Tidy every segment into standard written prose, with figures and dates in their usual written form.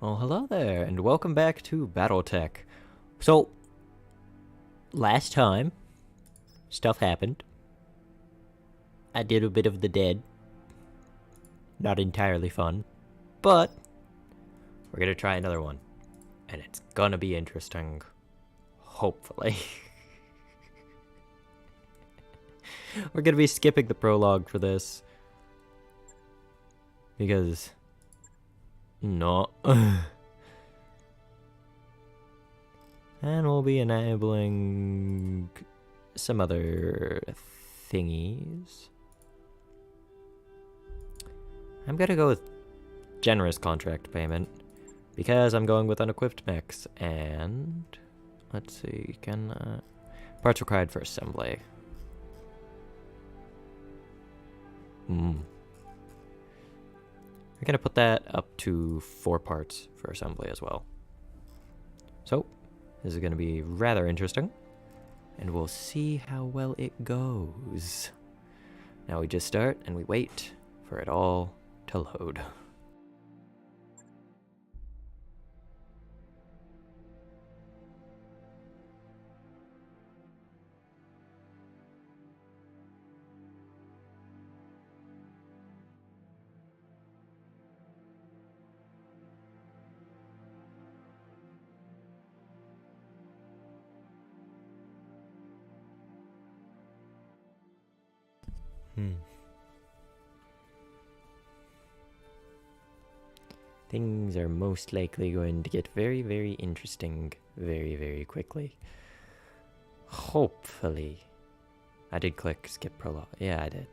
Well, hello there, and welcome back to Battletech. So, last time, stuff happened. I did a bit of the dead. Not entirely fun, but we're gonna try another one. And it's gonna be interesting. Hopefully. We're gonna be skipping the prologue for this. Because... no. And we'll be enabling some other thingies. I'm gonna go with generous contract payment because I'm going with unequipped mechs, and let's see, can parts required for assembly. We're gonna put that up to 4 parts for assembly as well. So this is gonna be rather interesting, and we'll see how well it goes. Now we just start and we wait for it all to load. Things are most likely going to get very, very interesting very, very quickly. Hopefully. I did click skip prologue. Yeah, I did.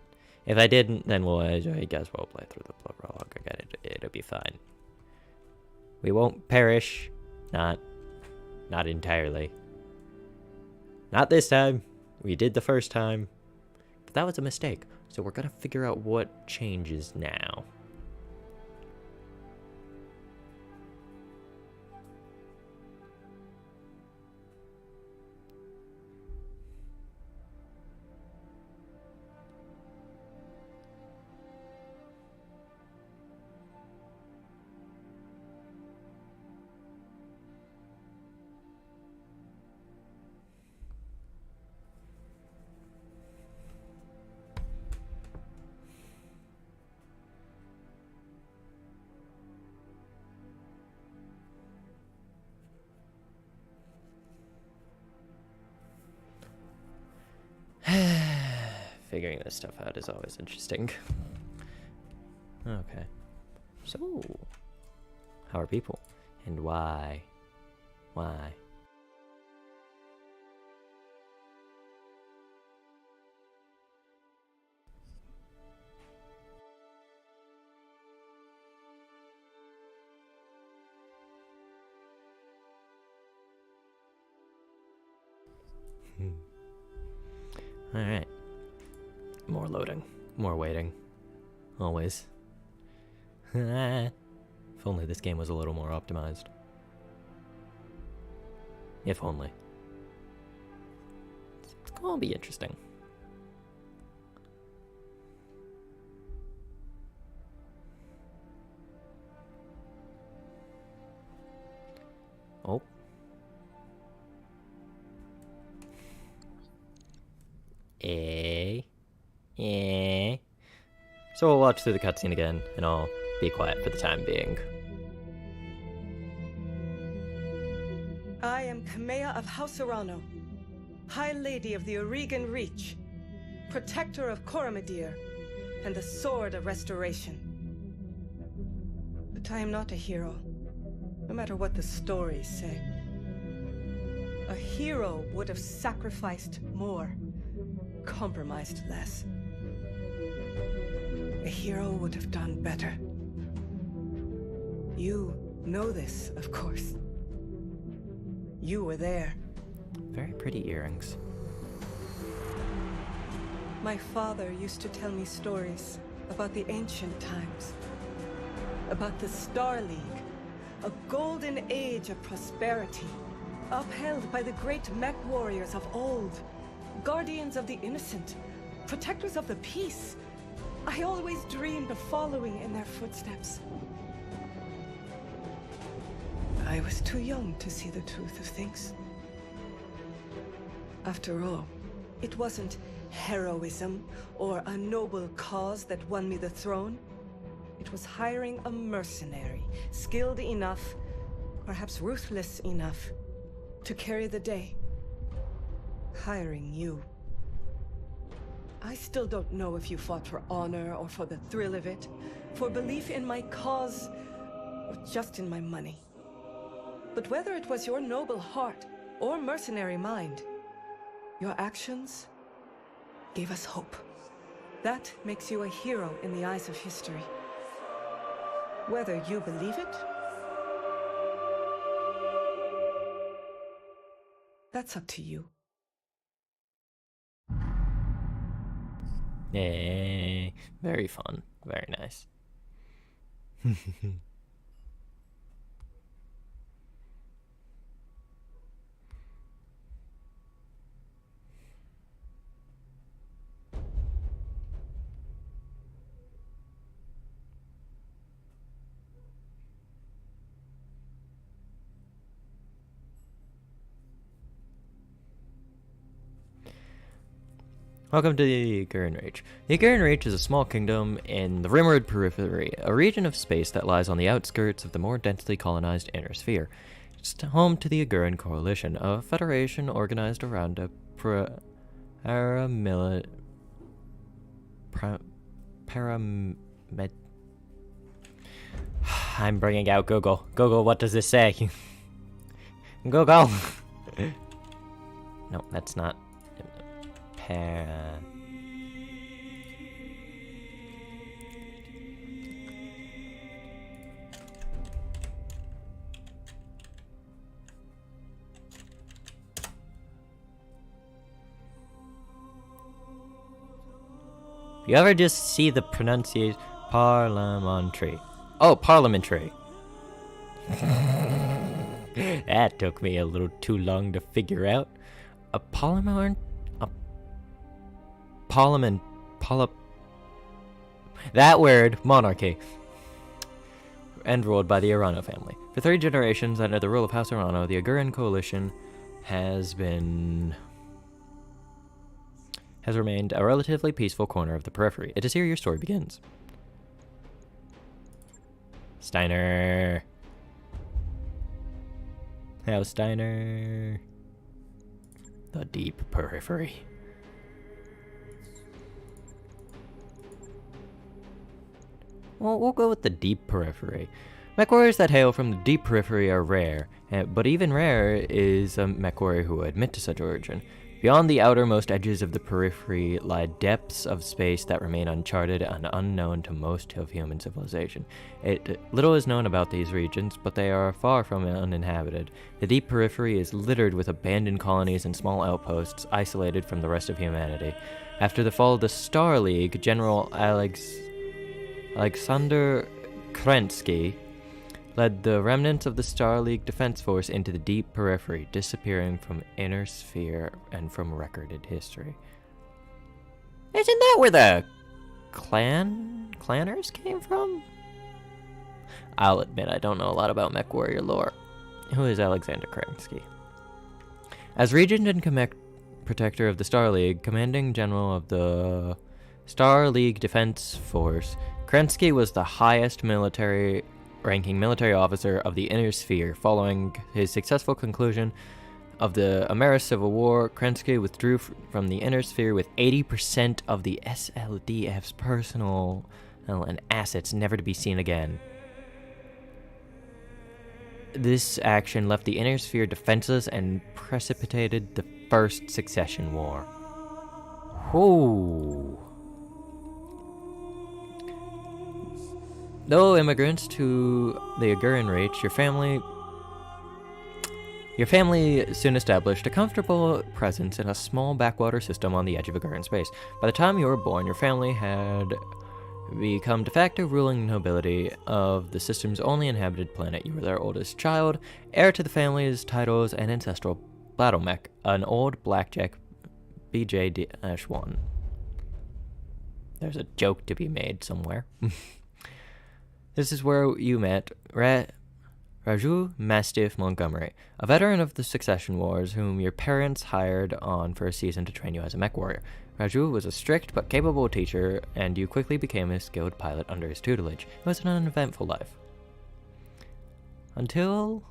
If I didn't, then I guess we'll play through the prologue again. It'll be fine. We won't perish. Not entirely. Not this time. We did the first time. But that was a mistake. So we're gonna figure out what changes now. Figuring this stuff out is always interesting. Okay. So, how are people? And why? Why? Alright. More loading. More waiting. Always. If only this game was a little more optimized. If only. It's gonna be interesting. Oh. So we'll watch through the cutscene again, and I'll be quiet for the time being. I am Kamea of House Urano, High Lady of the Oregon Reach, Protector of Coromadir, and the Sword of Restoration. But I am not a hero, no matter what the stories say. A hero would have sacrificed more, compromised less. A hero would have done better. You know this, of course. You were there. Very pretty earrings. My father used to tell me stories about the ancient times. About the Star League, a golden age of prosperity, upheld by the great mech warriors of old, guardians of the innocent, protectors of the peace. I always dreamed of following in their footsteps. I was too young to see the truth of things. After all, it wasn't heroism or a noble cause that won me the throne. It was hiring a mercenary, skilled enough, perhaps ruthless enough, to carry the day. Hiring you. I still don't know if you fought for honor or for the thrill of it, for belief in my cause, or just in my money. But whether it was your noble heart or mercenary mind, your actions gave us hope. That makes you a hero in the eyes of history. Whether you believe it, that's up to you. Yay. Very fun. Very nice. Welcome to the Aguirre Reach. The Aguirre Reach is a small kingdom in the Rimwood Periphery, a region of space that lies on the outskirts of the more densely colonized Inner Sphere. It's home to the Aguirre Coalition, a federation organized around a paramilitary... I'm bringing out Google. Google, what does this say? Google! No, that's not... You ever just see the pronunciation? Parliamentary. Oh, parliamentary. That took me a little too long to figure out. A parliament? That word, monarchy. And ruled by the Arano family. For 3 generations under the rule of House Arano, the Aguirre Coalition has remained a relatively peaceful corner of the periphery. It is here your story begins. Steiner. House Steiner. The deep periphery. Well, we'll go with the deep periphery. Mech warriors that hail from the deep periphery are rare, but even rarer is a mech warrior who will admit to such origin. Beyond the outermost edges of the periphery lie depths of space that remain uncharted and unknown to most of human civilization. Little is known about these regions, but they are far from uninhabited. The deep periphery is littered with abandoned colonies and small outposts, isolated from the rest of humanity. After the fall of the Star League, General Alexander Kerensky led the remnants of the Star League Defense Force into the deep periphery, disappearing from Inner Sphere and from recorded history. Isn't that where the clanners came from? I'll admit I don't know a lot about mech warrior lore. Who is Alexander Kerensky? As Regent and Protector of the Star League, Commanding General of the Star League Defense Force, Kerensky was the highest ranking military officer of the Inner Sphere. Following his successful conclusion of the Ameris Civil War, Kerensky withdrew from the Inner Sphere with 80% of the SLDF's personnel and assets never to be seen again. This action left the Inner Sphere defenseless and precipitated the First Succession War. Whoa. Though immigrants to the Aguirre Reach, your family soon established a comfortable presence in a small backwater system on the edge of Aguirre space. By the time you were born, your family had become de facto ruling nobility of the system's only inhabited planet. You were their oldest child, heir to the family's titles and ancestral battle mech, an old blackjack BJ-1. There's a joke to be made somewhere. This is where you met Raju Mastiff Montgomery, a veteran of the Succession Wars whom your parents hired on for a season to train you as a mech warrior. Raju was a strict but capable teacher, and you quickly became a skilled pilot under his tutelage. It was an uneventful life. Until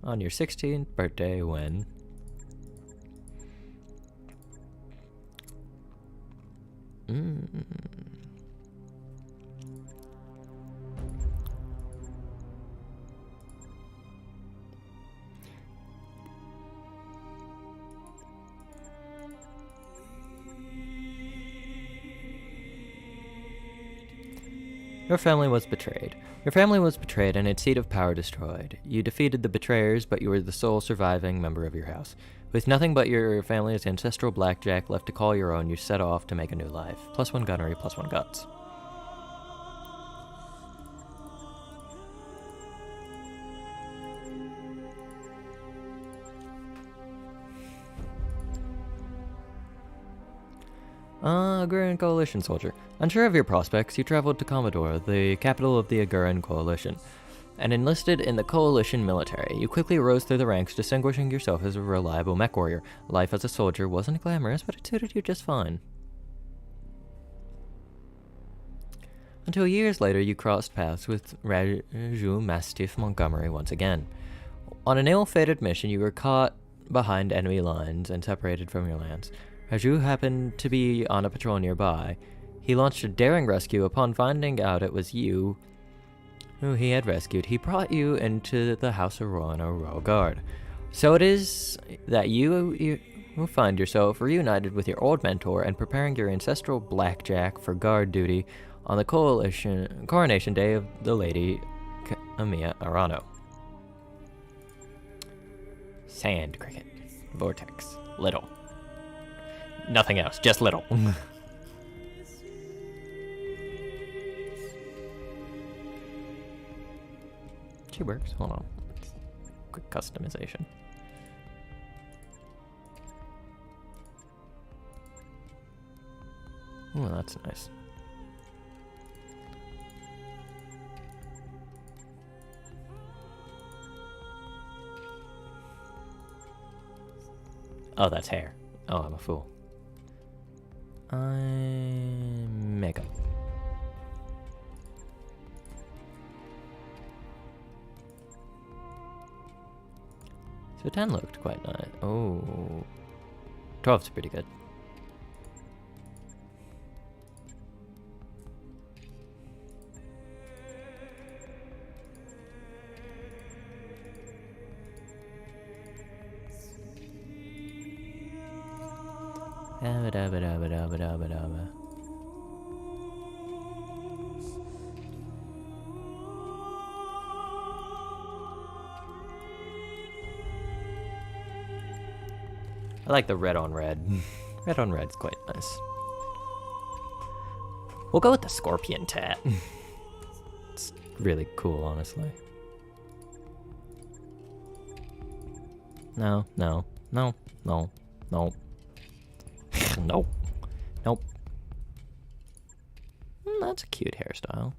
on your 16th birthday when... Your family was betrayed. Your family was betrayed and its seat of power destroyed. You defeated the betrayers, but you were the sole surviving member of your house. With nothing but your family's ancestral blackjack left to call your own, you set off to make a new life. +1 gunnery, +1 guts. Aguran Coalition soldier. Unsure of your prospects, you traveled to Commodore, the capital of the Aguran Coalition, and enlisted in the Coalition military. You quickly rose through the ranks, distinguishing yourself as a reliable mech warrior. Life as a soldier wasn't glamorous, but it suited you just fine. Until years later, you crossed paths with Raju Mastiff Montgomery once again. On an ill-fated mission, you were caught behind enemy lines and separated from your lands. Raju happened to be on a patrol nearby. He launched a daring rescue. Upon finding out it was you who he had rescued, he brought you into the House of Royal Guard. So it is that you find yourself reunited with your old mentor and preparing your ancestral blackjack for guard duty on the coronation day of the Lady Amia Arano. Sand cricket. Vortex. Little. Nothing else, just little. She works. Hold on. Quick customization. Oh, that's nice. Oh, that's hair. Oh, I'm a fool. I'm makeup. So 10 looked quite nice. Oh, 12's pretty good. I like the red on red. Red on red's quite nice. We'll go with the scorpion tat. It's really cool, honestly. No, no, no, no, no. Nope. Nope. That's a cute hairstyle.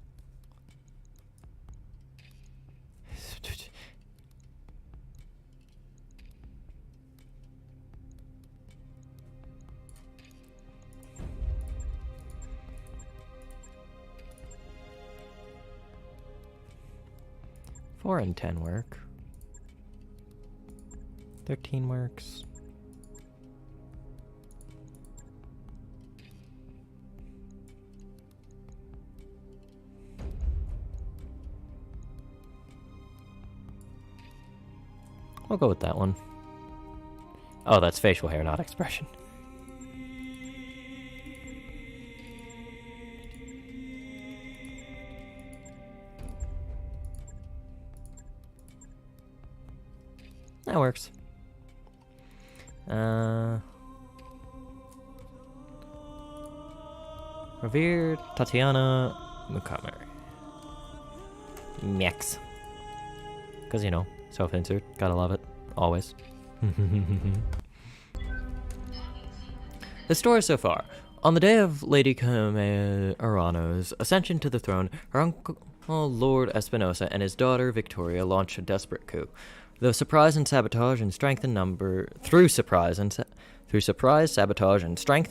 Four and 10 work. 13 works. We'll go with that one. Oh, that's facial hair, not expression. That works. Revered Tatiana Montgomery. Mex. Because, you know, self-insert. Gotta love it. Always. The story so far. On the day of Lady Kame Arano's ascension to the throne, Lord Espinosa and his daughter Victoria launched a desperate coup. Through surprise, sabotage, and strength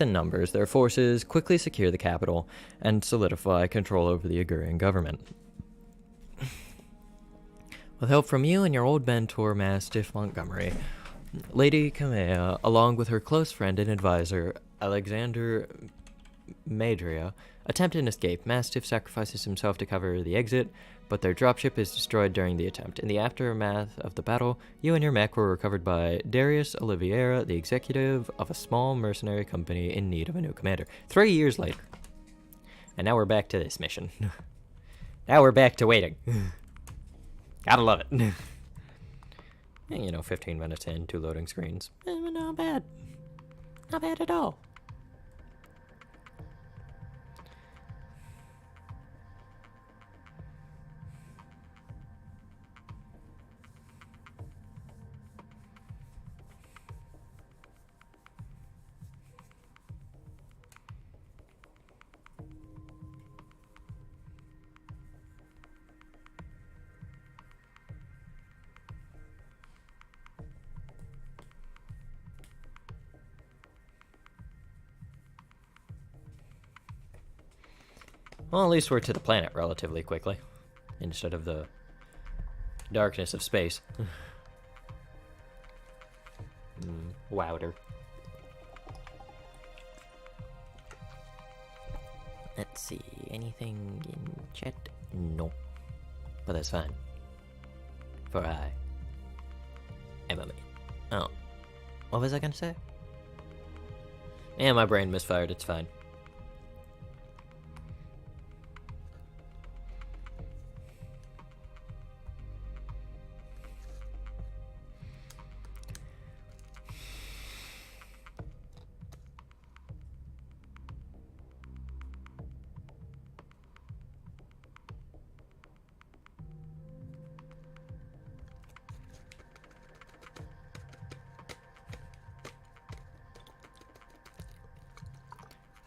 in numbers, their forces quickly secure the capital and solidify control over the Augurian government. With help from you and your old mentor, Mastiff Montgomery, Lady Kamea, along with her close friend and advisor, Alexander Madria, attempt an escape. Mastiff sacrifices himself to cover the exit, but their dropship is destroyed during the attempt. In the aftermath of the battle, you and your mech were recovered by Darius Oliveira, the executive of a small mercenary company in need of a new commander. 3 years later. And now we're back to this mission. Now we're back to waiting. Gotta love it. And, 15 minutes in, 2 loading screens. Not bad. Not bad at all. Well, at least we're to the planet relatively quickly, instead of the darkness of space. Wowder. Let's see, anything in chat? No. But that's fine. For I am a man. Oh. What was I gonna say? Yeah, my brain misfired, it's fine.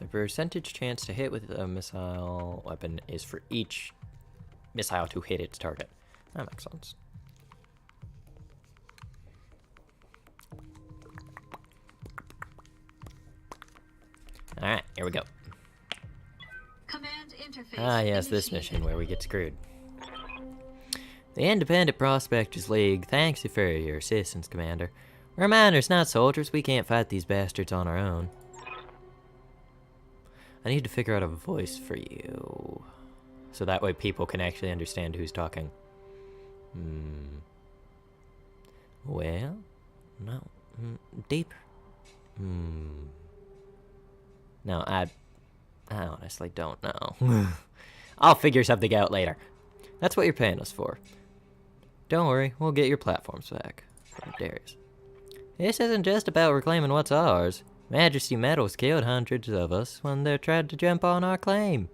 The percentage chance to hit with a missile weapon is for each missile to hit its target. That makes sense. Alright, here we go. Command interface. Ah, yes, this mission where we get screwed. The Independent Prospectors League thanks you for your assistance, Commander. We're miners, not soldiers. We can't fight these bastards on our own. I need to figure out a voice for you, so that way people can actually understand who's talking. Well, no, deeper. No, I honestly don't know. I'll figure something out later. That's what you're paying us for. Don't worry, we'll get your platforms back. From Darius. This isn't just about reclaiming what's ours. Majesty Metals killed hundreds of us when they tried to jump on our claim.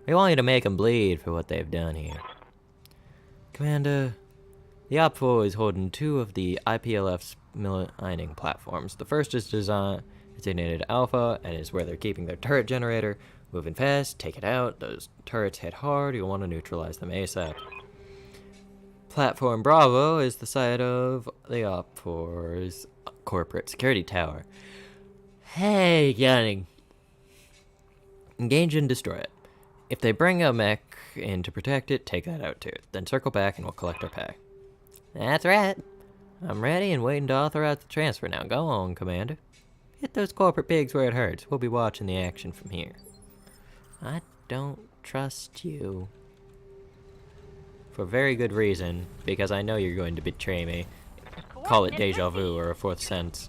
We want you to make them bleed for what they've done here. Commander, the OPFOR is holding 2 of the IPLF's mining platforms. The first is designated Alpha and is where they're keeping their turret generator. Moving fast, take it out. Those turrets hit hard, you'll want to neutralize them ASAP. Platform Bravo is the site of the OPFOR's corporate security tower. Hey, gunning. Engage and destroy it. If they bring a mech in to protect it, take that out too. Then circle back and we'll collect our pay. That's right. I'm ready and waiting to authorize the transfer now. Go on, Commander. Hit those corporate pigs where it hurts. We'll be watching the action from here. I don't trust you. For very good reason, because I know you're going to betray me. Call it deja vu or a fourth sense.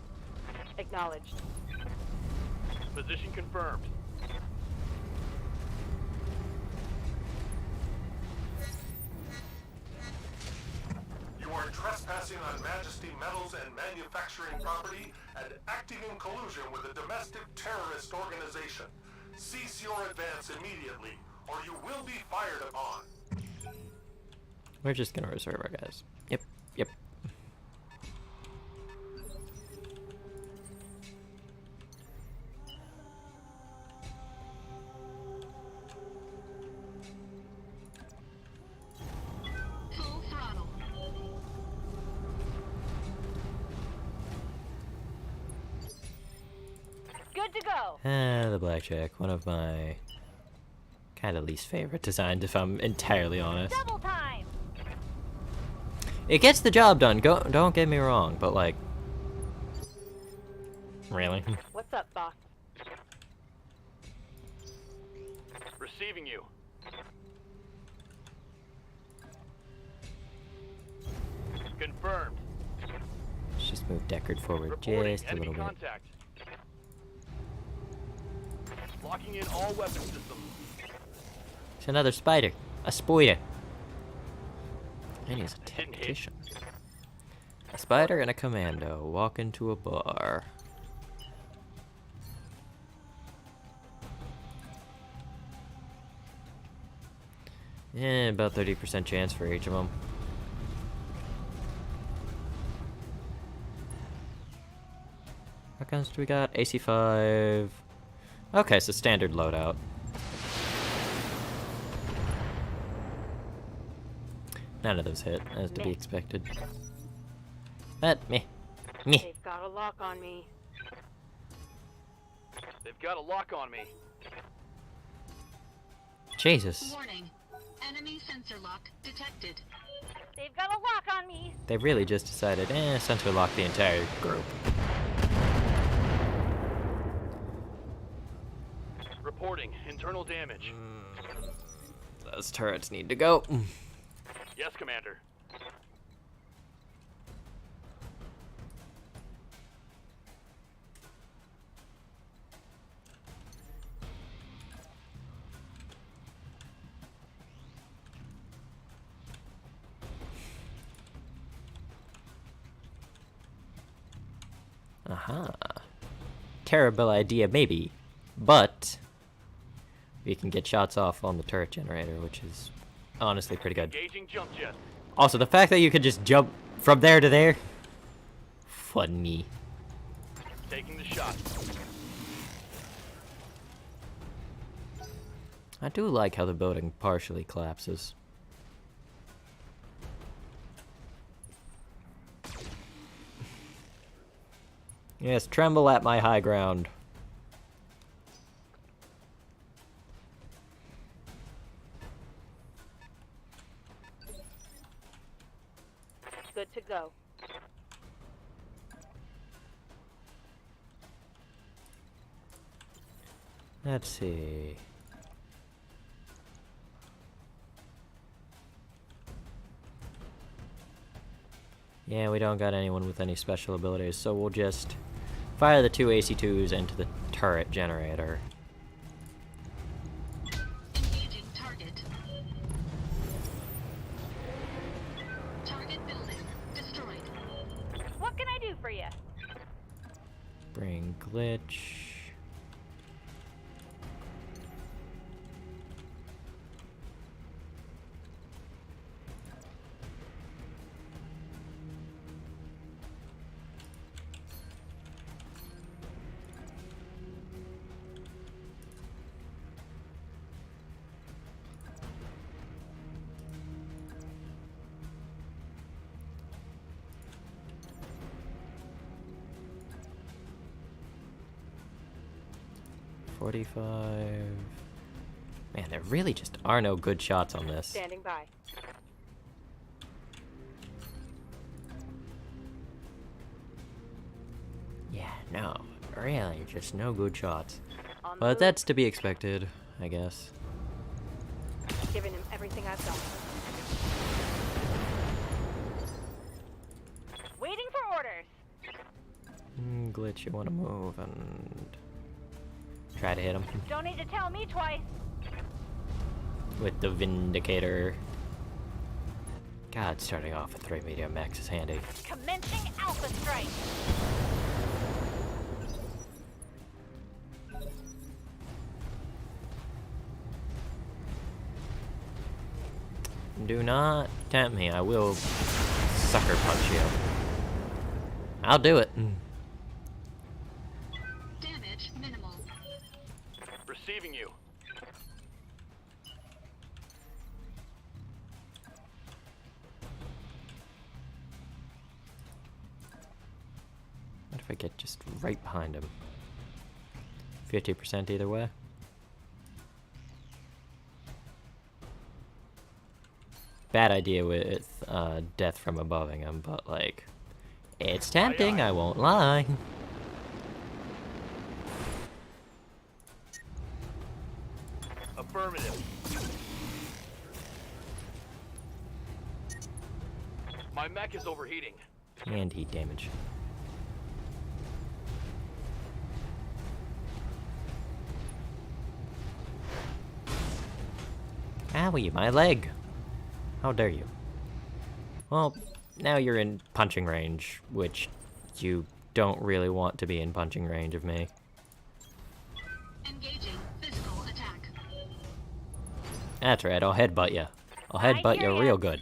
Acknowledged. Position confirmed. You are trespassing on Majesty Metals and manufacturing property and acting in collusion with a domestic terrorist organization. Cease your advance immediately, or you will be fired upon. We're just gonna reserve our guys. Yep. Good to go. The blackjack, one of my kind of least favorite designs, if I'm entirely honest. Double time. It gets the job done. Don't get me wrong, but like, really? What's up, boss? Receiving you. Confirmed. Let's just move Deckard forward Reporting just a enemy little bit. contact. Locking in all weapon systems. It's another spider. A spider. And he's a Didn't hit. tactician. A spider and a commando walk into a bar. Yeah, about 30% chance for each of them. What guns do we got? AC-5. Okay, so standard loadout. None of those hit, as to be expected. But, meh. They've got a lock on me. They've got a lock on me. Jesus. Warning. Enemy sensor lock detected. They've got a lock on me. They really just decided, sensor lock the entire group. Reporting internal damage. Those turrets need to go. Yes, Commander. Aha. Terrible idea, maybe. But we can get shots off on the turret generator, which is honestly pretty good. Engaging jump jet. Also, the fact that you could just jump from there to there, funny. Taking the shot. I do like how the building partially collapses. Yes, tremble at my high ground. Good to go. Let's see. Yeah, we don't got anyone with any special abilities, so we'll just fire the two AC-2s into the turret generator. Engaging target. Target building destroyed. What can I do for you? Bring glitch. .45. Man, there really just are no good shots on this. Standing by. Yeah, no, really, just no good shots. On the But move. that's to be expected, I guess. Giving him everything I've got. Waiting for orders. Glitch, you want to move and try to hit him Don't need to tell me twice. with the Vindicator. God, starting off with 3 medium max is handy. Commencing Alpha Strike. Do not tempt me, I will sucker punch you. I'll do it. Damage minimal. Receiving you. What if I get just right behind him? 50% either way. Bad idea with death from aboving him, but like, it's tempting, I won't lie. Affirmative. My mech is overheating. And heat damage. Owie, my leg! How dare you? Well, now you're in punching range, which you don't really want to be in punching range of me. Engaging physical attack. That's right, I'll headbutt you. I'll headbutt you real good.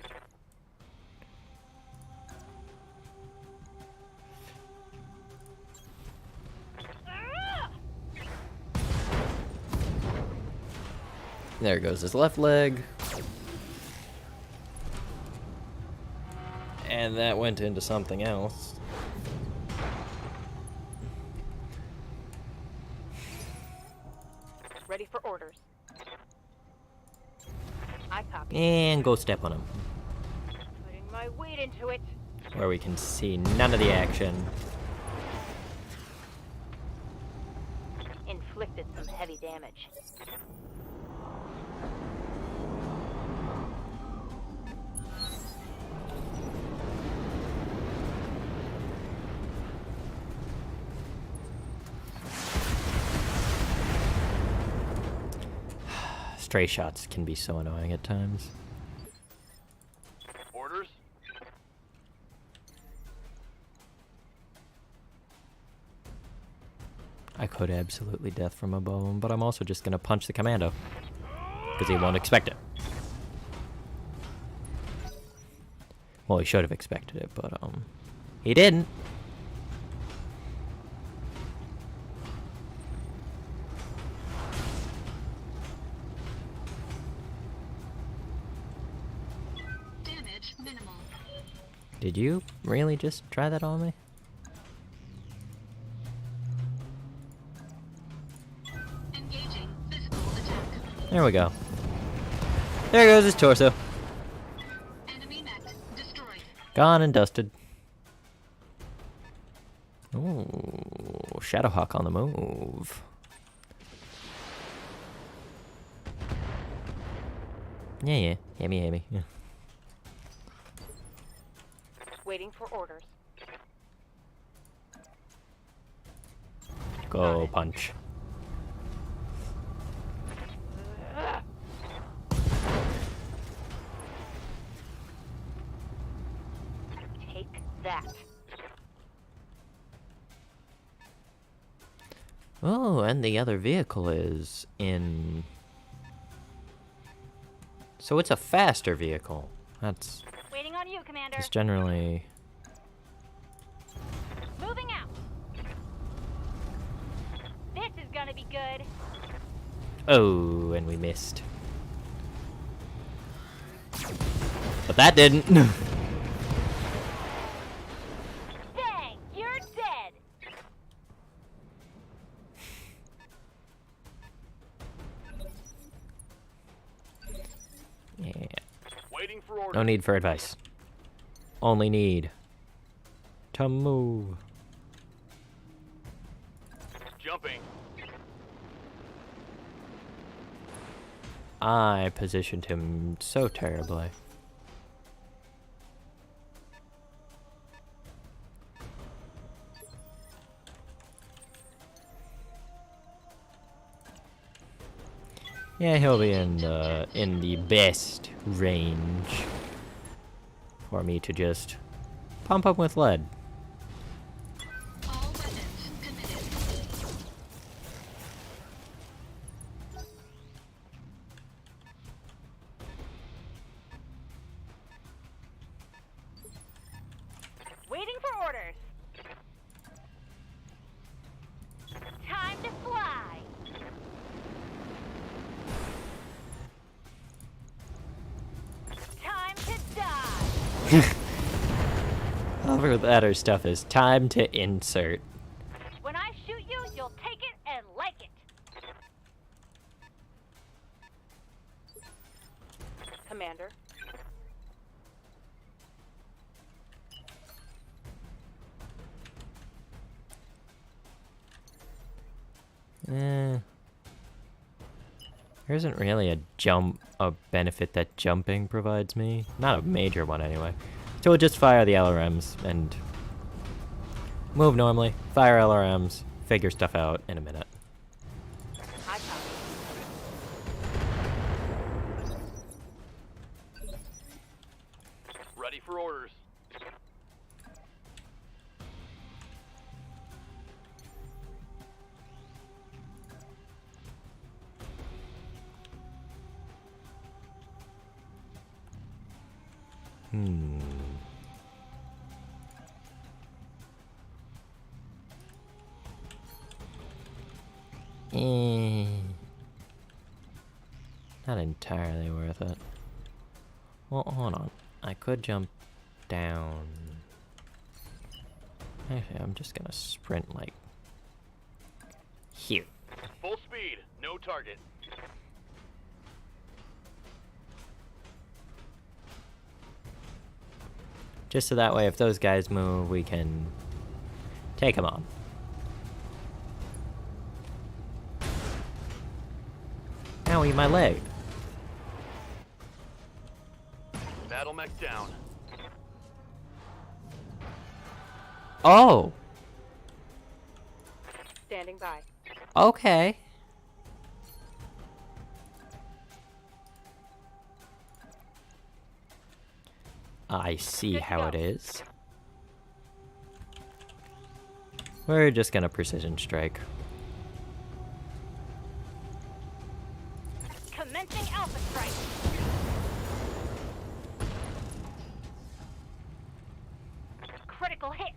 There goes his left leg. And that went into something else. Ready for orders. I copy. And go step on him. Putting my weight into it. Where we can see none of the action. Inflicted some heavy damage. Stray shots can be so annoying at times. Orders? I could absolutely death from above him, but I'm also just gonna punch the commando. Because he won't expect it. Well, he should have expected it, but he didn't. Damage minimal. Did you really just try that on me? Engaging physical attack. There we go. There goes his torso. Enemy mech destroyed. Gone and dusted. Ooh, Shadowhawk on the move. Yeah. Hammy. Yeah. Waiting for orders. Go punch. Take that. Oh, and the other vehicle is in... So it's a faster vehicle. That's... Waiting on you, Commander. It's generally... Moving out. This is gonna be good. Oh, and we missed. But that didn't. Dang, you're dead. Yeah. Waiting for orders. No need for advice. Only need to move. Jumping. I positioned him so terribly. Yeah, he'll be in the best range for me to just pump him with lead. All weapons committed. Waiting for orders. Time to fly. Time to die. However, that other stuff is time to insert. When I shoot you, you'll take it and like it. Commander. There isn't really a benefit that jumping provides me. Not a major one anyway. So we'll just fire the LRMs and move normally, fire LRMs, figure stuff out in a minute. I copy. Ready for orders. Not entirely worth it. Well, hold on. I could jump down. Actually, I'm just gonna sprint like here. Full speed, no target. Just so that way, if those guys move, we can take them on. Owie, my leg. Battle mech down. Oh! Standing by. Okay. I see Good to how it go. is. We're just gonna precision strike. Commencing Alpha Strike. Critical hit.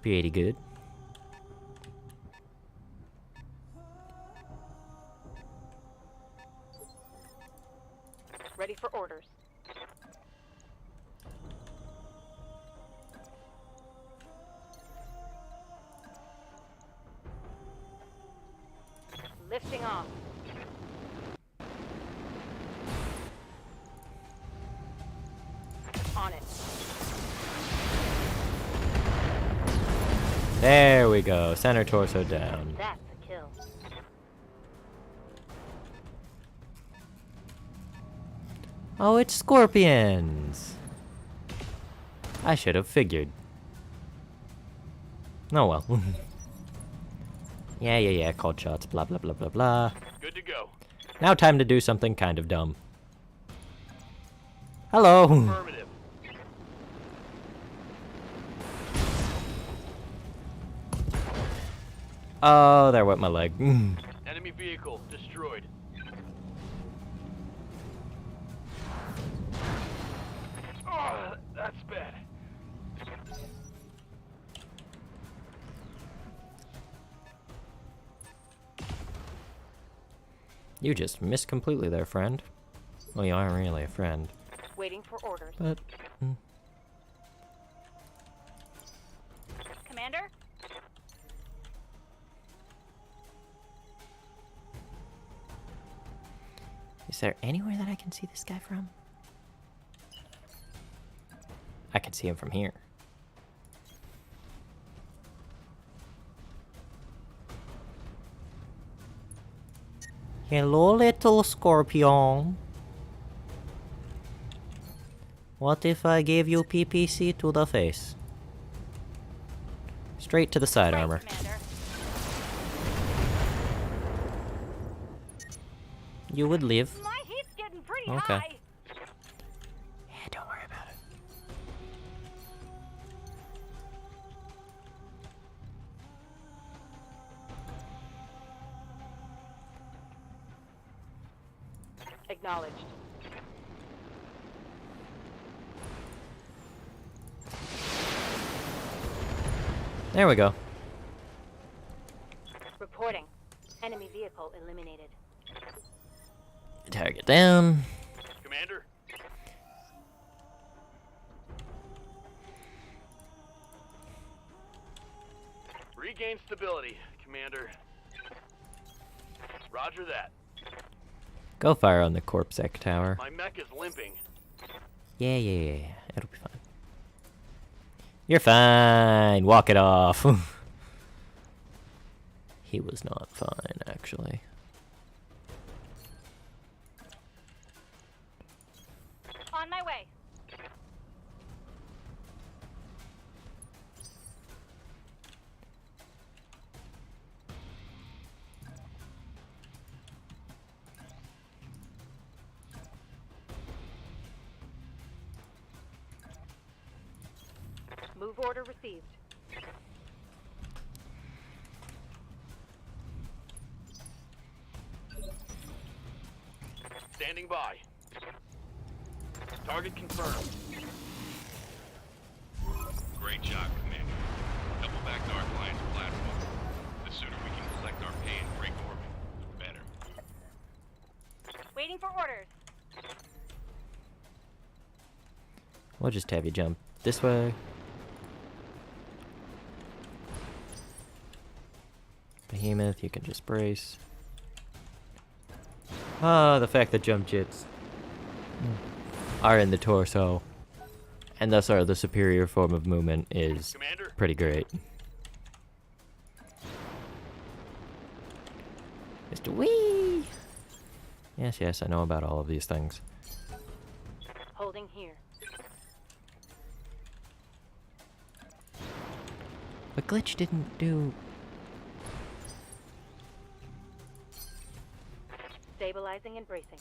Pretty good. Ready for orders. Lifting off. On it. There we go. Center torso down. That's a kill. Oh, it's scorpions. I should have figured. Oh well. Yeah, called shots, blah blah blah blah blah. Good to go. Now time to do something kind of dumb. Hello. Affirmative. Oh, there went my leg. Enemy vehicle destroyed. Oh, that's bad. You just missed completely there, friend. Well, you aren't really a friend, Waiting for orders. but Commander? is there anywhere that I can see this guy from? I can see him from here. Hello, little scorpion. What if I gave you PPC to the face? Straight to the side Right, armor. Commander. You would leave. My heat's getting pretty Okay. high. Yeah, don't worry about it. Acknowledged. There we go. Reporting. Enemy vehicle eliminated. Target down. Commander? Regain stability, Commander. Roger that. Go fire on the Corpsec tower. My mech is limping. Yeah. It'll be fine. You're fine. Walk it off. He was not fine, actually. On my way. Move order received. Standing by. Target confirmed. Great job, Commander. Double back to our client's platform. The sooner we can collect our pay and break orbit, the better. Waiting for orders. We'll just have you jump this way. Behemoth, you can just brace. Ah, the fact that jump jets are in the torso, and thus are the superior form of movement, is Commander? pretty great. Mr. Wee! Yes, I know about all of these things. Holding here. But Glitch didn't do... Stabilizing and bracing.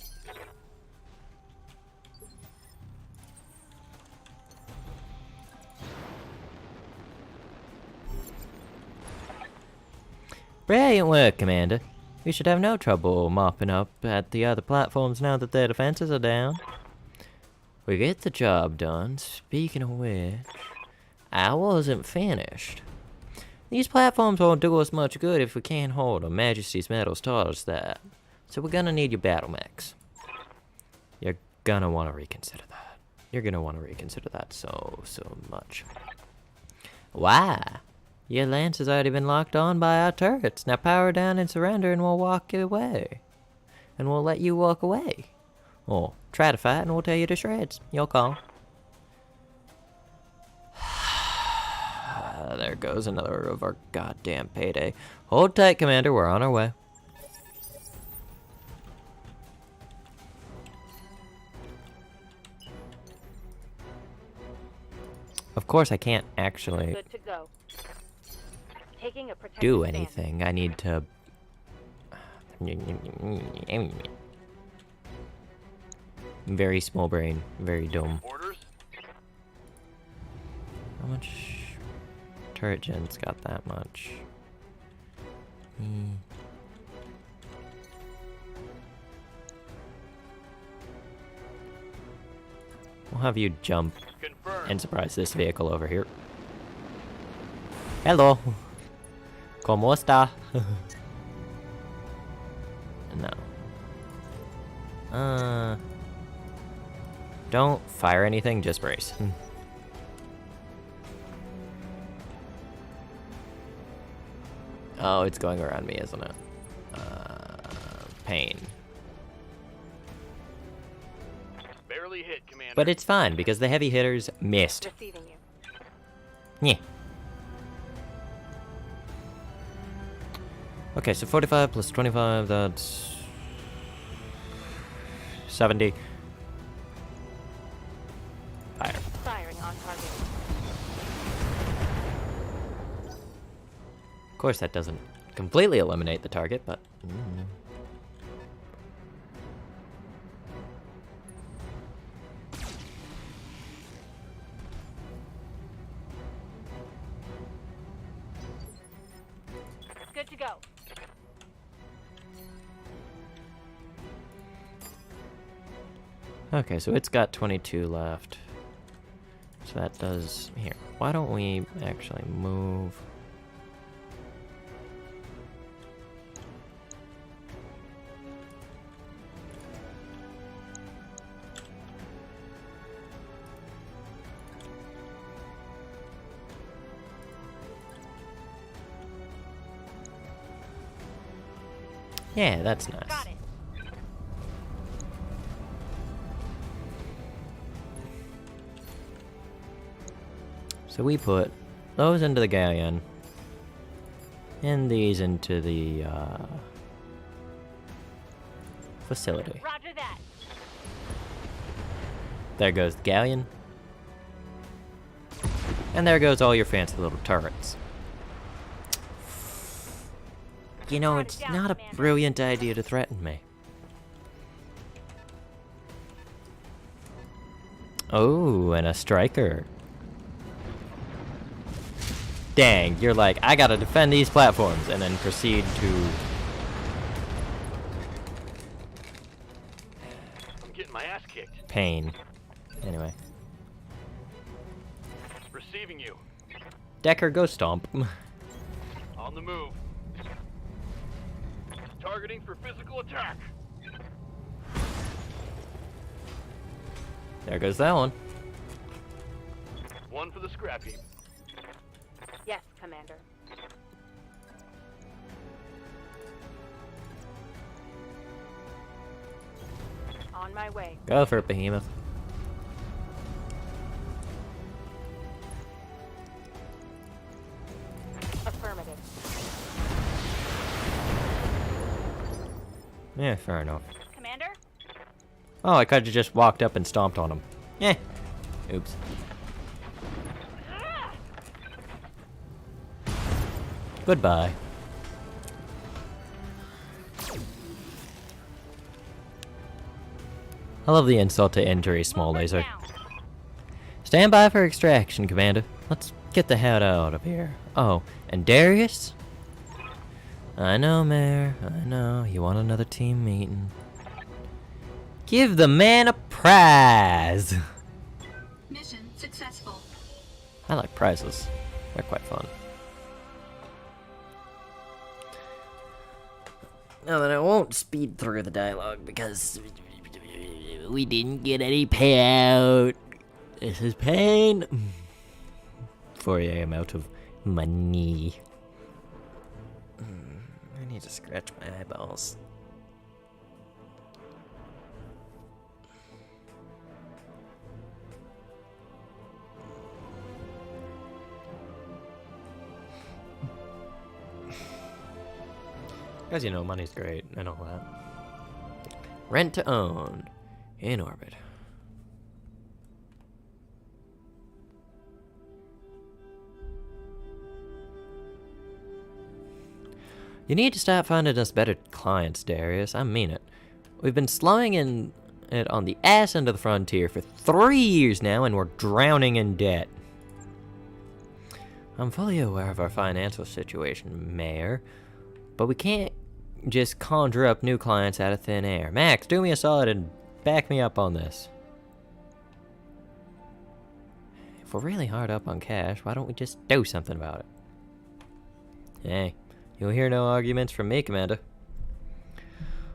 Brilliant work, Commander. We should have no trouble mopping up at the other platforms now that their defenses are down. We get the job done. Speaking of which, I wasn't finished. These platforms won't do us much good if we can't hold them. Majesty's medals taught us that. So we're gonna need your battle mechs. You're gonna want to reconsider that. You're gonna want to reconsider that so much. Why? Your lance has already been locked on by our turrets. Now power down and surrender and we'll walk away. And we'll let you walk away. Or try to fight and we'll tear you to shreds. Your call. There goes another of our goddamn payday. Hold tight, Commander. We're on our way. Of course, I can't actually Good to go. Taking a protective do stand. anything. I need to... Very small brain. Very dumb. Orders? How much... Turret gen's got that much. We'll have you jump Confirmed. and surprise this vehicle over here. Hello. ¿Cómo está? No. Don't fire anything, just brace. Oh, it's going around me, isn't it? Pain. Barely hit, Commander. But it's fine, because the heavy hitters missed. Receiving you. Yeah. Okay, so 45 plus 25, that's... 70. Fire. Firing on target. Of course, that doesn't completely eliminate the target, but... Good to go. Okay, so it's got 22 left. So that does... Here, why don't we actually move... Yeah, that's nice. Got it. So we put those into the galleon. And these into the facility. Roger that. There goes the galleon. And there goes all your fancy little turrets. You know, it's not a brilliant idea to threaten me. Oh, and a striker. Dang, you're like, I gotta defend these platforms, and then proceed to... I'm getting my ass kicked. pain. Anyway. Receiving you. Decker, go stomp. On the move. Targeting for physical attack. There goes that one. One for the scrap heap. Yes, Commander. On my way. Go for it, Behemoth. Affirmative. Yeah, fair enough. Commander? Oh, I could've just walked up and stomped on him. Eh. Oops. Goodbye. I love the insult to injury, small Movement laser. down. Stand by for extraction, Commander. Let's get the hell out of here. Oh, and Darius? I know, Mayor. I know. You want another team meeting. Give the man a prize! Mission successful. I like prizes. They're quite fun. Now then, I won't speed through the dialogue because we didn't get any payout. This is pain. 4 a.m. out of money. I need to scratch my eyeballs. As you know, money's great and all that. Rent to own. In orbit. You need to start finding us better clients, Darius. I mean it. We've been slowing in it on the ass end of the frontier for 3 years now, and we're drowning in debt. I'm fully aware of our financial situation, Mayor, but we can't just conjure up new clients out of thin air. Max, do me a solid and back me up on this. If we're really hard up on cash, why don't we just do something about it? Hey, you'll hear no arguments from me, Commander.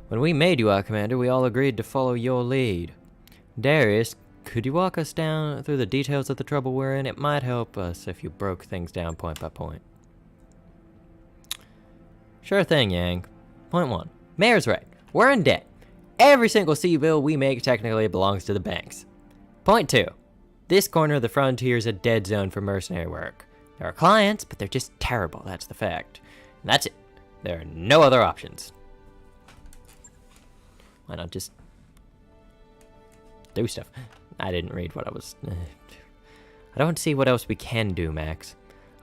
When we made you our commander, we all agreed to follow your lead. Darius, could you walk us down through the details of the trouble we're in? It might help us if you broke things down point by point. Sure thing, Yang. Point 1. Mayor's right. We're in debt. Every single sea bill we make technically belongs to the banks. Point 2. This corner of the frontier is a dead zone for mercenary work. There are clients, but they're just terrible. That's the fact. And that's it. There are no other options. Why not just do stuff? I didn't read what I was... I don't see what else we can do, Max.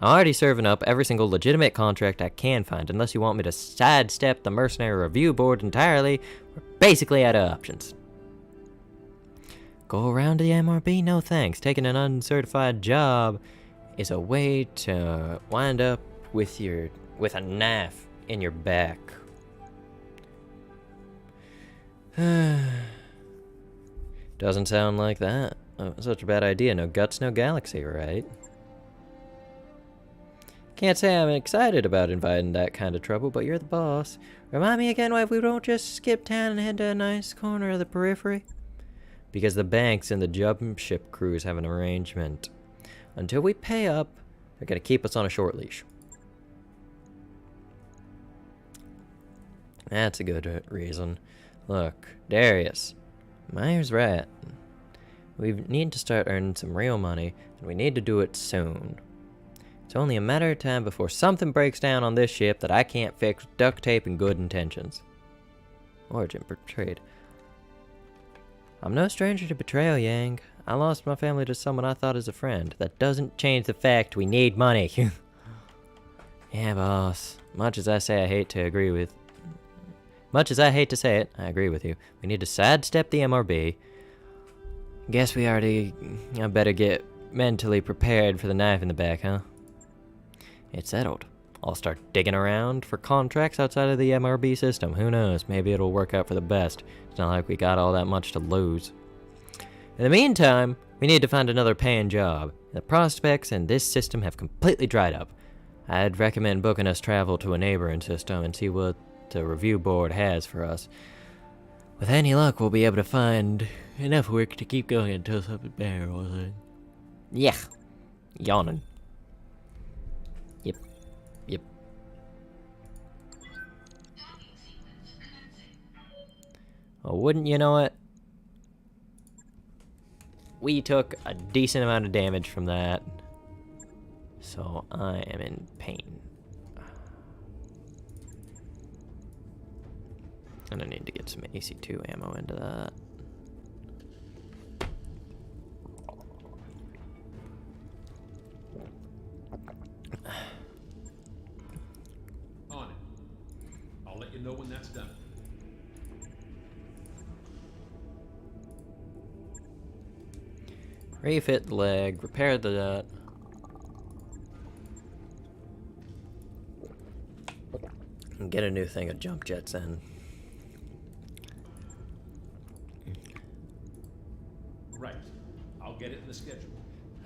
I'm already serving up every single legitimate contract I can find. Unless you want me to sidestep the Mercenary Review Board entirely, we're basically out of options. Go around to the MRB? No thanks. Taking an uncertified job is a way to wind up with a knife in your back. Doesn't sound like that. Such a bad idea. No guts, no galaxy, right? Can't say I'm excited about inviting that kind of trouble, but you're the boss. Remind me again why we don't just skip town and head to a nice corner of the periphery? Because the banks and the jump ship crews have an arrangement. Until we pay up, they're gonna keep us on a short leash. That's a good reason. Look, Darius, Myers right. We need to start earning some real money, and we need to do it soon. It's only a matter of time before something breaks down on this ship that I can't fix with duct tape and good intentions. Origin betrayed. I'm no stranger to betrayal, Yang. I lost my family to someone I thought as a friend. That doesn't change the fact we need money. Yeah, boss. Much as I say I hate to say it, I agree with you. We need to sidestep the MRB. Guess we already better get mentally prepared for the knife in the back, huh? It's settled. I'll start digging around for contracts outside of the MRB system. Who knows? Maybe it'll work out for the best. It's not like we got all that much to lose. In the meantime, we need to find another paying job. The prospects in this system have completely dried up. I'd recommend booking us travel to a neighboring system and see what the review board has for us. With any luck, we'll be able to find enough work to keep going until something better rolls in. Yeah. Yawning. Yep. Well, wouldn't you know it? We took a decent amount of damage from that. So I am in pain. And I need to get some AC2 ammo into that. On it. I'll let you know when that's done. Refit the leg, repair the and get a new thing of jump jets in. Right. I'll get it in the schedule.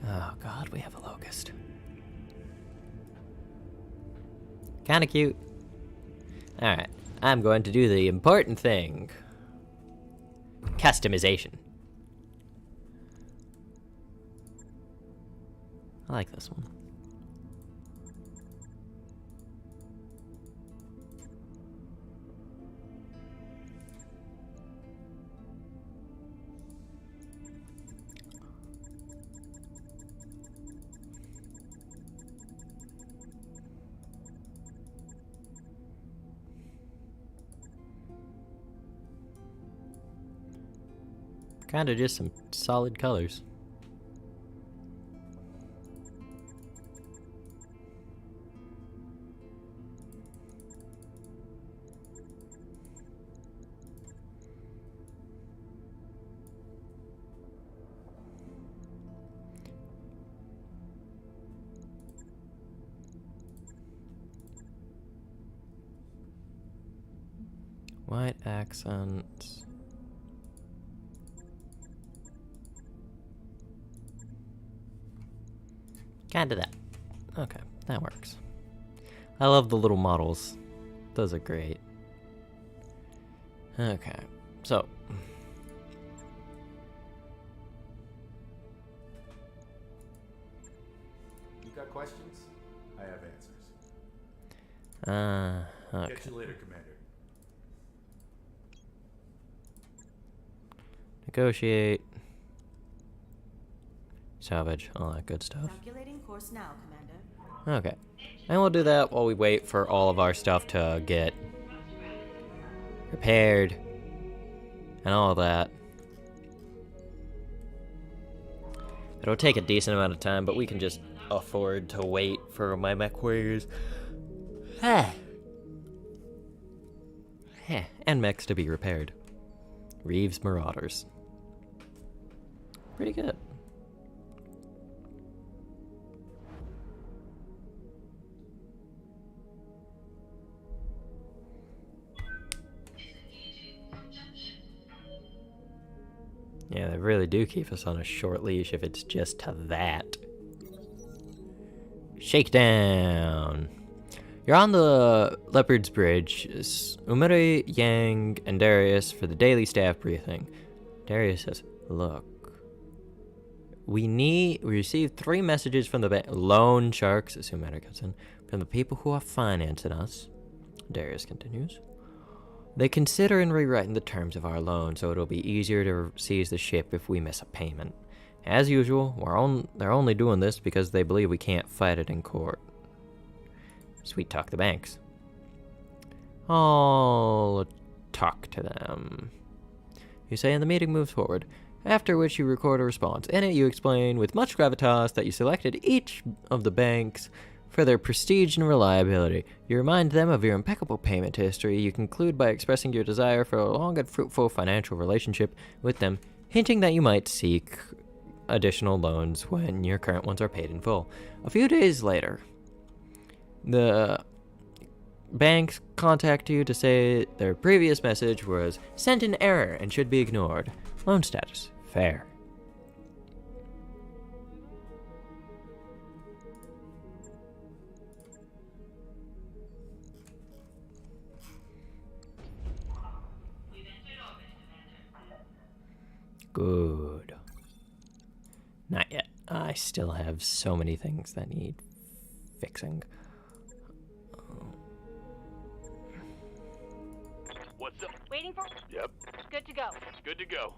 Oh god, we have a locust. Kinda cute. Alright, I'm going to do the important thing. Customization. I like this one. Kind of just some solid colors. White accents. Kinda that. Okay, that works. I love the little models. Those are great. Okay, so. You got questions? I have answers. Okay. Catch you later, Commander. Negotiate. Salvage, all that good stuff. Calculating course now, Commander. Okay. And we'll do that while we wait for all of our stuff to get repaired and all of that. It'll take a decent amount of time, but we can just afford to wait for my mech warriors. And mechs to be repaired. Reeves Marauders. Pretty good. Yeah, they really do keep us on a short leash if it's just to that. Shakedown! You're on the Leopard's Bridge. Umiri, Yang, and Darius for the daily staff briefing. Darius says, look. We received 3 messages from the loan sharks, assume matter comes in, from the people who are financing us. Darius continues. They consider in rewriting the terms of our loan so it'll be easier to seize the ship if we miss a payment. As usual, they're only doing this because they believe we can't fight it in court. Sweet talk the banks. I'll talk to them. You say, and the meeting moves forward, after which you record a response. In it, you explain with much gravitas that you selected each of the banks for their prestige and reliability. You remind them of your impeccable payment history. You conclude by expressing your desire for a long and fruitful financial relationship with them, hinting that you might seek additional loans when your current ones are paid in full. A few days later, the banks contact you to say their previous message was sent in error and should be ignored. Loan status: fair. Good. Not yet. I still have so many things that need fixing. What's up? Waiting for... Yep. Good to go. Good to go.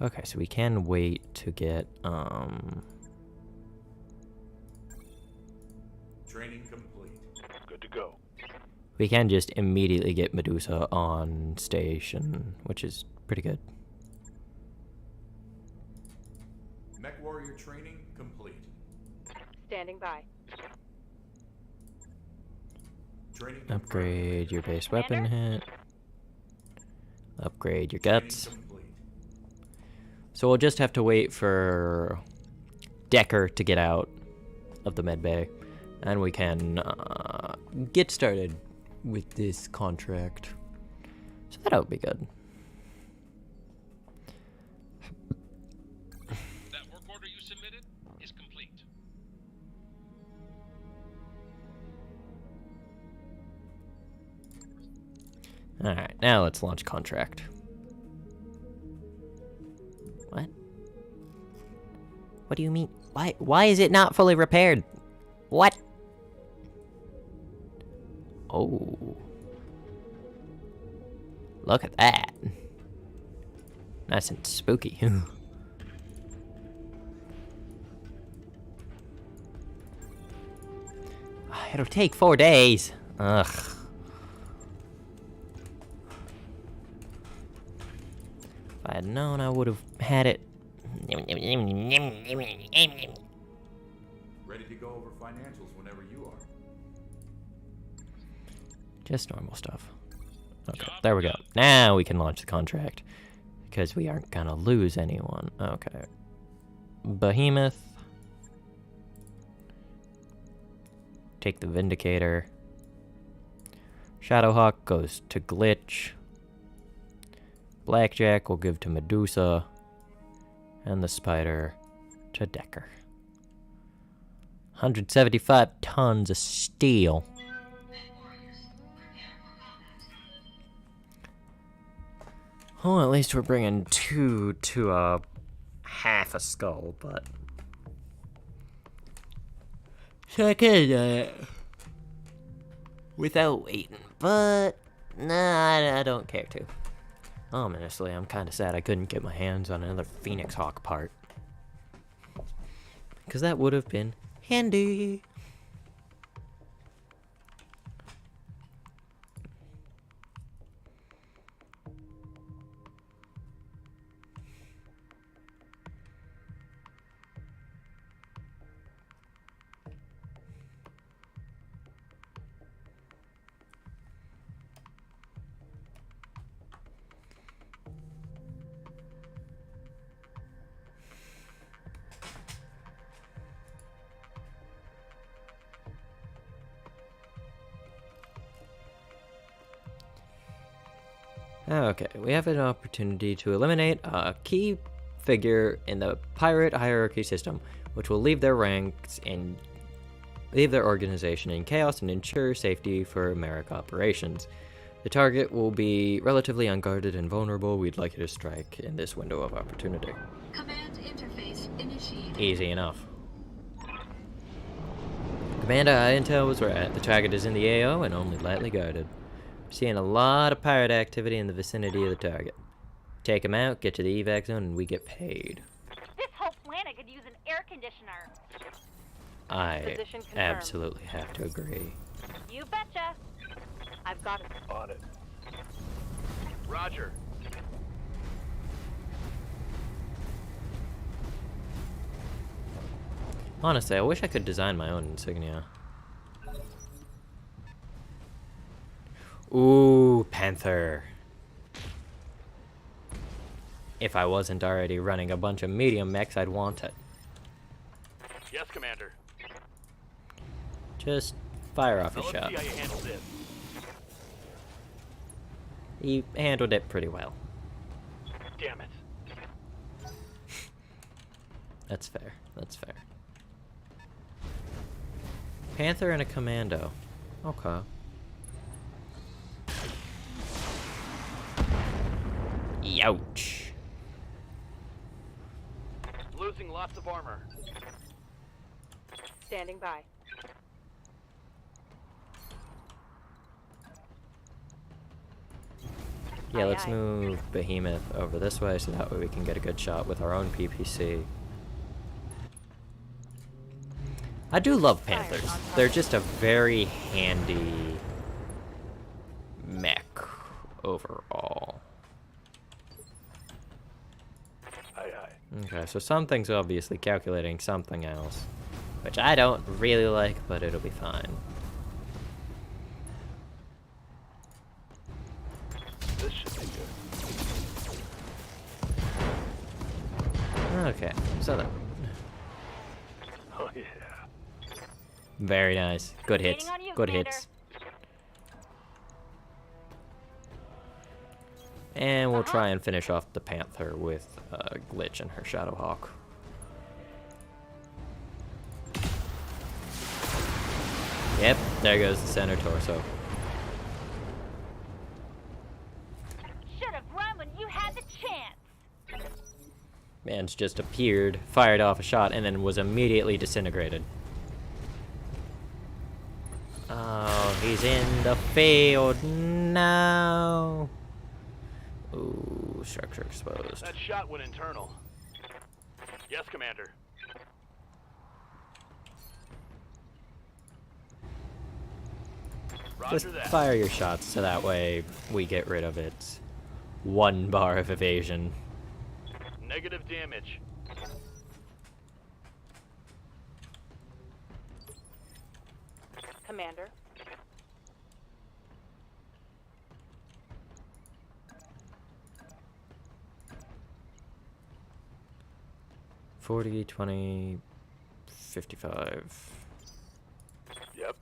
Okay, so we can wait to get, Training complete. Good to go. we can just immediately get Medusa on station, which is pretty good. Mech warrior training complete. Standing by. Training Upgrade your base weapon Commander? hit. Upgrade your Training guts. complete. So we'll just have to wait for Decker to get out of the med bay, and we can get started with this contract. So that'll be good. That work order you submitted is complete. Alright, now let's launch contract. What? What do you mean? Why is it not fully repaired? What? Oh. Look at that. Nice and spooky. It'll take 4 days. Ugh. If I had known, I would have had it. Ready to go over financials whenever you are. Just normal stuff. Okay, there we go. Now we can launch the contract. Because we aren't gonna lose anyone. Okay. Behemoth. Take the Vindicator. Shadowhawk goes to Glitch. Blackjack will give to Medusa. And the Spider to Decker. 175 tons of steel. Oh, at least we're bringing 2 to half a skull, but... So I could without waiting, but... Nah, I don't care to. Ominously, I'm kinda sad I couldn't get my hands on another Phoenix Hawk part. Because that would have been handy. Okay, we have an opportunity to eliminate a key figure in the pirate hierarchy system, which will leave their ranks and leave their organization in chaos and ensure safety for Merrick operations. The target will be relatively unguarded and vulnerable. We'd like you to strike in this window of opportunity. Command interface initiated. Easy enough. Commander, intel was right. The target is in the AO and only lightly guarded. Seeing a lot of pirate activity in the vicinity of the target. Take them out, get to the evac zone, and we get paid. This whole planet could use an air conditioner. I Position confirmed. absolutely have to agree. You betcha. I've got it. On it. Roger. Honestly, I wish I could design my own insignia. Ooh, Panther. If I wasn't already running a bunch of medium mechs, I'd want it. Yes, Commander. Just fire off Now a let's shot. see how you handle this. He handled it pretty well. Damn it. That's fair. That's fair. Panther and a commando. Okay. Youch. Losing lots of armor. Standing by. Yeah, Aye, let's aye. move Behemoth over this way so that way we can get a good shot with our own PPC. I do love Panthers. They're just a very handy mech overall. Aye, aye. Okay, so something's obviously calculating something else, which I don't really like, but it'll be fine. This should be good. Okay, so that. Oh, yeah. Very nice. Good hits. Waiting on you, Good Commander. hits. And we'll try and finish off the Panther with Glitch and her Shadowhawk. Yep, there goes the center torso. Should have run when you had the chance. Man's just appeared, fired off a shot, and then was immediately disintegrated. Oh, he's in the field now. Ooh, structure exposed. That shot went internal. Yes, Commander. Just Roger that. fire your shots so that way we get rid of its 1 bar of evasion. Negative damage. Commander. $40, $20, $55. Yep.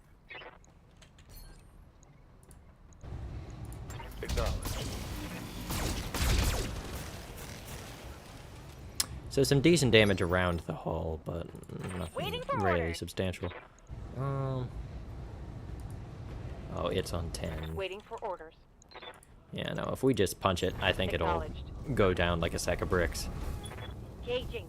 Acknowledged. So some decent damage around the hull, but Waiting nothing for really orders. substantial. Oh, it's on 10. Waiting for orders. Yeah, no, if we just punch it, I think it'll Acknowledged. go down like a sack of bricks. Gauging.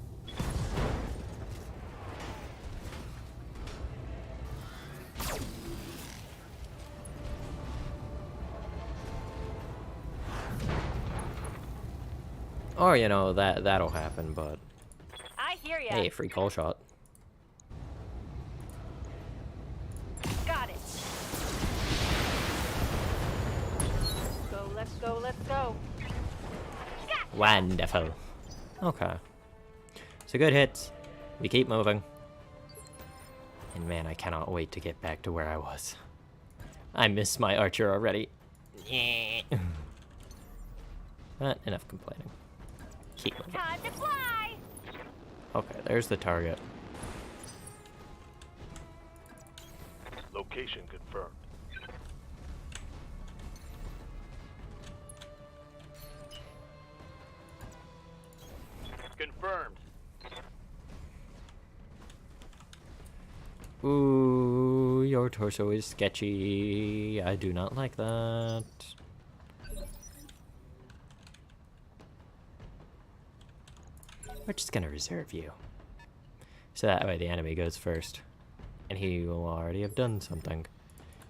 Or, you know, that'll happen, but I hear ya. hey, free call shot. Got it. Go, let's go, let's go. Wonderful. Okay. So good hits. We keep moving. And man, I cannot wait to get back to where I was. I miss my archer already. But enough complaining. Keep moving. Time to fly. Okay, there's the target. Location confirmed. Confirmed. Ooh, your torso is sketchy. I do not like that. We're just gonna reserve you. So that way the enemy goes first. And he will already have done something.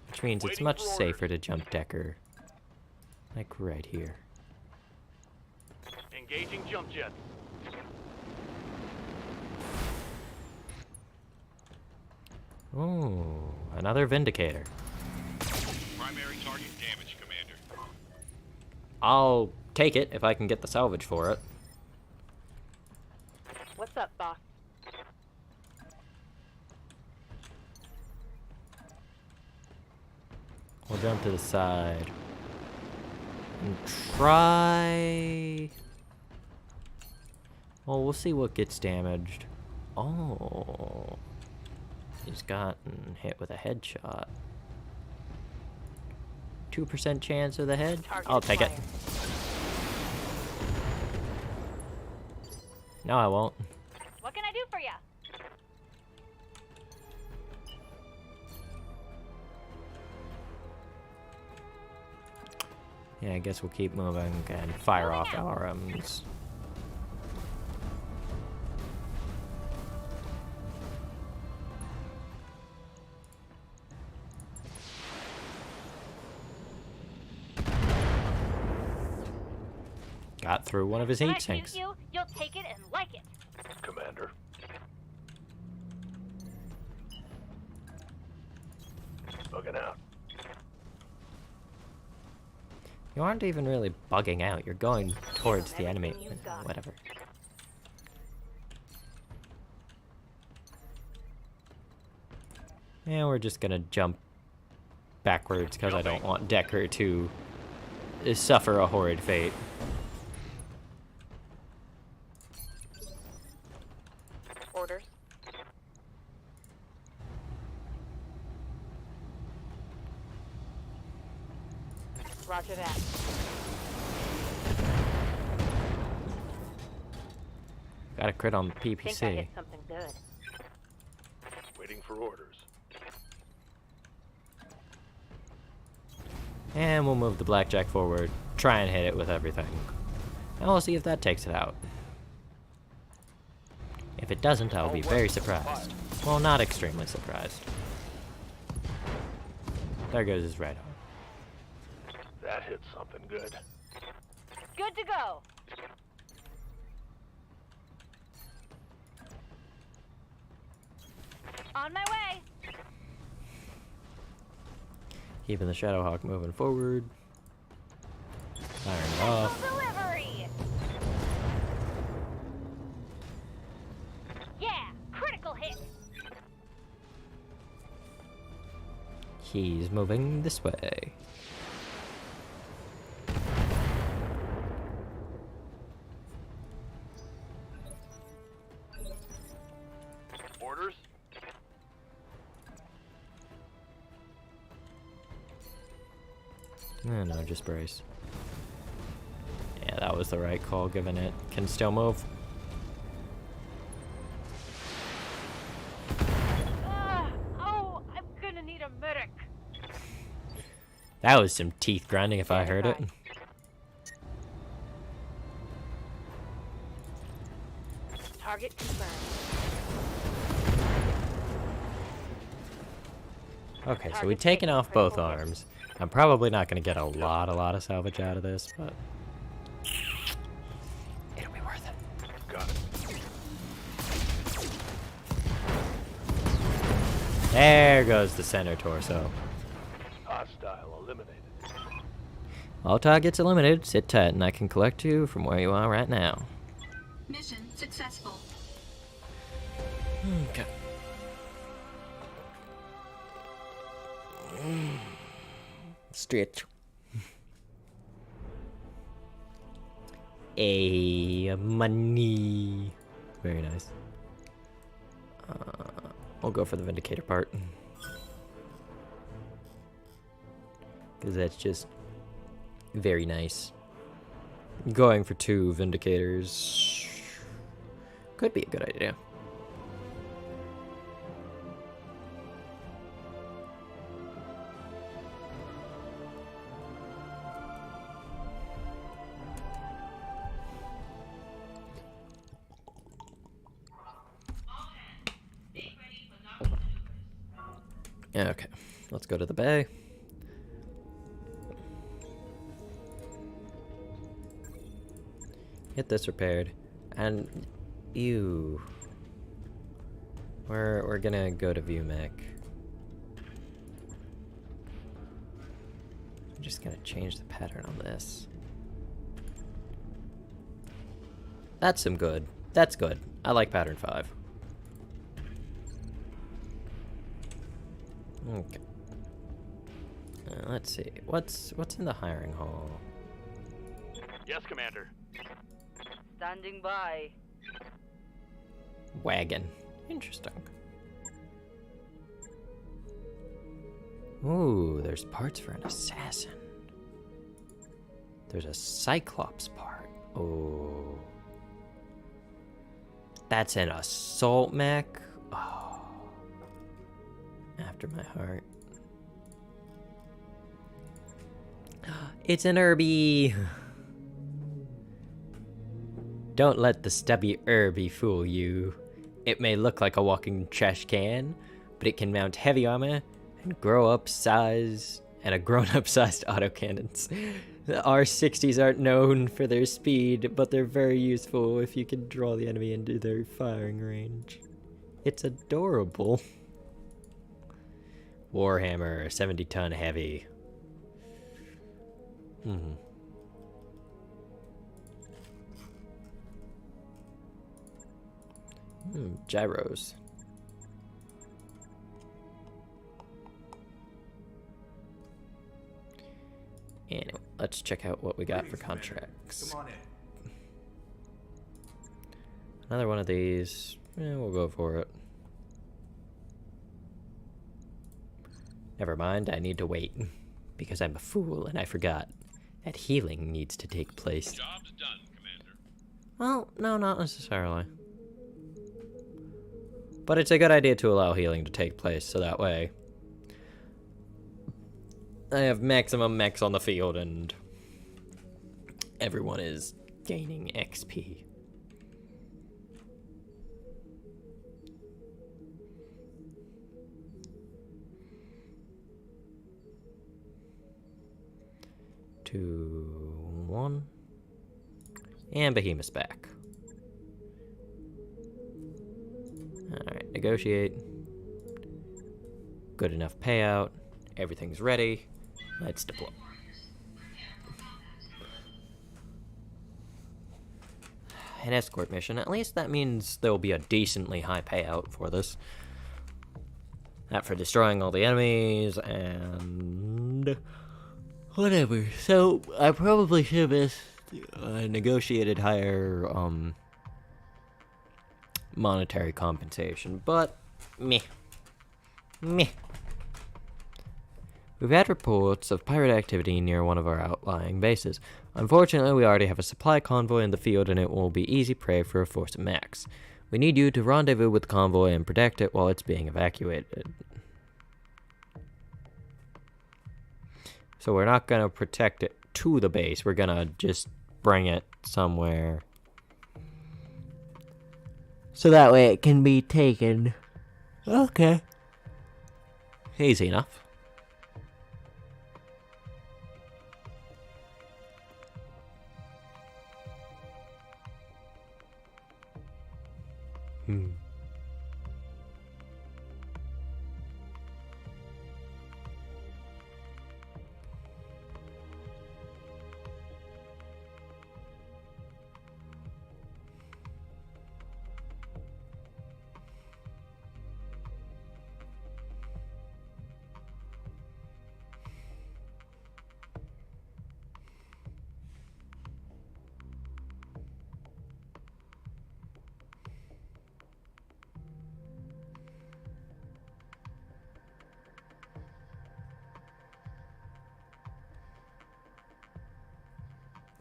Which means it's Waiting much for orders. safer to jump decker Like right here. Engaging jump jets. Ooh, another Vindicator. Primary target damage, Commander. I'll take it if I can get the salvage for it. What's up, boss? We'll jump to the side. And try... Well, we'll see what gets damaged. Oh. He's gotten hit with a headshot. 2% chance of the head? I'll take it. No, I won't. What can I do for you? Yeah, I guess we'll keep moving and fire off RMs. Got through one of his When I heat shoot sinks. you, you'll take it and like it. Commander. Bugging out. You aren't even really bugging out. You're going towards the enemy. Whatever. And we're just gonna jump backwards because I don't want Decker to suffer a horrid fate. Orders. Roger that. Got a crit on the Think I PPC. hit something good. Waiting for orders. And we'll move the blackjack forward. Try and hit it with everything. And we'll see if that takes it out. If it doesn't, I'll be very surprised. Well, not extremely surprised. There goes his right arm. That hit something good. Good to go. On my way. Keeping the Shadowhawk moving forward. Firing it off. Delivery. Yeah, critical hit. He's moving this way. Orders? No, just brace. Yeah, that was the right call, given it can still move. Oh, I'm gonna need a medic. That was some teeth grinding if I heard it. Target confirmed. Okay, so we've taken off both arms. I'm probably not going to get a lot of salvage out of this, but it'll be worth it. Got it. There goes the center torso. Hostile eliminated. All targets eliminated. Sit tight, and I can collect you from where you are right now. Mission successful. Okay. Stretch. Money. Very nice. We'll go for the Vindicator part. Because that's just very nice. Going for 2 Vindicators could be a good idea. Okay, let's go to the bay. Get this repaired. And you. We're gonna go to view mech. I'm just gonna change the pattern on this. That's some good. That's good. I like pattern 5. Okay. Let's see. What's in the hiring hall? Yes, Commander. Standing by. Wagon. Interesting. Ooh, there's parts for an assassin. There's a Cyclops part. Oh. That's an assault mech? Oh. After my heart. It's an Herbie! Don't let the stubby Herbie fool you. It may look like a walking trash can, but it can mount heavy armor and grown-up sized autocannons. The R60s aren't known for their speed, but they're very useful if you can draw the enemy into their firing range. It's adorable. Warhammer, 70-ton heavy. Gyros. Anyway, let's check out what we got for contracts. Come on in. Another one of these. We'll go for it. Never mind, I need to wait. Because I'm a fool and I forgot that healing needs to take place. Job's done, Commander. Well, no, not necessarily. But it's a good idea to allow healing to take place, so that way I have maximum mechs on the field and everyone is gaining XP. Two, one, and Behemoth's back. Alright, negotiate. Good enough payout. Everything's ready. Let's deploy. An escort mission. At least that means there'll be a decently high payout for this. That for destroying all the enemies and whatever. So I probably should have negotiated higher monetary compensation, but meh. We've had reports of pirate activity near one of our outlying bases. Unfortunately, we already have a supply convoy in the field and it will be easy prey for a force of mechs. We need you to rendezvous with the convoy and protect it while it's being evacuated. So we're not going to protect it to the base, we're going to just bring it somewhere so that way it can be taken. Okay. Easy enough.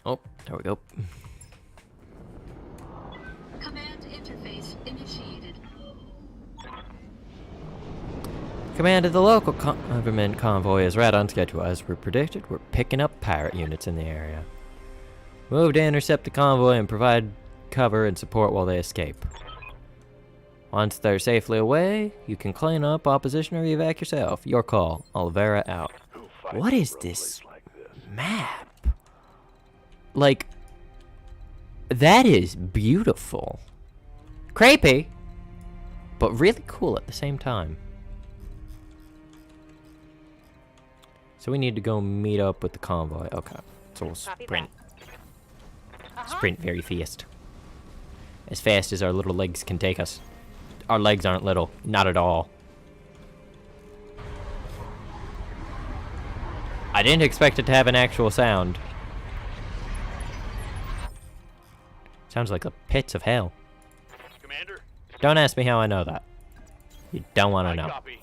Oh, there we go. Command interface initiated. Command of the local government convoy is right on schedule. As we predicted, we're picking up pirate units in the area. Move to intercept the convoy and provide cover and support while they escape. Once they're safely away, you can clean up opposition or evac yourself. Your call. Oliveira out. What is this map? Like, That is beautiful. Creepy, but really cool at the same time. So we need to go meet up with the convoy. Okay, so we'll sprint. Sprint very fast. As fast as our little legs can take us. Our legs aren't little, not at all. I didn't expect it to have an actual sound. Sounds like the pits of hell. Commander? Don't ask me how I know that. You don't want to know. Copy.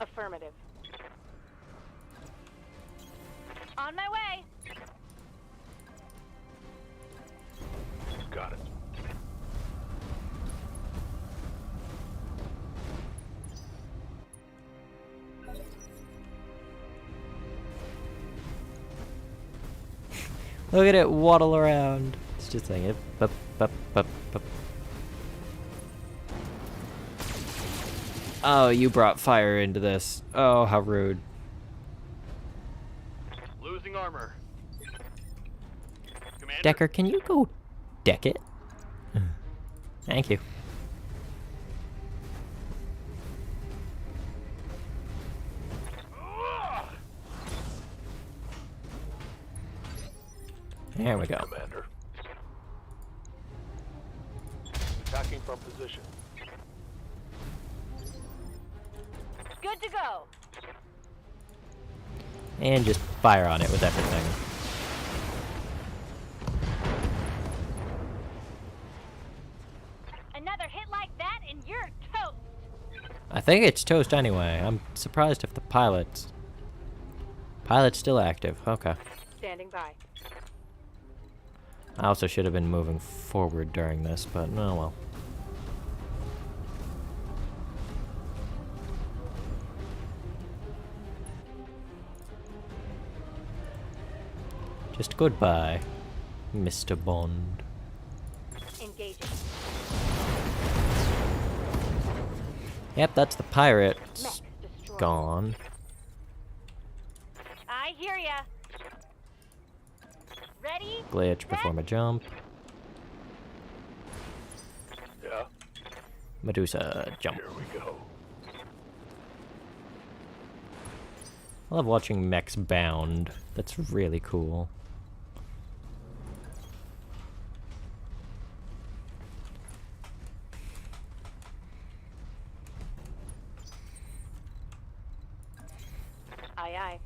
Affirmative. On my way. Got it. Look at it waddle around. It's just saying it. Bup, bup, bup, bup. Oh, you brought fire into this. Oh, how rude. Losing armor. Commander? Decker, can you go deck it? Thank you. There we go. Commander. Attacking from position. Good to go. And just fire on it with everything. Another hit like that and you're toast. I think it's toast anyway. I'm surprised if the pilot's still active. Okay. Standing by. I also should have been moving forward during this, but oh well. Just goodbye, Mr. Bond. Engaging. Yep, that's the pirate. Mech destroyed. Gone. I hear ya. Ready? Glitch, perform a jump. Yeah. Medusa, jump. Here we go. I love watching mechs bound. That's really cool. Aye, aye.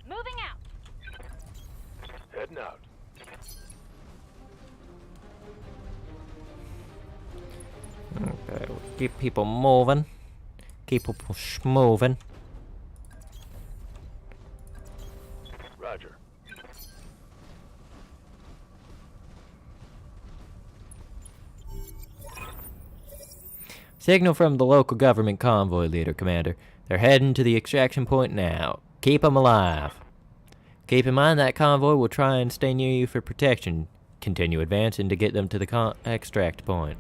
Moving out. Heading out. Okay, we'll keep people moving. Keep people moving. Roger. Signal from the local government convoy leader, Commander. They're heading to the extraction point now. Keep them alive. Keep in mind that convoy will try and stay near you for protection. Continue advancing to get them to the extract point.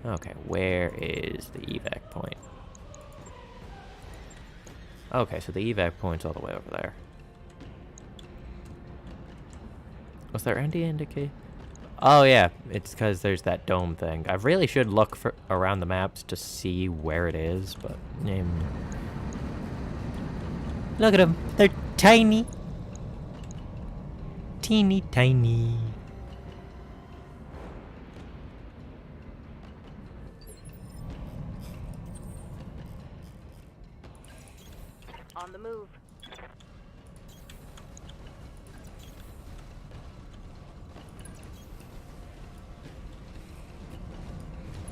Okay, where is the evac point? Okay, so the evac point's all the way over there. Was there any indicator? Oh yeah, it's because there's that dome thing. I really should look for around the maps to see where it is, but look at them. They're tiny. Teeny tiny. On the move.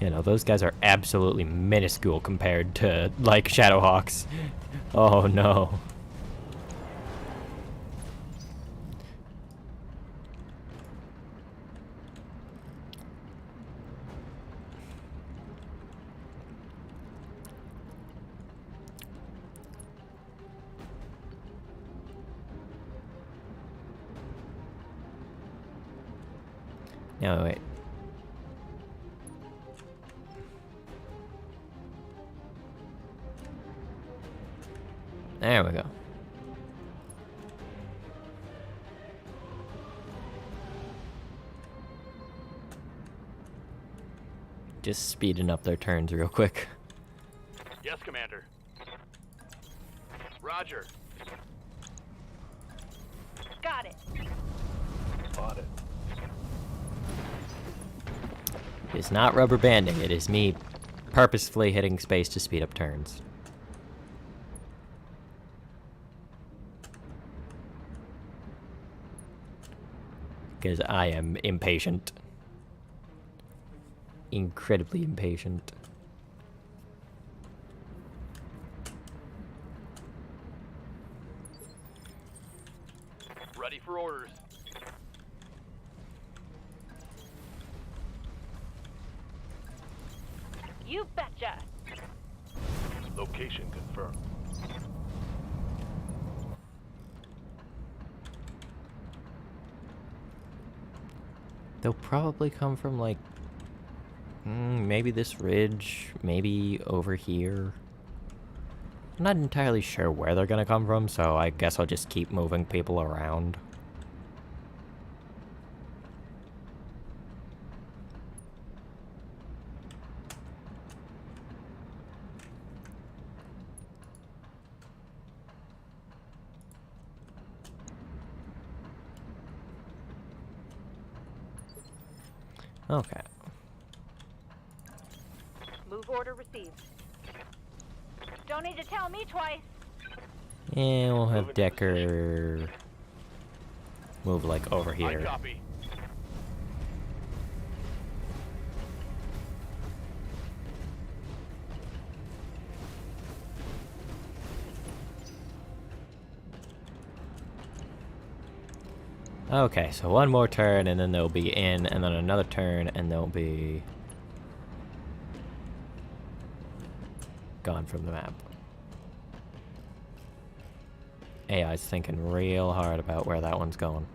You know, those guys are absolutely minuscule compared to, like, Shadowhawks. Oh, no. No, wait. There we go. Just speeding up their turns real quick. Yes, Commander. Roger. Got it. On it. It's not rubber banding, it is me purposefully hitting space to speed up turns. Because I am impatient. Incredibly impatient. Ready for orders. You betcha. Location confirmed. They'll probably come from like maybe this ridge, maybe over here. I'm not entirely sure where they're gonna come from, so I guess I'll just keep moving people around. Okay. Move order received. Don't need to tell me twice. And we'll have Decker move like over I here. copy. Okay, so one more turn and then they'll be in, and then another turn and they'll be gone from the map. AI's thinking real hard about where that one's going.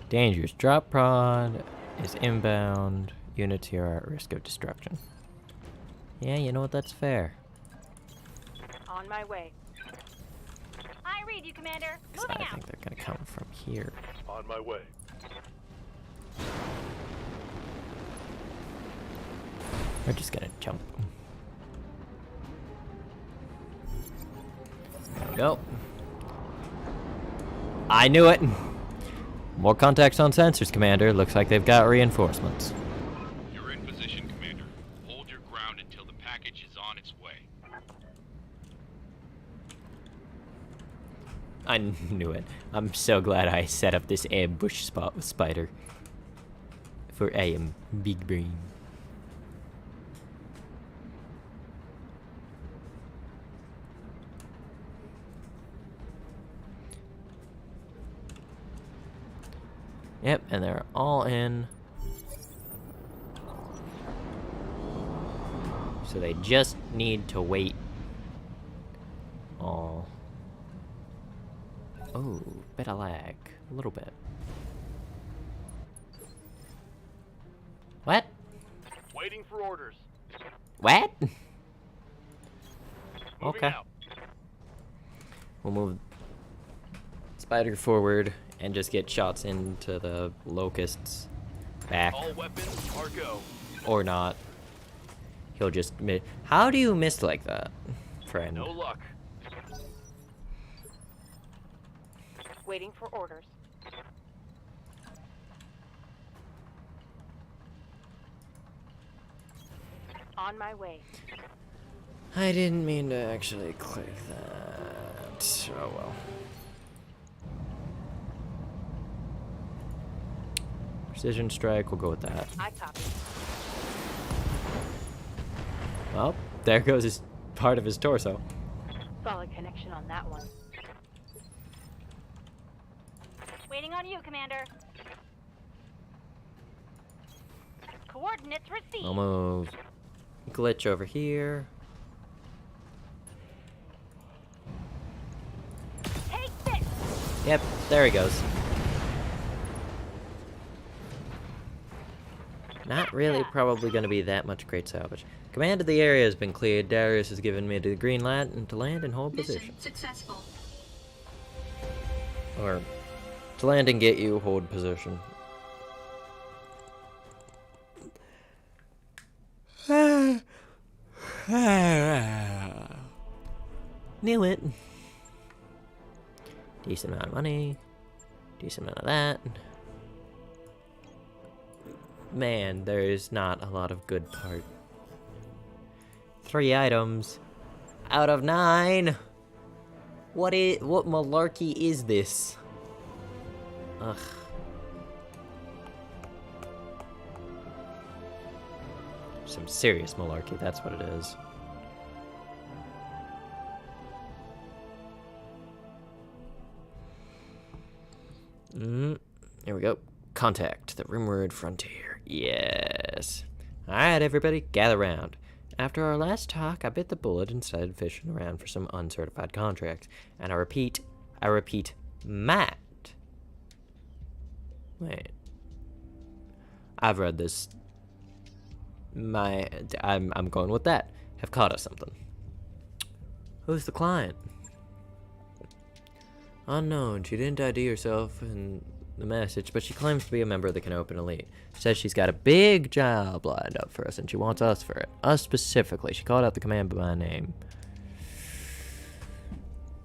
Dangerous drop pod is inbound. Units here are at risk of destruction. Yeah, you know what? That's fair. On my way. I read you, Commander. Moving I out. think they're gonna come from here. On my way. We're just gonna jump. There we go. I knew it! More contacts on sensors, Commander. Looks like they've got reinforcements. You're in position, Commander. Hold your ground until the package is on its way. I knew it. I'm so glad I set up this ambush spot with Spider. For I am big brain. Yep, and they're all in. So they just need to wait. Oh, bit of lag. A little bit. What? Waiting for orders. What? Moving Okay. out. We'll move Spider forward and just get shots into the locusts back. All weapons are go. Or not. He'll just miss. How do you miss like that, friend? No luck. Waiting for orders. On my way. I didn't mean to actually click that. Oh well. Precision strike, we'll go with that. I copy. Well, there goes his part of his torso. Solid connection on that one. Waiting on you, Commander. Coordinates received. I'll move Glitch over here. Yep, there he goes. Not really probably going to be that much great salvage. Command of the area has been cleared. Darius has given me the green light and to land and hold position. Successful. Or to land and get you, hold position. Knew it. Decent amount of money. Decent amount of that. Man, there's not a lot of good part. 3 items out of 9. What malarkey is this? Ugh. Some serious malarkey, that's what it is. Here we go. Contact the rumored frontier. Yes. Alright, everybody, gather round. After our last talk, I bit the bullet and started fishing around for some uncertified contracts. And I repeat, might. Wait. I've read this. I'm going with that. Have caught us something. Who's the client? Unknown. She didn't ID herself in the message, but she claims to be a member of the Canopan Elite. Says she's got a big job lined up for us, and she wants us for it. Us specifically. She called out the command by my name.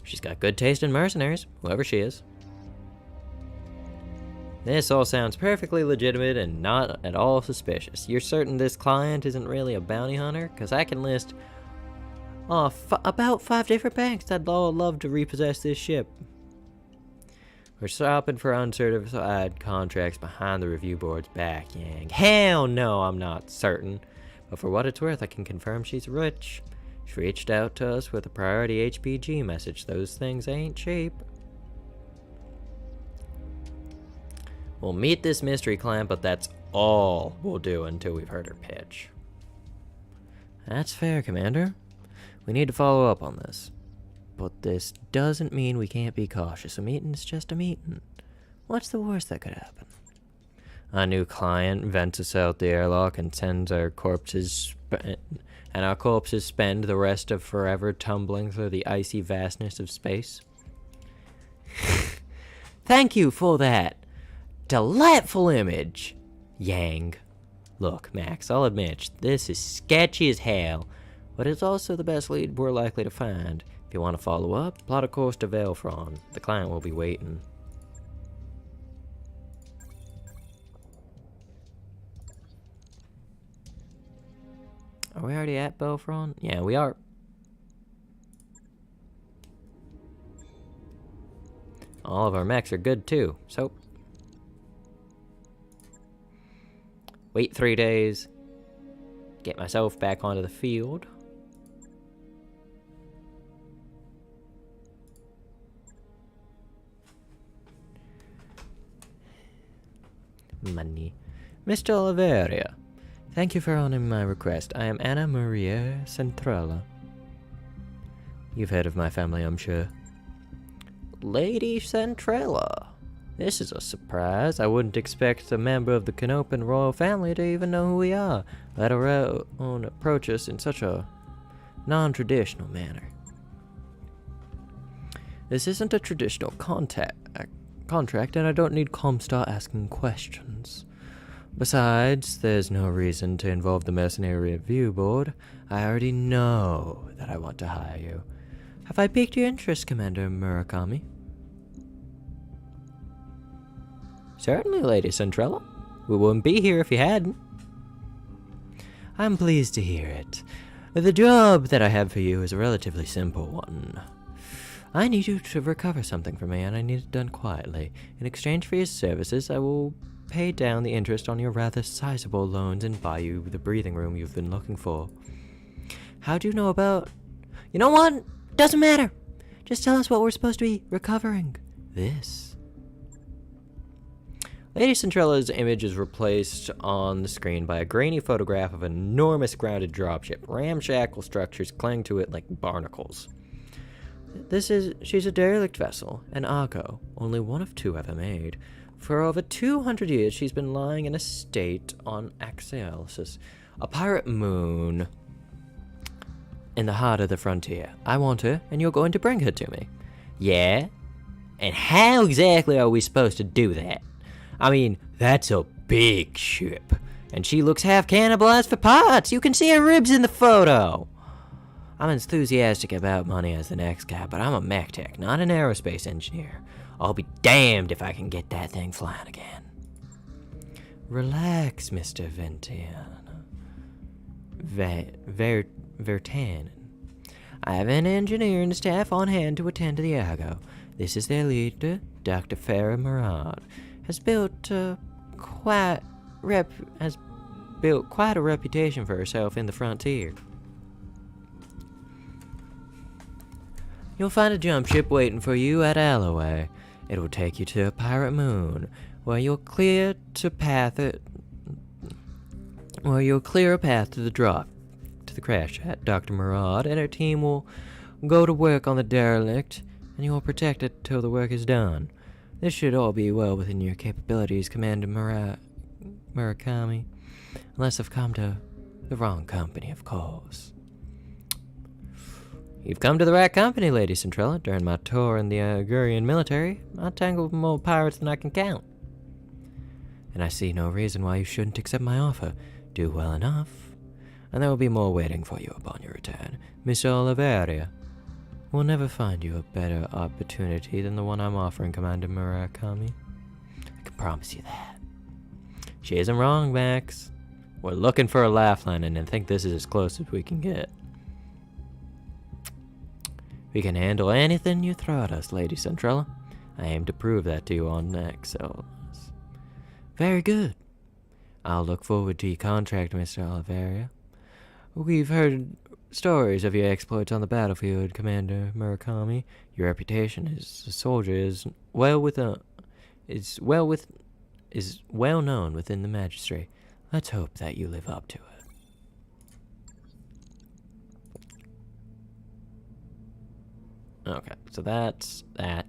She's got good taste in mercenaries, whoever she is. This all sounds perfectly legitimate and not at all suspicious. You're certain this client isn't really a bounty hunter? Because I can list about 5 different banks that'd all love to repossess this ship. We're shopping for uncertified contracts behind the review board's back, Yang. Hell no, I'm not certain. But for what it's worth, I can confirm she's rich. She reached out to us with a priority HPG message. Those things ain't cheap. We'll meet this mystery client, but that's all we'll do until we've heard her pitch. That's fair, Commander. We need to follow up on this. But this doesn't mean we can't be cautious. A meeting's just a meeting. What's the worst that could happen? A new client vents us out the airlock and sends our corpses, and our corpses spend the rest of forever tumbling through the icy vastness of space. Thank you for that delightful image, Yang. Look, Max, I'll admit, this is sketchy as hell, but it's also the best lead we're likely to find. If you want to follow up, plot a course to Velfron. The client will be waiting. Are we already at Velfron? Yeah, we are. All of our mechs are good too, so wait 3 days, get myself back onto the field. Money. Mr. Oliveria, thank you for honoring my request. I am Anna Maria Centrella. You've heard of my family, I'm sure. Lady Centrella. This is a surprise. I wouldn't expect a member of the Canopan royal family to even know who we are, let alone approach us in such a non-traditional manner. This isn't a traditional contract, and I don't need Comstar asking questions. Besides, there's no reason to involve the Mercenary Review Board. I already know that I want to hire you. Have I piqued your interest, Commander Murakami? Certainly, Lady Centrella. We wouldn't be here if you hadn't. I'm pleased to hear it. The job that I have for you is a relatively simple one. I need you to recover something for me, and I need it done quietly. In exchange for your services, I will pay down the interest on your rather sizable loans and buy you the breathing room you've been looking for. How do you know about... You know what? Doesn't matter. Just tell us what we're supposed to be recovering. This. Lady Centrella's image is replaced on the screen by a grainy photograph of an enormous grounded dropship. Ramshackle structures cling to it like barnacles. She's a derelict vessel, an Argo, only one of two ever made. For over 200 years, she's been lying in a state on Axialis, a pirate moon in the heart of the frontier. I want her, and you're going to bring her to me. Yeah? And how exactly are we supposed to do that? I mean, that's a big ship, and she looks half cannibalized for parts. You can see her ribs in the photo. I'm enthusiastic about money as the next guy, but I'm a mech tech, not an aerospace engineer. I'll be damned if I can get that thing flying again. Relax, Mr. Vertan. I have an engineer and staff on hand to attend to the Argo. This is their leader, Dr. Farah Murad. Has built quite a reputation for herself in the frontier. You'll find a jump ship waiting for you at Alloway. It will take you to a pirate moon, where you'll clear a path to the drop to the crash at. Dr. Murad and her team will go to work on the derelict, and you will protect it till the work is done. This should all be well within your capabilities, Commander Murakami, unless I've come to the wrong company, of course. You've come to the right company, Lady Centrella. During my tour in the Agurian military, I tangled with more pirates than I can count. And I see no reason why you shouldn't accept my offer. Do well enough, and there will be more waiting for you upon your return. Miss Oliveria will never find you a better opportunity than the one I'm offering, Commander Murakami. I can promise you that. She isn't wrong, Max. We're looking for a laugh line, and I think this is as close as we can get. We can handle anything you throw at us, Lady Centrella. I aim to prove that to you on next, so... Very good. I'll look forward to your contract, Mr. Oliveria. We've heard stories of your exploits on the battlefield, Commander Murakami. Your reputation as a soldier is well known within the magistracy. Let's hope that you live up to it. Okay, so that's that.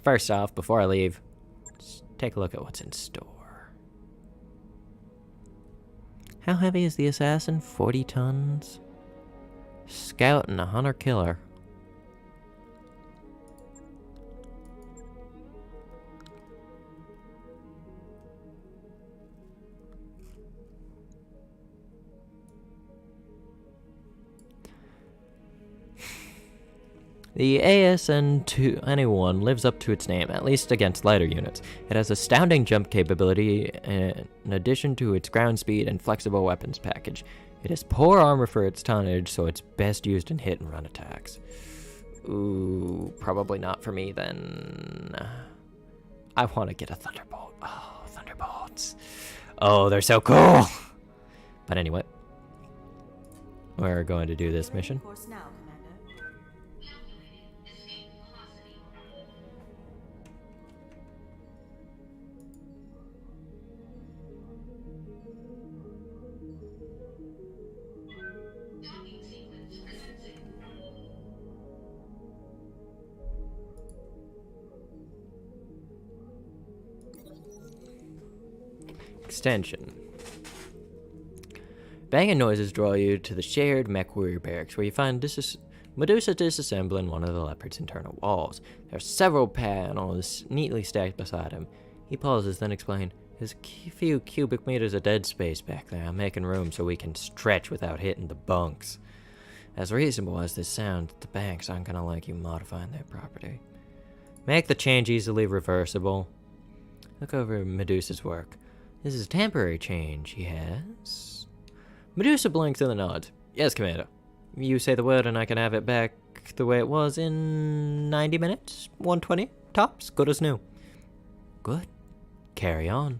First off, before I leave, let's take a look at what's in store. How heavy is the assassin? 40 tons. Scout and a hunter killer. The ASN-21 lives up to its name, at least against lighter units. It has astounding jump capability in addition to its ground speed and flexible weapons package. It has poor armor for its tonnage, so it's best used in hit-and-run attacks. Ooh, probably not for me then. I want to get a Thunderbolt. Oh, Thunderbolts. Oh, they're so cool! But anyway, we're going to do this mission. Of course now, Commander. Extension. Banging noises draw you to the shared mech warrior barracks, where you find Medusa disassembling one of the leopard's internal walls. There are several panels neatly stacked beside him. He pauses, then explains, "There's a few cubic meters of dead space back there. I'm making room so we can stretch without hitting the bunks. As reasonable as this sounds, the banks aren't gonna like you modifying their property. Make the change easily reversible. Look over Medusa's work. This is a temporary change, yes?" Medusa blinks and nods. "Yes, Commander. You say the word and I can have it back the way it was in 90 minutes? 120? Tops? Good as new." "Good. Carry on.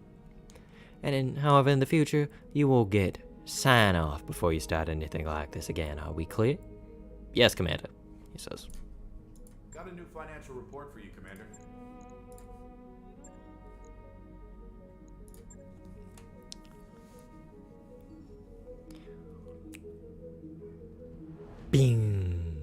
However, in the future, you will get sign-off before you start anything like this again. Are we clear?" "Yes, Commander," he says. Got a new financial report for you, Commander. Bing.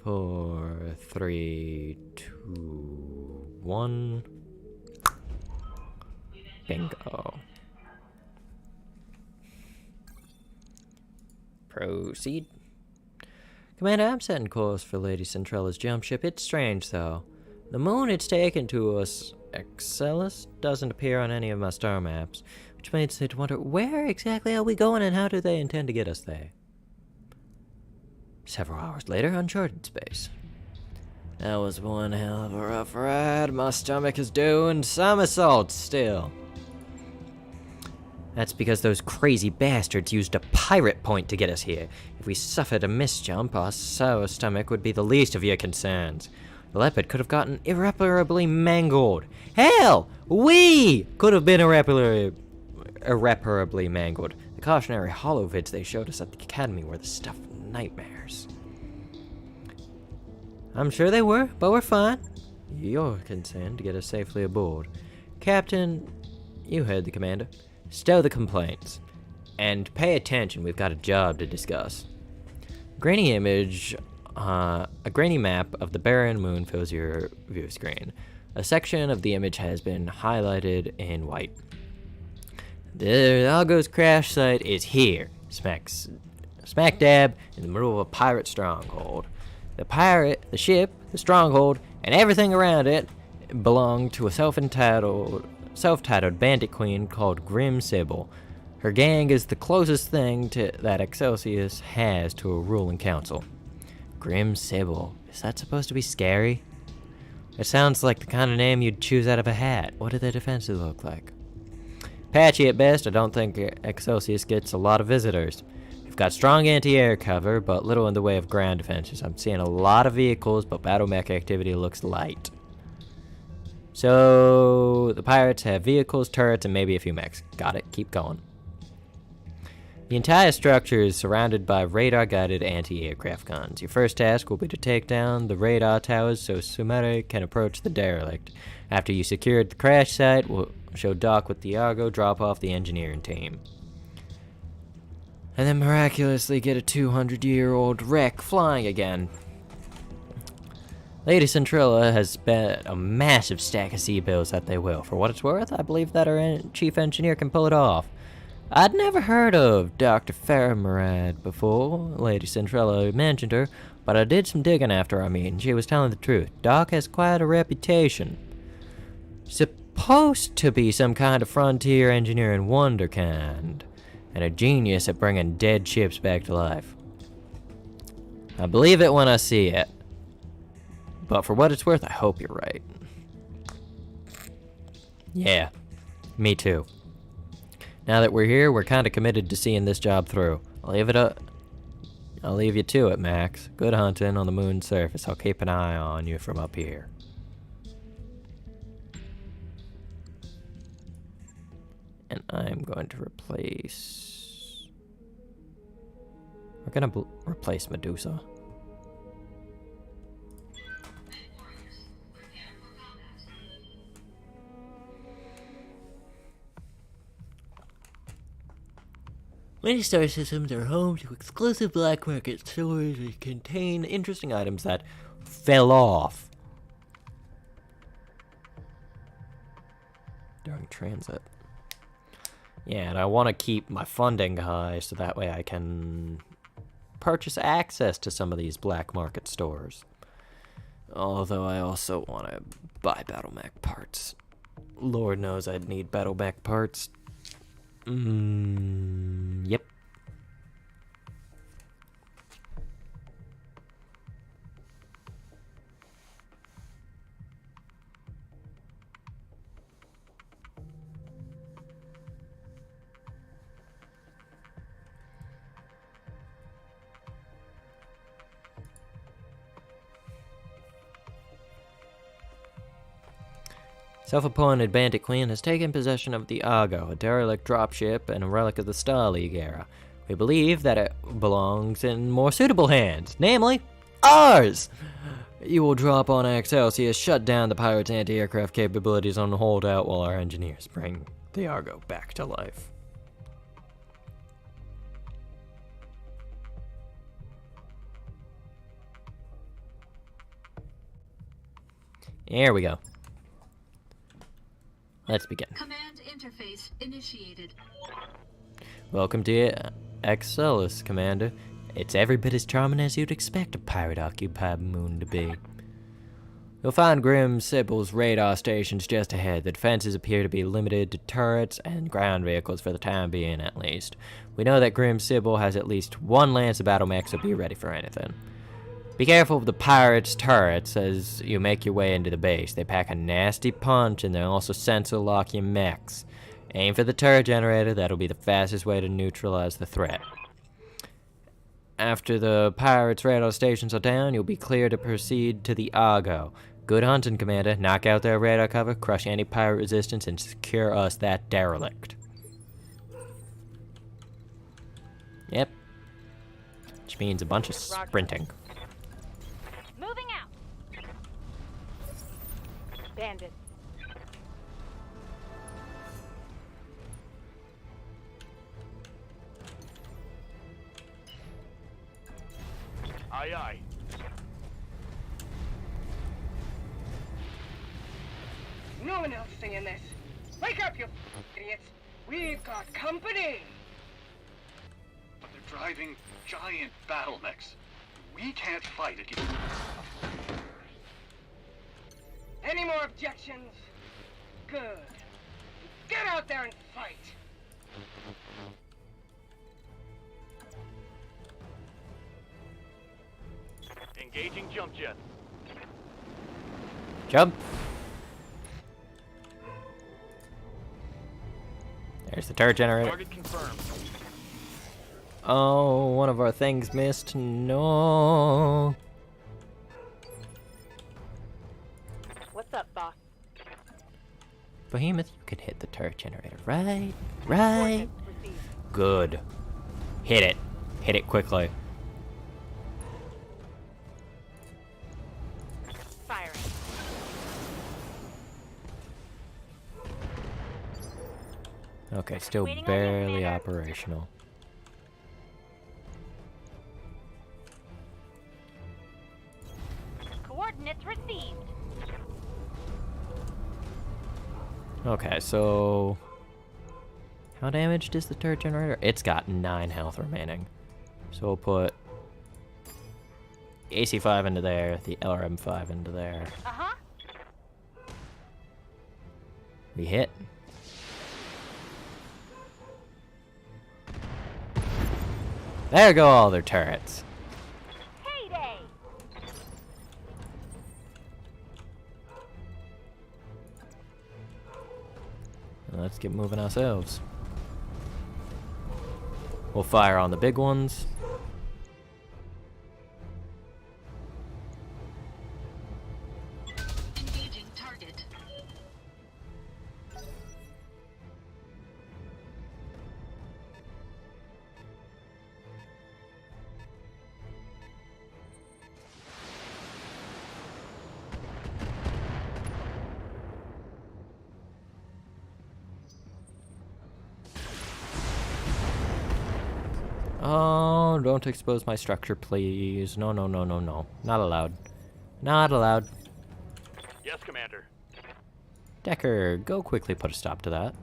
4, 3, 2, 1. Bingo. Proceed. Commander, I'm setting course for Lady Centrella's jump ship. It's strange, though. The moon it's taken to us, Excellus, doesn't appear on any of my star maps, which makes me wonder, where exactly are we going and how do they intend to get us there? Several hours later, uncharted space. That was one hell of a rough ride. My stomach is doing somersaults still. That's because those crazy bastards used a pirate point to get us here. If we suffered a misjump, our sour stomach would be the least of your concerns. The leopard could have gotten irreparably mangled. Hell, we could have been irreparably mangled. The cautionary holo vids they showed us at the academy were the stuff of nightmares. I'm sure they were, but we're fine. You're concerned to get us safely aboard. Captain, you heard the commander. Stow the complaints. And pay attention, we've got a job to discuss. Grainy image, a grainy map of the barren moon fills your view screen. A section of the image has been highlighted in white. The Argo's crash site is here, smack dab in the middle of a pirate stronghold. The ship, the stronghold, and everything around it belong to a self-titled bandit queen called Grim Sybil. Her gang is the closest thing that Excelsius has to a ruling council. Grim Sybil. Is that supposed to be scary? It sounds like the kind of name you'd choose out of a hat. What do their defenses look like? Patchy at best. I don't think Excelsius gets a lot of visitors. We've got strong anti-air cover, but little in the way of ground defenses. I'm seeing a lot of vehicles, but battle mech activity looks light. So, the pirates have vehicles, turrets, and maybe a few mechs. Got it. Keep going. The entire structure is surrounded by radar-guided anti-aircraft guns. Your first task will be to take down the radar towers so Sumere can approach the derelict. After you secured the crash site, we'll show dock with the Argo, drop off the engineering team. And then miraculously get a 200-year-old wreck flying again. Lady Centrella has spent a massive stack of C-bills that they will. For what it's worth, I believe that our chief engineer can pull it off. I'd never heard of Dr. Faramurad before. Lady Centrella mentioned her, but I did some digging after our meeting. She was telling the truth. Doc has quite a reputation. Supposed to be some kind of frontier engineering wonderkind, and a genius at bringing dead ships back to life. I believe it when I see it. But for what it's worth, I hope you're right. Yeah, me too. Now that we're here, we're kind of committed to seeing this job through. I'll leave you to it, Max. Good hunting on the moon's surface. I'll keep an eye on you from up here. And I'm going to replace... We're gonna replace Medusa. Many star systems are home to exclusive black market stores that contain interesting items that fell off during transit. Yeah, and I want to keep my funding high so that way I can purchase access to some of these black market stores. Although I also want to buy battle mech parts. Lord knows I'd need battle mech parts. Yep. Self-appointed Bandit Queen has taken possession of the Argo, a derelict dropship and a relic of the Star League era. We believe that it belongs in more suitable hands, namely, ours! You will drop on Excelsius, shut down the pirates' anti-aircraft capabilities on the holdout while our engineers bring the Argo back to life. Here we go. Let's begin. Command interface initiated. Welcome to Excellus, Commander. It's every bit as charming as you'd expect a pirate-occupied moon to be. You'll find Grim Sybil's radar stations just ahead. The defenses appear to be limited to turrets and ground vehicles for the time being, at least. We know that Grim Sybil has at least one lance of battle mech, so be ready for anything. Be careful of the pirates' turrets as you make your way into the base. They pack a nasty punch, and they also sensor lock your mechs. Aim for the turret generator. That'll be the fastest way to neutralize the threat. After the pirates' radar stations are down, you'll be clear to proceed to the Argo. Good hunting, Commander. Knock out their radar cover, crush any pirate resistance, and secure us that derelict. Yep. Which means a bunch of sprinting. Moving out. Bandits. Aye, aye. No one else singing this. Wake up, you idiots. We've got company. But they're driving giant battle mechs. We can't fight against them. Any more objections? Good. Get out there and fight. Engaging jump jet. Jump. There's the turret generator. Target confirmed. Oh, one of our things missed. No. What's up, boss? Behemoth, you can hit the turret generator. Right? Right? Good. Hit it. Hit it quickly. Firing. Okay, still Waiting on you, barely Commander. operational. Coordinates received. Okay, so how damaged is the turret generator? It's got 9 health remaining. So we'll put AC5 into there, the LRM5 into there. Uh-huh. We hit. There go all their turrets. Heyday! Let's get moving ourselves. We'll fire on the big ones. Engaging target. Oh, don't expose my structure, please. No, no, no, no, no. Not allowed. Not allowed. Yes, Commander. Decker, go quickly put a stop to that.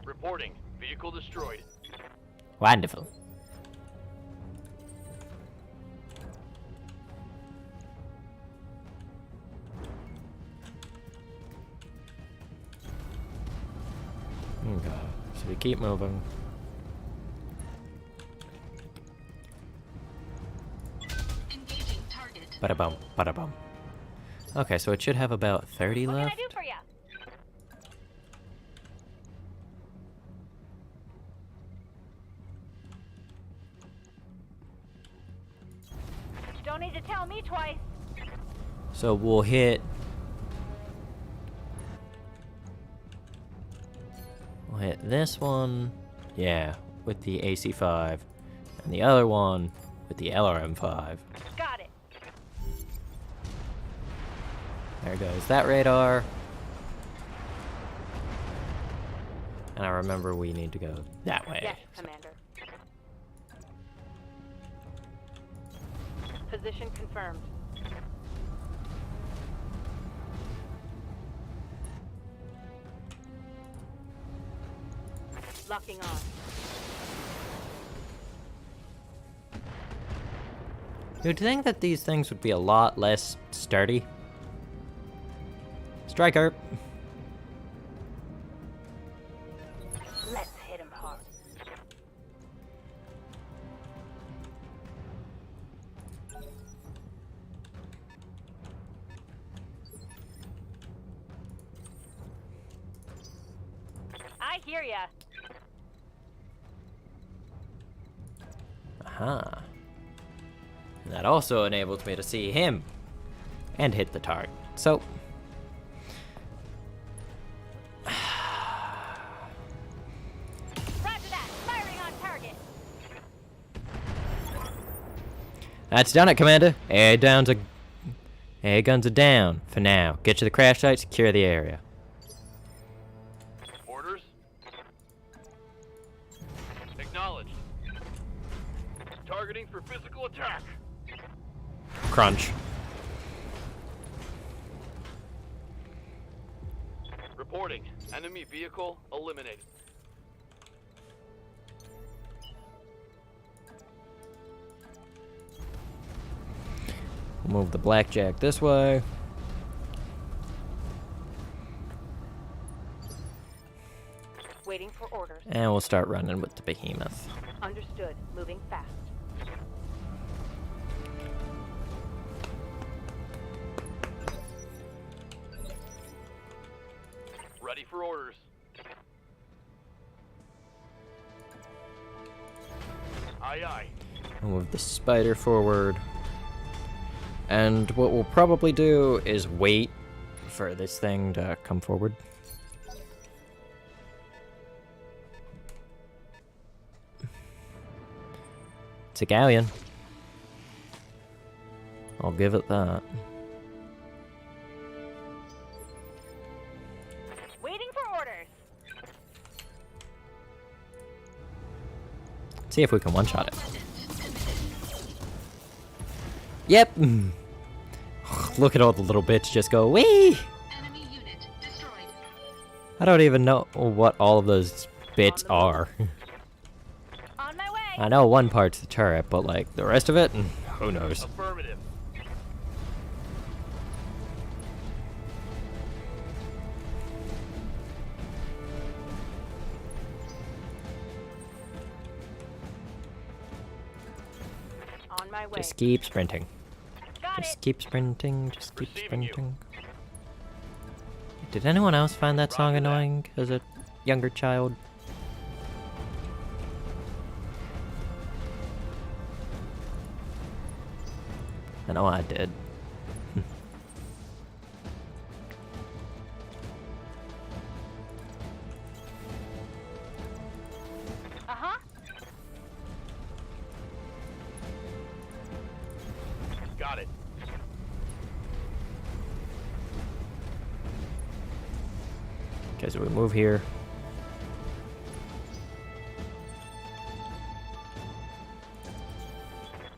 Reporting. Vehicle destroyed. Wonderful. Okay, so we keep moving. Engaging target. Bada-bum, bada-bum. Okay, so it should have about 30 What left. can I do for ya? You don't need to tell me twice. So we'll hit... We'll hit this one, yeah, with the AC5, and the other one with the LRM5. Got it. There goes that radar. And I remember we need to go that way. Yes, Commander. Position confirmed. Locking on. You'd think that these things would be a lot less sturdy. Striker! Let's hit him hard. I hear ya. Aha. And that also enables me to see him and hit the target. So Roger that. Firing on target. that's done it, Commander. Air guns are down for now. Get to the crash site, secure the area. Orders? Acknowledged. Targeting for physical attack. Crunch. Reporting. Enemy vehicle eliminated. Move the blackjack this way. Waiting for orders. And we'll start running with the behemoth. Understood. Moving fast. Ready for orders. Aye, aye. We'll move the spider forward. And what we'll probably do is wait for this thing to come forward. It's a galleon. I'll give it that. Waiting for orders. See if we can one-shot it. Yep. Look at all the little bits just go wee. Enemy unit destroyed. I don't even know what all of those bits are. On my way. I know one part's the turret, but like the rest of it, who knows? Affirmative. On my way. Just keep sprinting. Got Just it. keep sprinting. Just keep Receiving you. sprinting. Did anyone else find that song Roger that. annoying as a younger child? I know I did. Uh-huh. Got it. Okay, so we move here.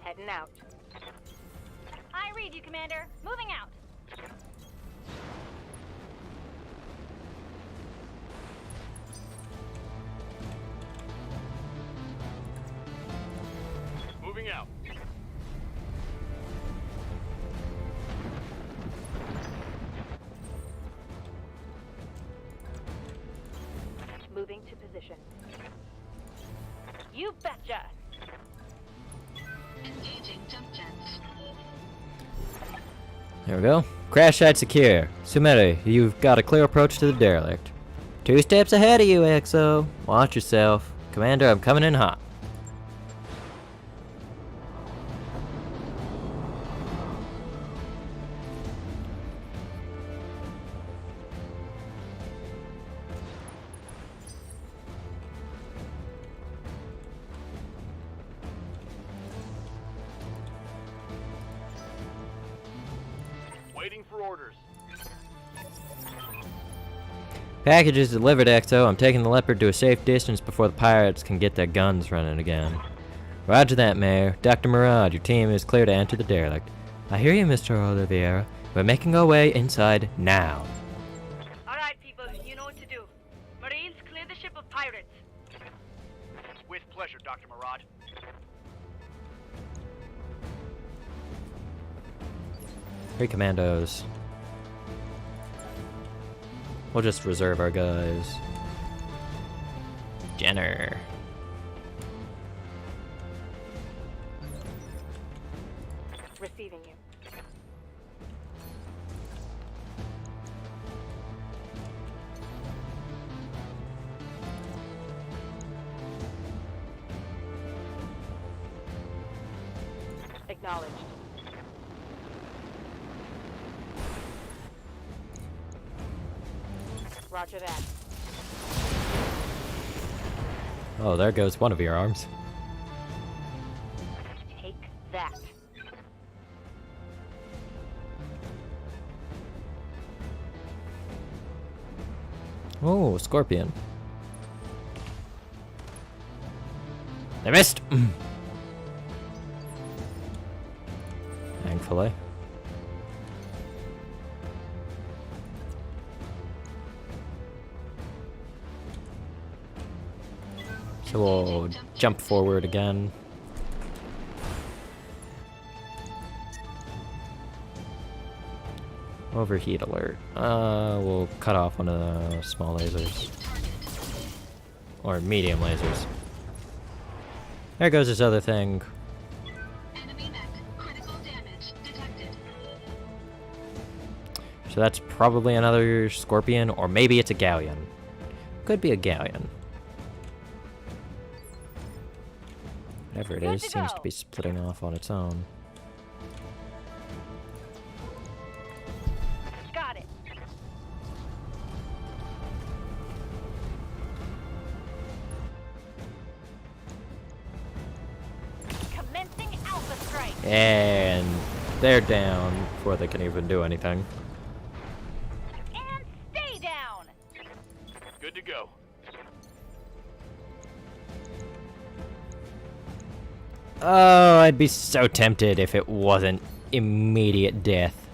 Heading out. I read you, Commander. Moving out. Moving out. Moving to position. You betcha. Engaging jump jets. There we go. Crash site secure. Sumeri, you've got a clear approach to the derelict. 2 steps ahead of you, EXO. Watch yourself. Commander, I'm coming in hot. Waiting for orders. Package is delivered, XO. I'm taking the Leopard to a safe distance before the pirates can get their guns running again. Roger that, Mayor. Dr. Murad, your team is clear to enter the derelict. I hear you, Mr. Oliveira. We're making our way inside now. Alright, people, you know what to do. Marines, clear the ship of pirates. With pleasure, Dr. Murad. Three commandos. We'll just reserve our guys. Jenner. Receiving you. Acknowledged. Roger that. Oh, there goes one of your arms. Take that. Oh, Scorpion. They missed! Thankfully. So we'll jump forward again. Overheat alert. We'll cut off one of the small lasers. Or medium lasers. There goes this other thing. Enemy mech. Critical damage detected. So that's probably another Scorpion, or maybe it's a Galleon. Could be a Galleon. Whatever it is, seems to be splitting off on its own. Got it. Commencing Alpha Strike. And they're down before they can even do anything. And stay down. Good to go. Oh, I'd be so tempted if it wasn't immediate death.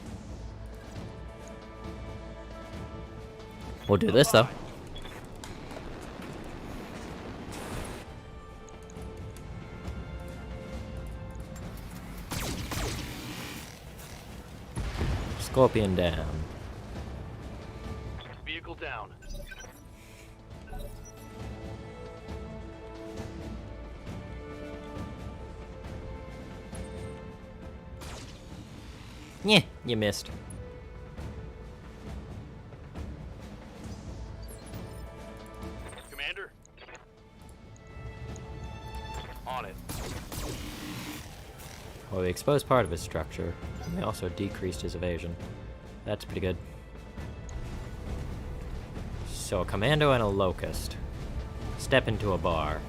We'll do this though. Scorpion down. Vehicle down. Yeah, you missed. Commander? On it. Well, we exposed part of his structure, and we also decreased his evasion. That's pretty good. So a commando and a locust. Step into a bar.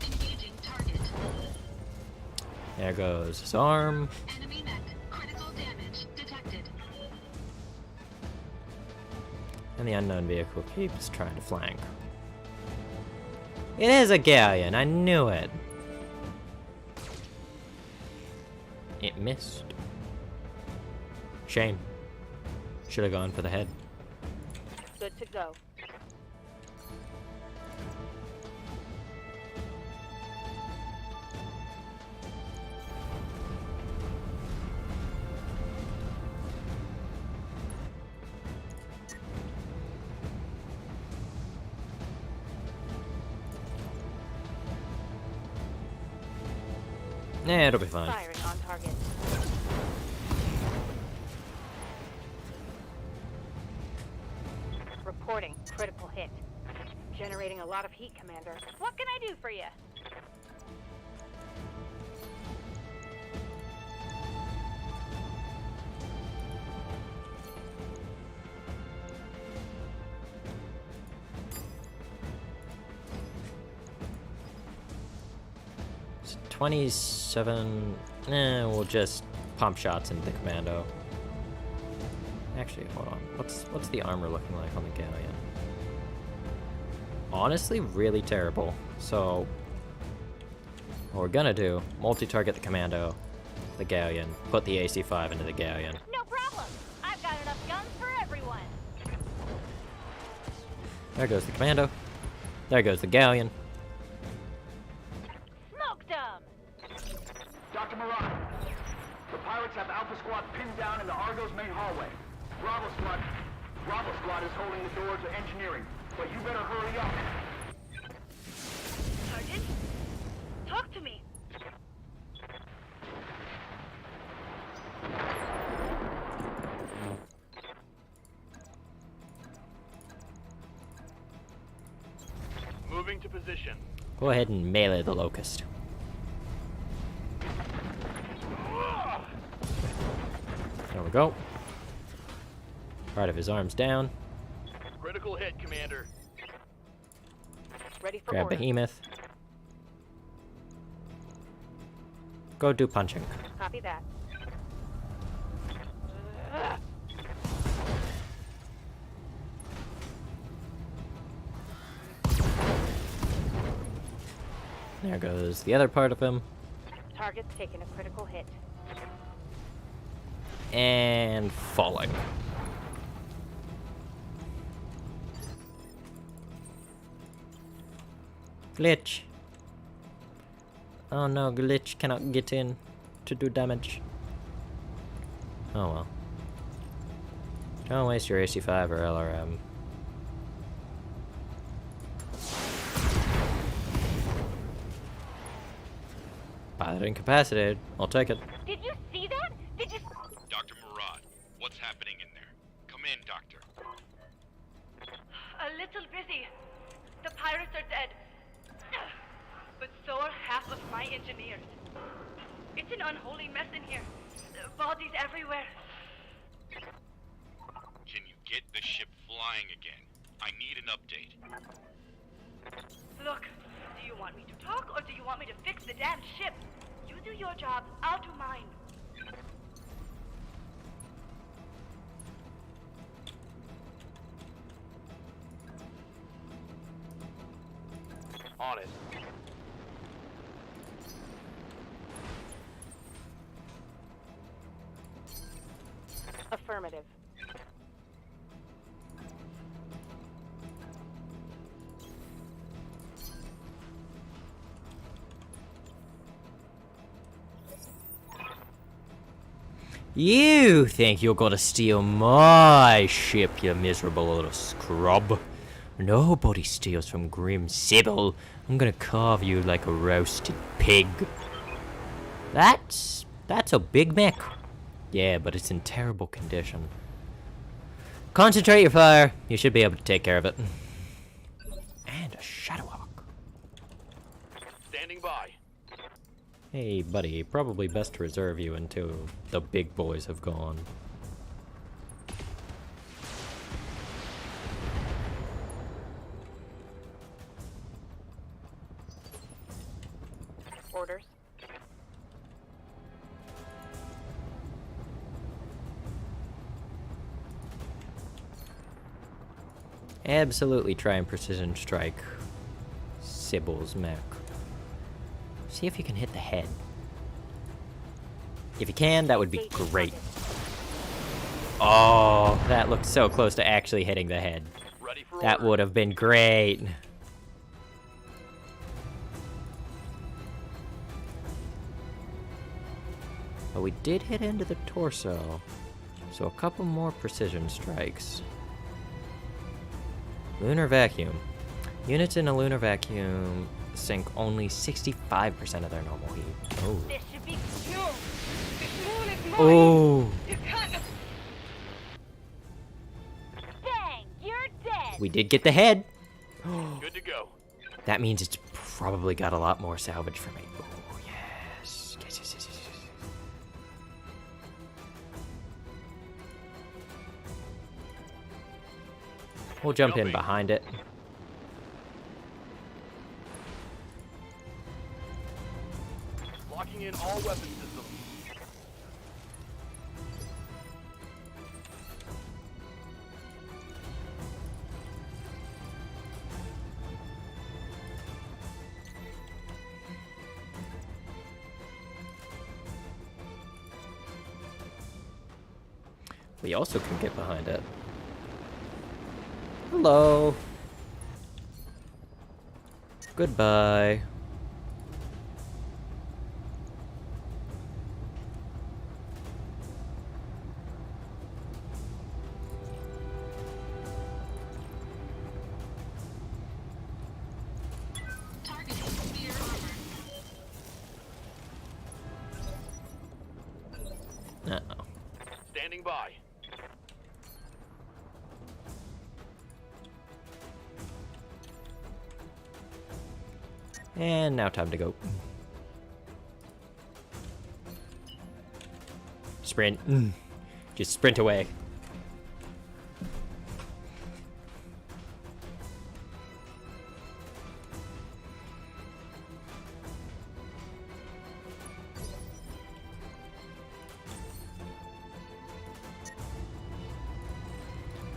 Engaging target. There goes his arm. Enemy mech. Critical damage detected. And the unknown vehicle keeps trying to flank. It is a galleon, I knew it. It missed. Shame. Should have gone for the head. Good to go. Yeah, it'll be fine. Firing on target. Reporting critical hit. Generating a lot of heat, Commander. What can I do for you? 27. We'll just pump shots into the commando. Actually, hold on. What's the armor looking like on the galleon? Honestly, really terrible. So, what we're gonna do, multi-target the commando, the galleon, put the AC-5 into the galleon. No problem. I've got enough guns for everyone. There goes the commando. There goes the galleon. Smoked them. Dr. Moran, the pirates have Alpha Squad pinned down in the Argo's main hallway. Bravo Squad is holding the door to engineering, but you better hurry up. Sergeant? Talk to me. Moving to position. Go ahead and melee the locust. There we go. Part of his arm's down. Critical hit, Commander. Ready for Grab orders. Behemoth. Go do punching. Copy that. There goes the other part of him. Target's taking a critical hit. And falling. Glitch. Oh no, glitch cannot get in to do damage. Oh well. Don't waste your AC-5 or LRM. Pilot incapacitated. I'll take it. Did you see that? Did you... Dr. Murad, what's happening in there? Come in, Doctor. A little busy. The pirates are dead. But so are half of my engineers. It's an unholy mess in here. Bodies everywhere. Can you get the ship flying again? I need an update. Look, do you want me to talk or do you want me to fix the damn ship? You do your job, I'll do mine. On it. Affirmative. You think you're gonna steal my ship, you miserable little scrub. Nobody steals from Grim Sybil. I'm gonna carve you like a roasted pig. That's a Big Mac. Yeah, but it's in terrible condition. Concentrate your fire. You should be able to take care of it. And a Shadowhawk. Standing by. Hey, buddy, probably best to reserve you until the big boys have gone. Orders. Absolutely try and precision strike Sybil's mech. See if you can hit the head. If you can, that would be great. Oh, that looked so close to actually hitting the head. That would have been great. But we did hit into the torso. So a couple more precision strikes. Lunar vacuum. Units in a lunar vacuum sink only 65% of their normal heat. Oh. This should be... No! This moon is mine! Oh. You can't... Bang! You're dead! We did get the head. Good to go. That means it's probably got a lot more salvage for me. Oh, yes. Yes. We'll jump in behind it. Locking in all weapon systems. We also can get behind it. Hello. Goodbye. Targeting spear armor. Uh-oh. Standing by. And now time to go. Sprint. Just sprint away.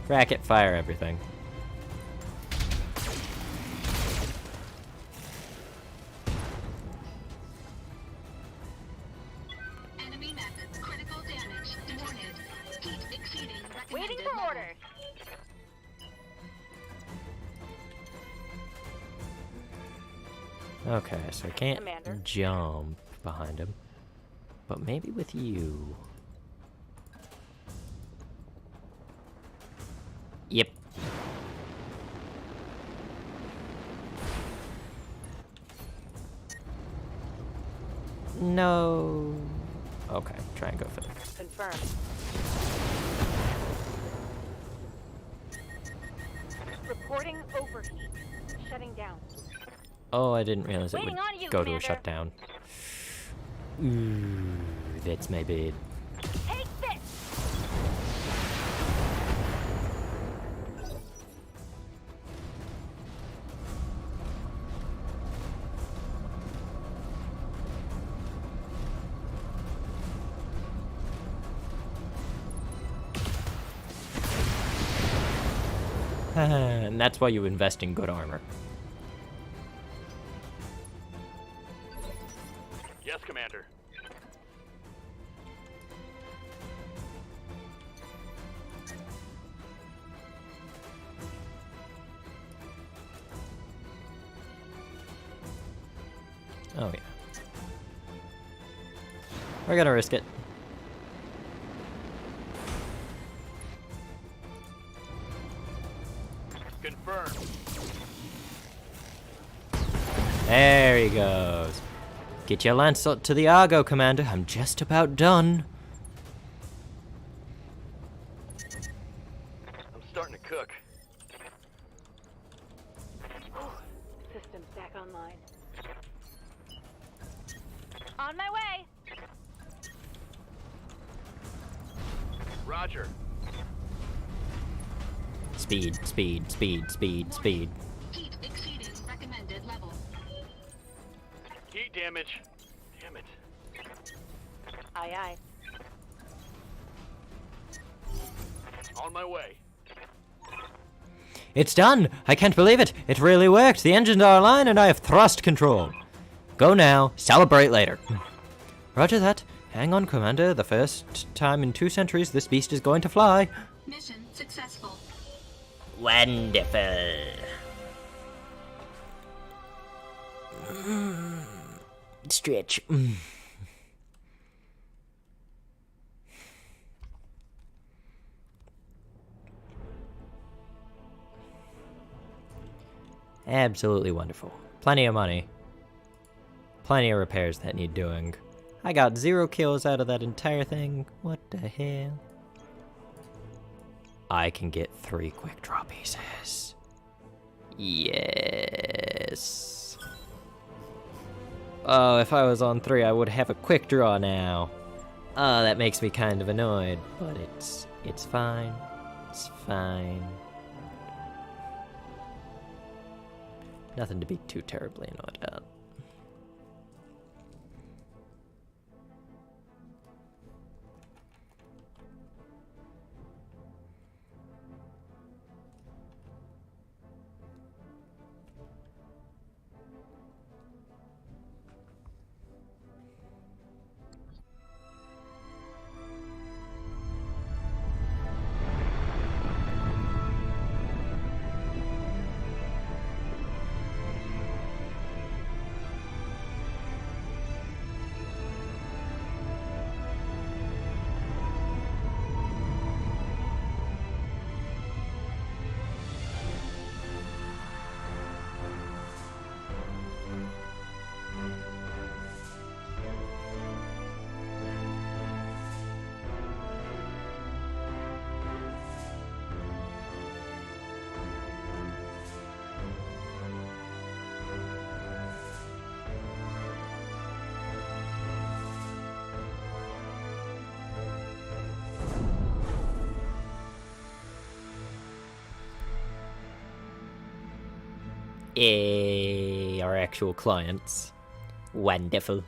Racket, fire everything. Enemy mech. Critical damage detected. Heat exceeding Waiting recommended for level. orders. Okay, so I can't Commander. jump behind him. But maybe with you. Yep. No. Okay, try and go for this. Confirmed. Reporting overheat. Shutting down. Oh, I didn't realize it would Waiting on you, go to Commander. a shutdown. Ooh, that's my bad. Take this! And that's why you invest in good armor. Yes, Commander. Oh, yeah. We're gonna risk it. Confirmed. There he goes. Get your lance to the Argo, Commander. I'm just about done. I'm starting to cook. Systems back online. On my way! Roger. Speed, speed, speed, speed, speed. Heat exceeding recommended level. Heat damage. Damn it. Aye, aye. On my way. It's done! I can't believe it! It really worked! The engines are online and I have thrust control. Go now, celebrate later. Roger that. Hang on, Commander. The first time in 2 centuries this beast is going to fly. Mission successful. Wonderful. Stretch. Absolutely wonderful. Plenty of money. Plenty of repairs that need doing. I got 0 kills out of that entire thing. What the hell? I can get 3 quick draw pieces. Yes. Oh, if I was on 3, I would have a quick draw now. Oh, that makes me kind of annoyed, but it's fine. It's fine. Nothing to be too terribly annoyed at. Our actual clients. Wonderful.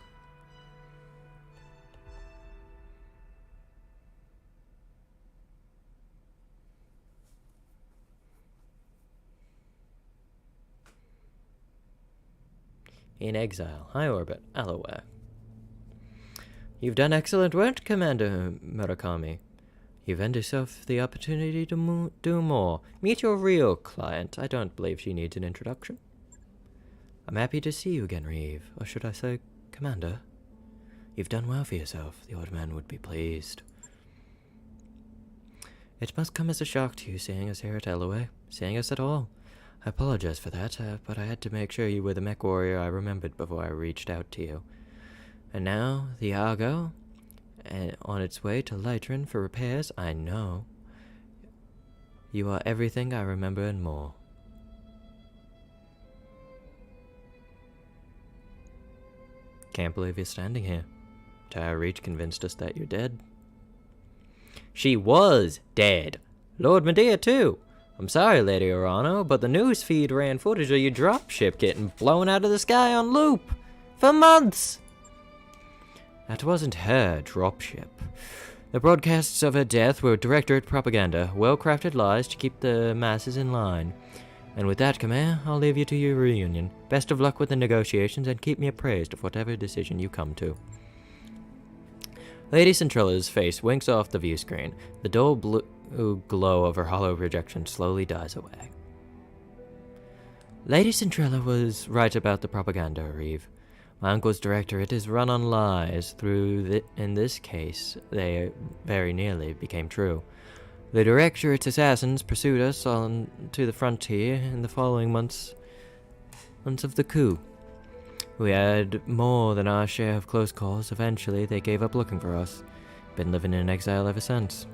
In exile. High orbit. Alloway. You've done excellent work, Commander Murakami. You've earned yourself the opportunity to do more. Meet your real client. I don't believe she needs an introduction. I'm happy to see you again, Reeve. Or should I say, Commander? You've done well for yourself. The old man would be pleased. It must come as a shock to you seeing us here at Alloway. Seeing us at all. I apologize for that, but I had to make sure you were the mech warrior I remembered before I reached out to you. And now, the Argo, on its way to Lightrin for repairs, I know. You are everything I remember and more. Can't believe you're standing here. Tara Reach convinced us that you're dead. She was dead. Lord Medea, too. I'm sorry, Lady Orano, but the news feed ran footage of your dropship getting blown out of the sky on loop. For months! That wasn't her dropship. The broadcasts of her death were directorate propaganda, well-crafted lies to keep the masses in line. And with that, Khmer, I'll leave you to your reunion. Best of luck with the negotiations, and keep me appraised of whatever decision you come to. Lady Centrella's face winks off the view screen. The dull blue glow of her hollow projection slowly dies away. Lady Centrella was right about the propaganda, Reeve. My uncle's directorate is run on lies. In this case, they very nearly became true. The directorate's assassins pursued us on to the frontier in the following months of the coup. We had more than our share of close calls. Eventually, they gave up looking for us. Been living in exile ever since.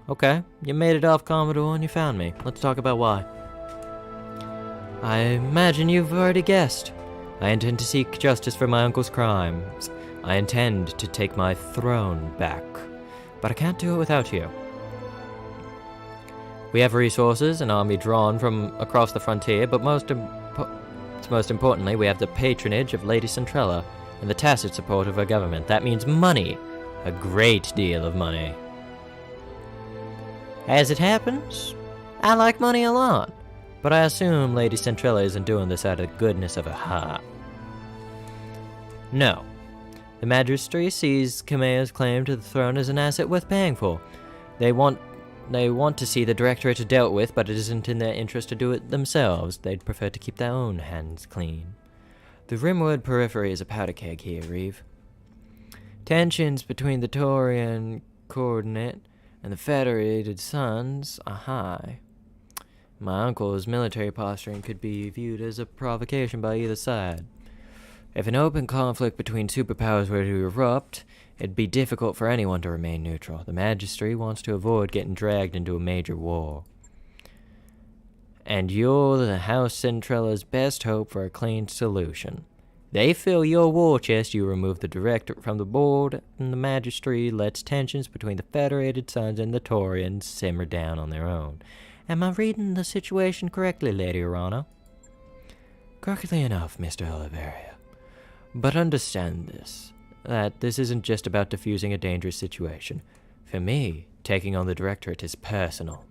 Okay, you made it off Commodore and you found me. Let's talk about why. I imagine you've already guessed. I intend to seek justice for my uncle's crimes. I intend to take my throne back. But I can't do it without you. We have resources, an army drawn from across the frontier, but most importantly, we have the patronage of Lady Centrella and the tacit support of her government. That means money. A great deal of money. As it happens, I like money a lot, but I assume Lady Centrella isn't doing this out of the goodness of her heart. No. The Magistracy sees Khmer's claim to the throne as an asset worth paying for. They want to see the Directorate dealt with, but it isn't in their interest to do it themselves. They'd prefer to keep their own hands clean. The Rimwood periphery is a powder keg here, Reeve. Tensions between the Taurian coordinate and the Federated Suns are high. My uncle's military posturing could be viewed as a provocation by either side. If an open conflict between superpowers were to erupt, it'd be difficult for anyone to remain neutral. The Magistracy wants to avoid getting dragged into a major war. And you're the House Centrella's best hope for a clean solution. They fill your war chest, you remove the Directorate from the board, and the Magistracy lets tensions between the Federated Suns and the Taurians simmer down on their own. Am I reading the situation correctly, Lady Orano? Correctly enough, Mr. Oliveria. But understand this, that this isn't just about diffusing a dangerous situation. For me, taking on the Directorate is personal.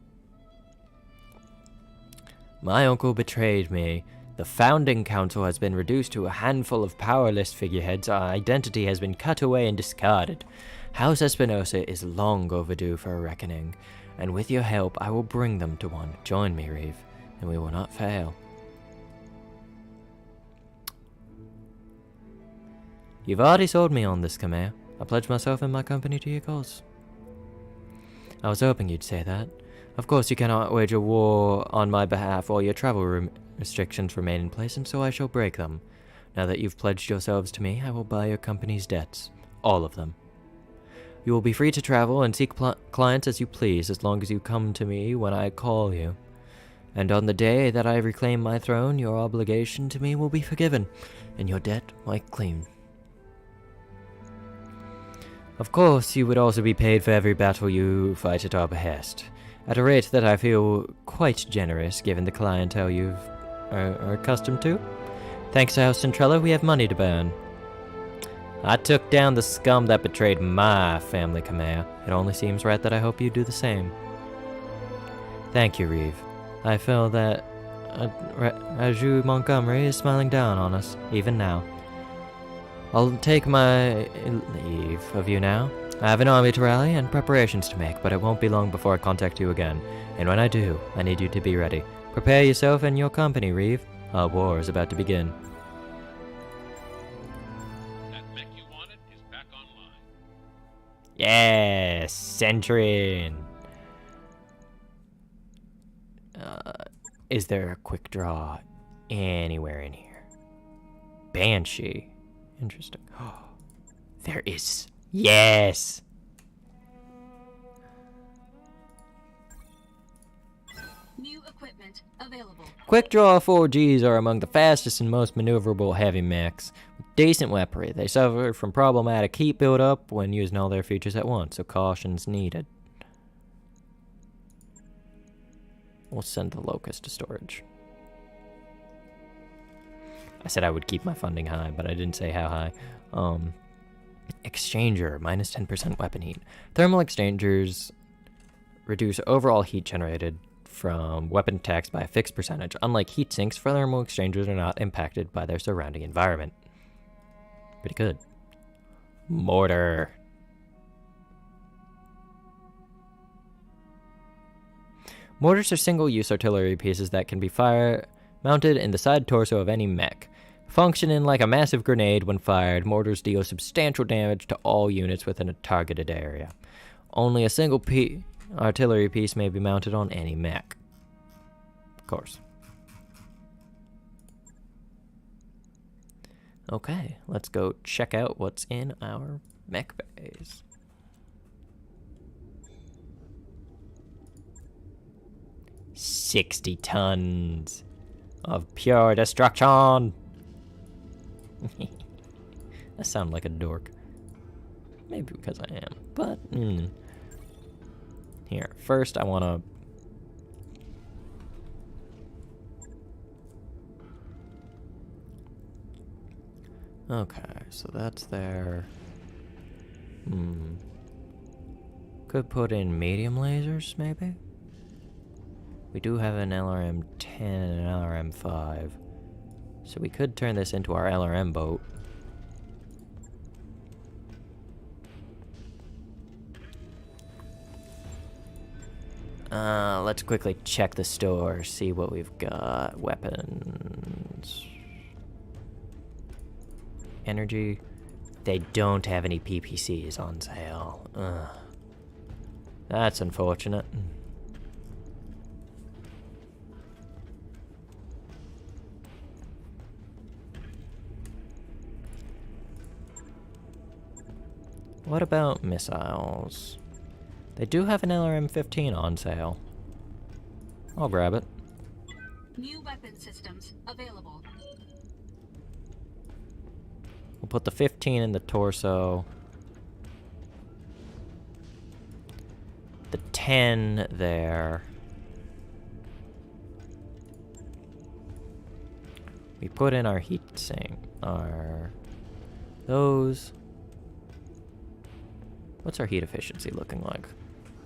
My uncle betrayed me. The founding council has been reduced to a handful of powerless figureheads. Our identity has been cut away and discarded. House Espinosa is long overdue for a reckoning, and with your help, I will bring them to one. Join me, Reeve, and we will not fail. You've already sold me on this, Khmer. I pledge myself and my company to your cause. I was hoping you'd say that. Of course, you cannot wage a war on my behalf while your travel restrictions remain in place, and so I shall break them. Now that you've pledged yourselves to me, I will buy your company's debts. All of them. You will be free to travel and seek clients as you please, as long as you come to me when I call you. And on the day that I reclaim my throne, your obligation to me will be forgiven, and your debt wiped clean. Of course, you would also be paid for every battle you fight at our behest. at a rate that I feel quite generous given the clientele you are accustomed to. Thanks to House Centrella, we have money to burn. I took down the scum that betrayed my family, Kamea. It only seems right that I hope you do the same. Thank you, Reeve. I feel that Raju Montgomery is smiling down on us, even now. I'll take my leave of you now. I have an army to rally and preparations to make, but it won't be long before I contact you again. And when I do, I need you to be ready. Prepare yourself and your company, Reeve. Our war is about to begin. That mech you wanted is back online. Yes, Centurion. Is there a quick draw anywhere in here? Banshee. Interesting. There is. Yes! New equipment available. Quick Draw 4Gs are among the fastest and most maneuverable heavy mechs. With decent weaponry, they suffer from problematic heat buildup when using all their features at once, so caution's needed. We'll send the Locust to storage. I said I would keep my funding high, but I didn't say how high. Exchanger, minus 10% weapon heat. Thermal exchangers reduce overall heat generated from weapon attacks by a fixed percentage. Unlike heat sinks, thermal exchangers are not impacted by their surrounding environment. Pretty good. Mortar. Mortars are single-use artillery pieces that can be mounted in the side torso of any mech. Functioning like a massive grenade when fired, mortars deal substantial damage to all units within a targeted area. Only a single artillery piece may be mounted on any mech. Of course. Okay, let's go check out what's in our mech bays. $60 tons of pure destruction. I sound like a dork. Maybe because I am, but Here, first I want to... Okay, so that's there. Could put in medium lasers, maybe? We do have an LRM-10 and an LRM-5. So we could turn this into our LRM boat. Let's quickly check the store, see what we've got. Weapons. Energy. They don't have any PPCs on sale. Ugh. That's unfortunate. What about missiles? They do have an LRM-15 on sale. I'll grab it. New weapon systems available. We'll put the 15 in the torso. The 10 there. We put in our heat sink. Those. What's our heat efficiency looking like?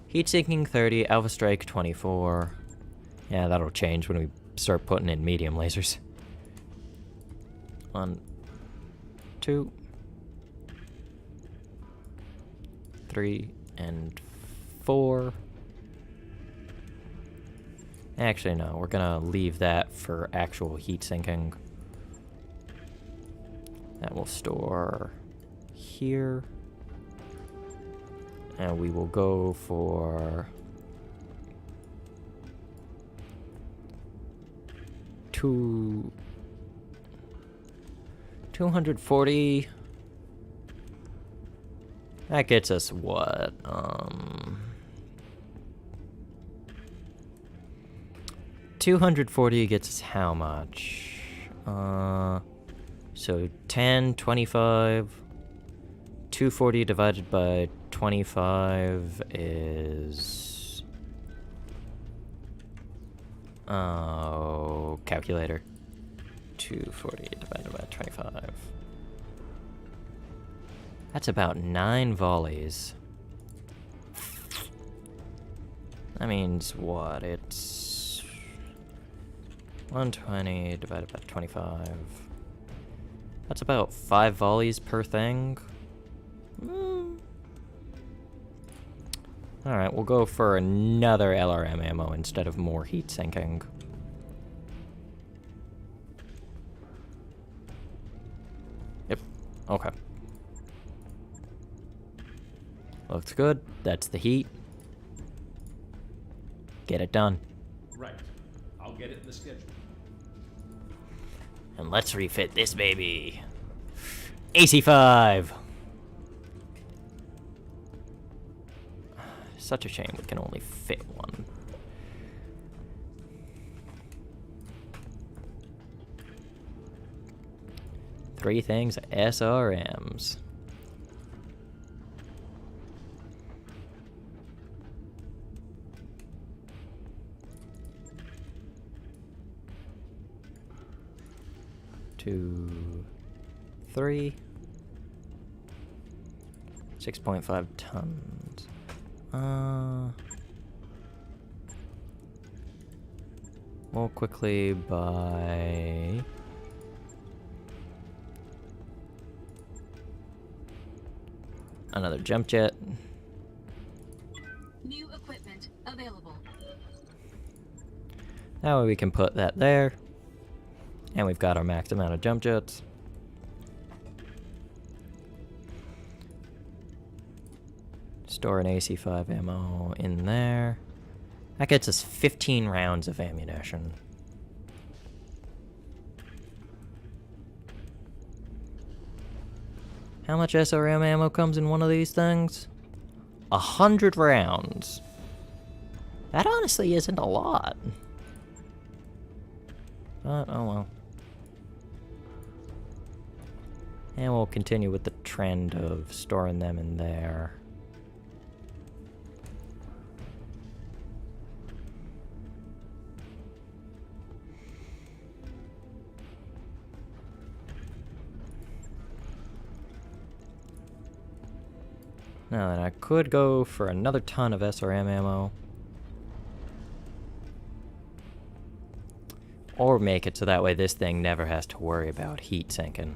Heat sinking 30, Alpha Strike 24. Yeah, that'll change when we start putting in medium lasers. 1, 2, 3, and 4. Actually, no, we're gonna leave that for actual heat sinking. That will store here. And we will go for 240. That gets us what? 240 gets us how much? So 10, 25, 240 divided by 25 is Oh, calculator. 240 divided by 25. That's about 9 volleys. That means what? It's 120 divided by 25. That's about 5 volleys per thing. Alright, we'll go for another LRM ammo instead of more heat sinking. Yep, okay. Looks good. That's the heat. Get it done. Right. I'll get it in the schedule. And let's refit this baby. AC5! Such a shame we can only fit one. Three things SRMs. Two, three. 6.5 tons. We'll quickly buy another jump jet. New equipment available. That way we can put that there. And we've got our max amount of jump jets. Store an AC5 ammo in there. That gets us 15 rounds of ammunition. How much SRM ammo comes in one of these things? 100 rounds. That honestly isn't a lot. But, oh well. And we'll continue with the trend of storing them in there. Now then, I could go for another ton of SRM ammo. Or make it so that way this thing never has to worry about heat sinking.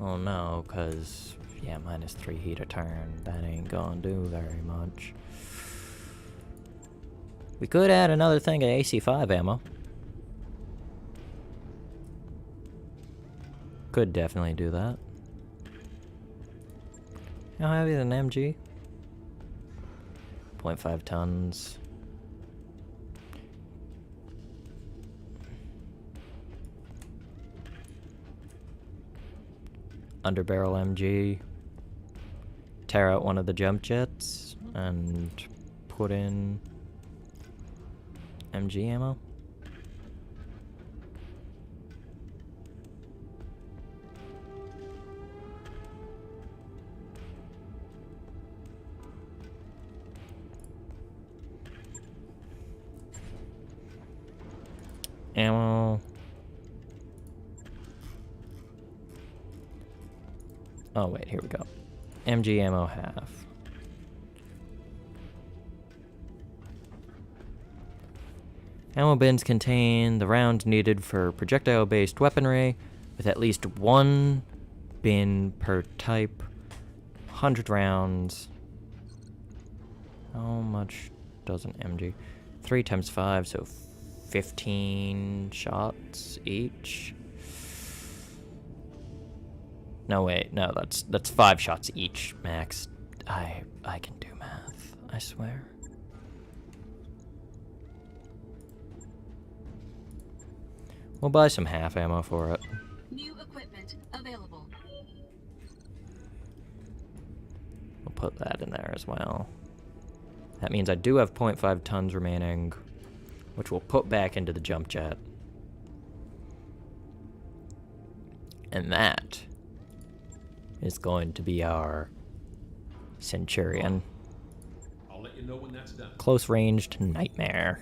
Oh no, because, yeah, -3 heat a turn. That ain't gonna do very much. We could add another thing of AC5 ammo. Could definitely do that. How heavy is an MG? 0.5 tons. Underbarrel MG. Tear out one of the jump jets and put in MG ammo. Ammo. Oh wait, here we go. MG ammo half. Ammo bins contain the rounds needed for projectile-based weaponry, with at least one bin per type. 100 rounds. How much does an MG? 3 times 5, so 15 shots each. No wait, no, that's 5 shots each, max. I can do math, I swear. We'll buy some half ammo for it. New equipment available. We'll put that in there as well. That means I do have 0.5 tons remaining, which we'll put back into the jump jet. And that is going to be our Centurion. I'll I'll let you know when that's done. Close-ranged nightmare.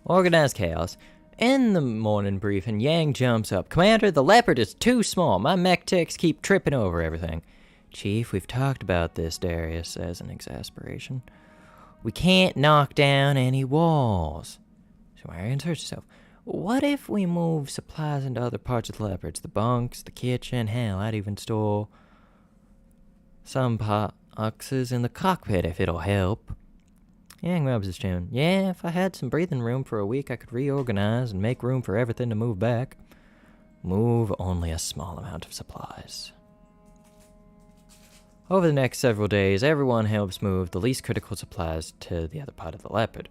Organized chaos. In the morning briefing, Yang jumps up. Commander, the leopard is too small. My mech techs keep tripping over everything. Chief, we've talked about this, Darius says in exasperation. We can't knock down any walls. Sumerian search herself. What if we move supplies into other parts of the leopards? The bunks, the kitchen, hell, I'd even store some boxes in the cockpit if it'll help. Yang rubs his chin. Yeah, if I had some breathing room for a week, I could reorganize and make room for everything to move back. Move only a small amount of supplies. Over the next several days, everyone helps move the least critical supplies to the other part of the leopard.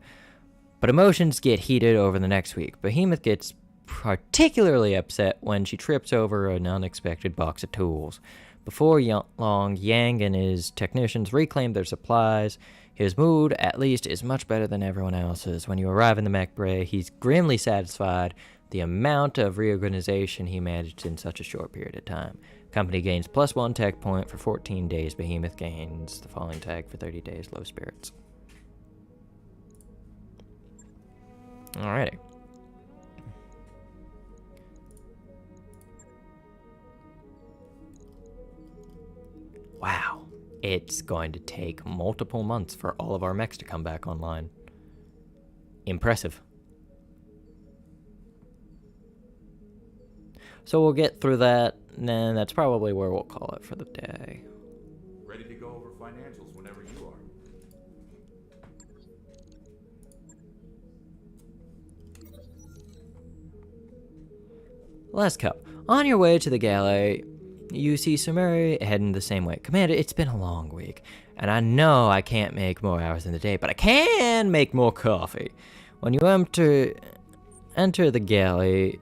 But emotions get heated over the next week. Behemoth gets particularly upset when she trips over an unexpected box of tools. Before long, Yang and his technicians reclaim their supplies. His mood, at least, is much better than everyone else's. When you arrive in the mech bay, he's grimly satisfied the amount of reorganization he managed in such a short period of time. Company gains +1 tech point for 14 days. Behemoth gains the following tag for 30 days. Low spirits. Alrighty. Wow. It's going to take multiple months for all of our mechs to come back online. Impressive. So we'll get through that, and then that's probably where we'll call it for the day. Ready to go over financials whenever you are. Last cup. On your way to the galley, you see Sumeri heading the same way. Commander, it's been a long week, and I know I can't make more hours in the day, but I can make more coffee. When you enter the galley,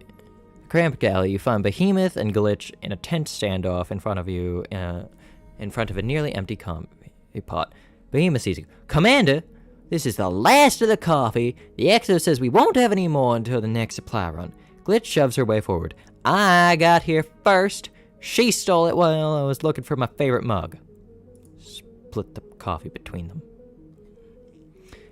cramped galley, you find Behemoth and Glitch in a tense standoff in front of you, in front of a nearly empty coffee pot. Behemoth sees you. Commander, this is the last of the coffee. The Exo says we won't have any more until the next supply run. Glitch shoves her way forward. I got here first. She stole it while I was looking for my favorite mug. Split the coffee between them.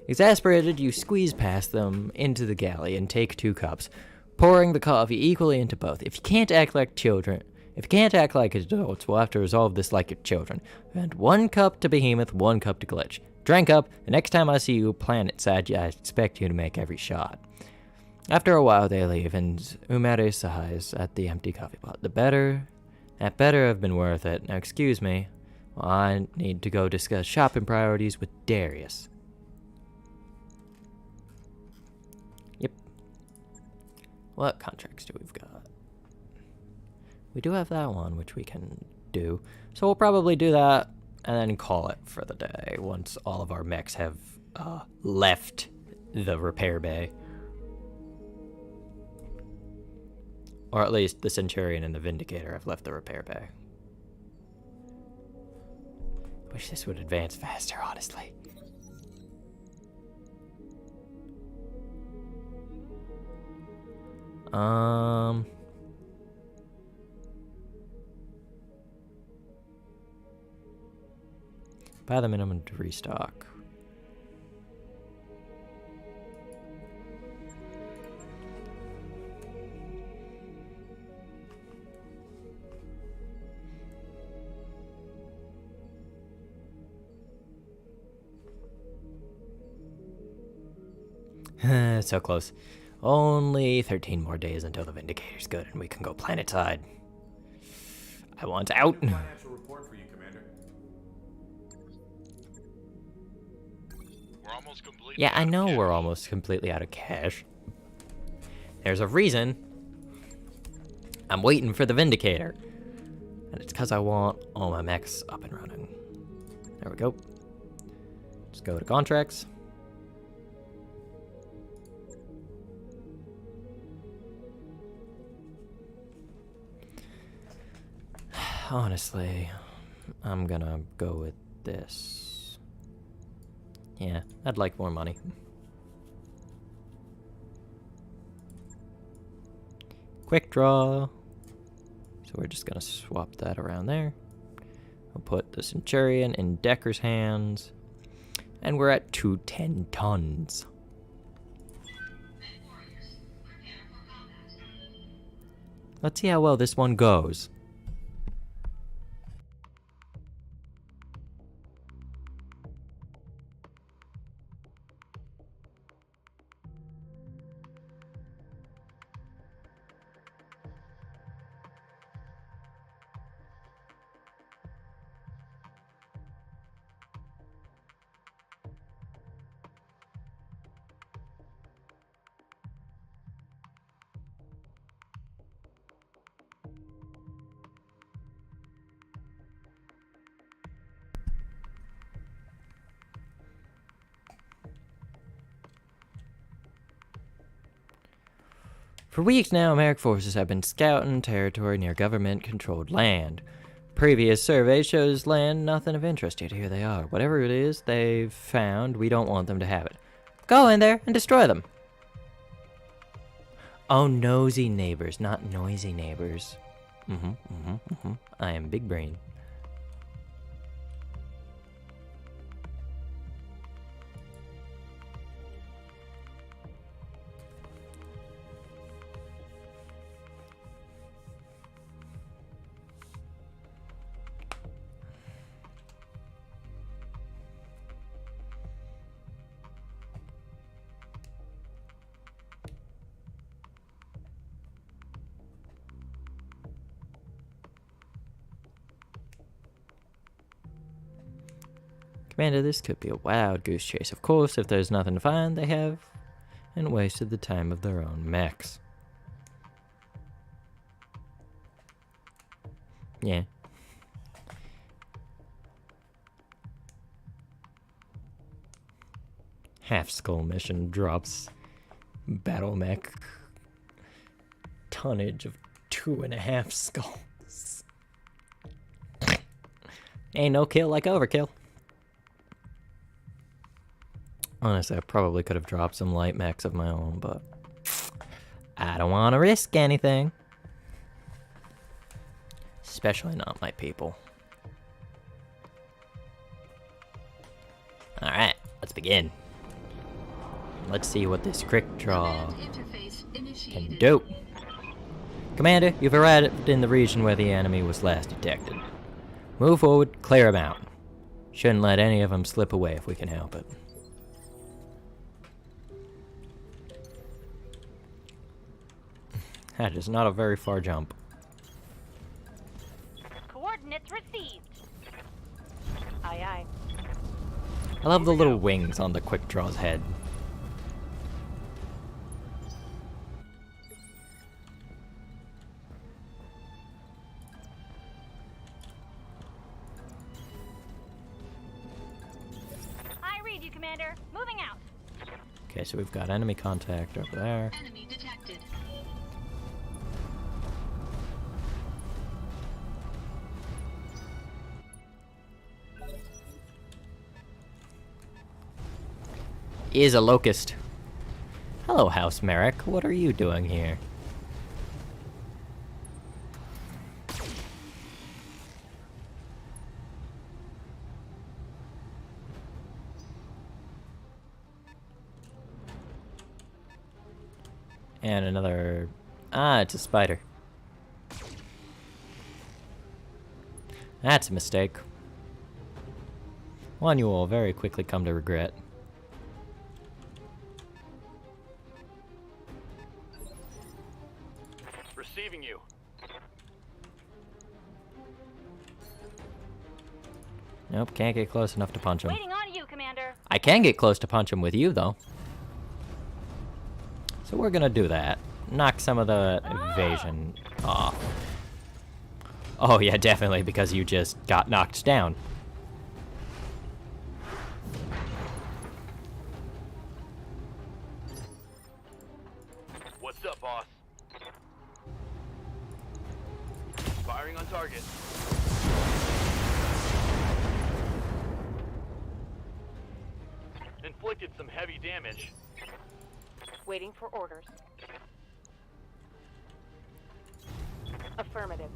Exasperated, you squeeze past them into the galley and take 2 cups, pouring the coffee equally into both. If you can't act like children, if you can't act like adults, we'll have to resolve this like your children. And 1 cup to Behemoth, 1 cup to Glitch. Drink up. The next time I see you planet side, I expect you to make every shot. After a while, they leave, and Umare sighs at the empty coffee pot. That better have been worth it. Now, excuse me. Well, I need to go discuss shopping priorities with Darius. Yep. What contracts do we've got? We do have that one, which we can do. So we'll probably do that and then call it for the day once all of our mechs have left the repair bay. Or at least the Centurion and the Vindicator have left the repair bay. Wish this would advance faster, honestly. Buy the minimum to restock. So close. Only 13 more days until the Vindicator's good and we can go planet side. I want out. Financial report for you, Commander. We're almost completely Yeah, I know we're almost completely out of cash. There's a reason I'm waiting for the Vindicator. And it's because I want all my mechs up and running. There we go. Let's go to contracts. Honestly, I'm gonna go with this. Yeah, I'd like more money. Quick draw. So we're just gonna swap that around there. We'll put the Centurion in Decker's hands. And we're at 210 tons. Let's see how well this one goes. For weeks now, American forces have been scouting territory near government-controlled land. Previous survey shows land nothing of interest, yet here they are. Whatever it is they've found, we don't want them to have it. Go in there and destroy them. Oh, nosy neighbors, not noisy neighbors. I am big brain. Commander, this could be a wild goose chase. Of course, if there's nothing to find, they have and wasted the time of their own mechs. Yeah. Half skull mission drops battle mech tonnage of 2.5 skulls. Ain't no kill like overkill. Honestly, I probably could have dropped some light mechs of my own, but I don't want to risk anything. Especially not my people. Alright, let's begin. Let's see what this quick draw can do. Commander, you've arrived in the region where the enemy was last detected. Move forward, clear them out. Shouldn't let any of them slip away if we can help it. That is not a very far jump. Coordinates received. Aye, aye. I love the little wings on the quick draw's head. I read you, Commander. Moving out. Okay, so we've got enemy contact over there. Enemy detected. Is a locust. Hello, House Merrick. What are you doing here? And another... Ah, it's a spider. That's a mistake. One you will very quickly come to regret. Receiving you. Nope, can't get close enough to punch him. Waiting on you, Commander. I can get close to punch him with you, though. So we're gonna do that. Knock some of the evasion off. Oh yeah, definitely, because you just got knocked down. What's up, boss? Firing on target. inflicted some heavy damage. Waiting for orders. Affirmative.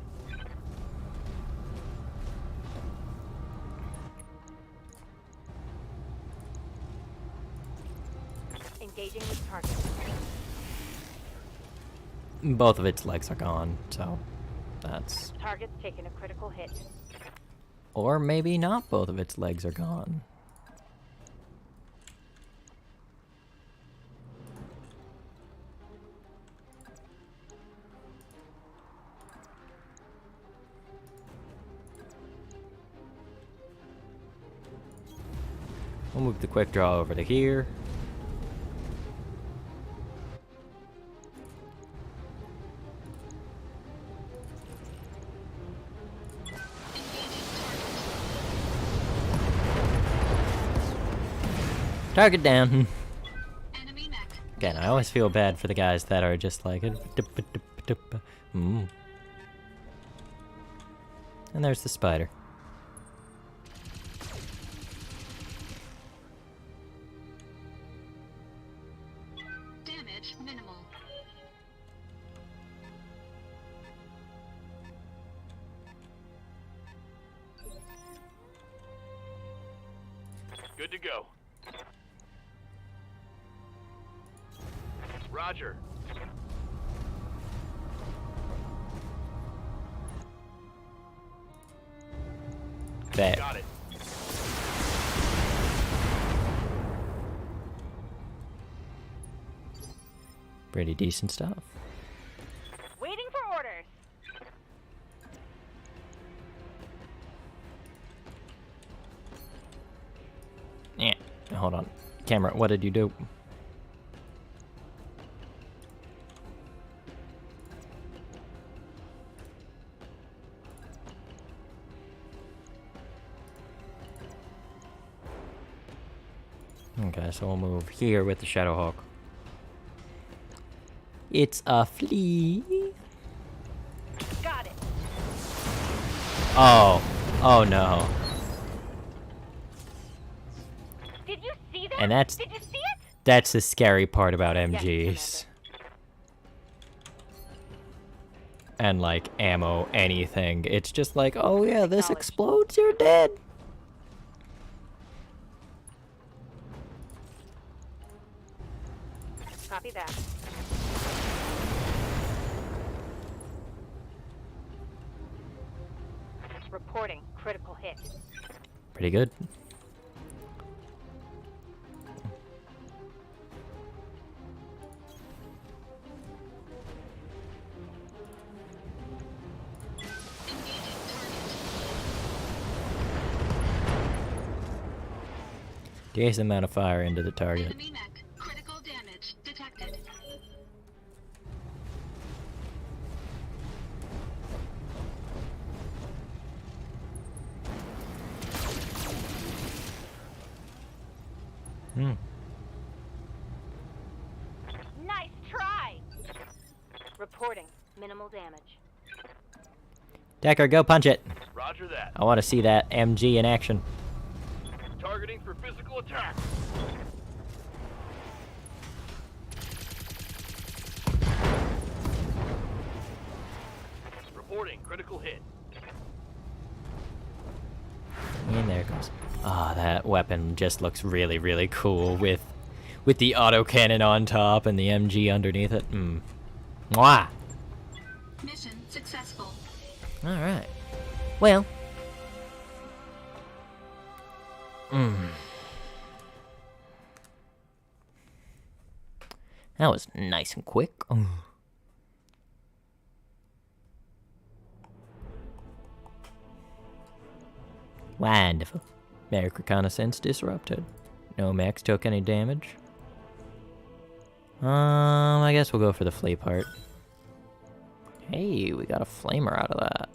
Engaging with target. Both of its legs are gone, so that's... Target's taken a critical hit. Or maybe not both of its legs are gone. We'll move the quick draw over to here. Target down. Again, I always feel bad for the guys that are just like... And there's the spider. Damage minimal. Good to go. Roger. Bet. Got it. Pretty decent stuff. Waiting for orders. Yeah. Hold on. Camera, what did you do? Okay, so we'll move here with the Shadowhawk. It's a flea. Got it. Oh. Oh no. Did you see that? And that's... Did you see it? That's the scary part about MGs. And like ammo, anything. It's just like, oh yeah, this explodes, you're dead. Copy that. Reporting critical hit. Pretty good. Decent amount of fire into the target. Enemy mech. Critical damage detected. Nice try. Reporting minimal damage. Decker, go punch it. Roger that. I want to see that MG in action. Targeting for physical attack. Reporting critical hit. And there it goes. Ah, that weapon just looks really, really cool with the autocannon on top and the MG underneath it. Mwah! Mission successful. Alright. Well. That was nice and quick. Wonderful. Merrick reconnaissance disrupted. No mechs took any damage. I guess we'll go for the flea part. Hey, we got a flamer out of that.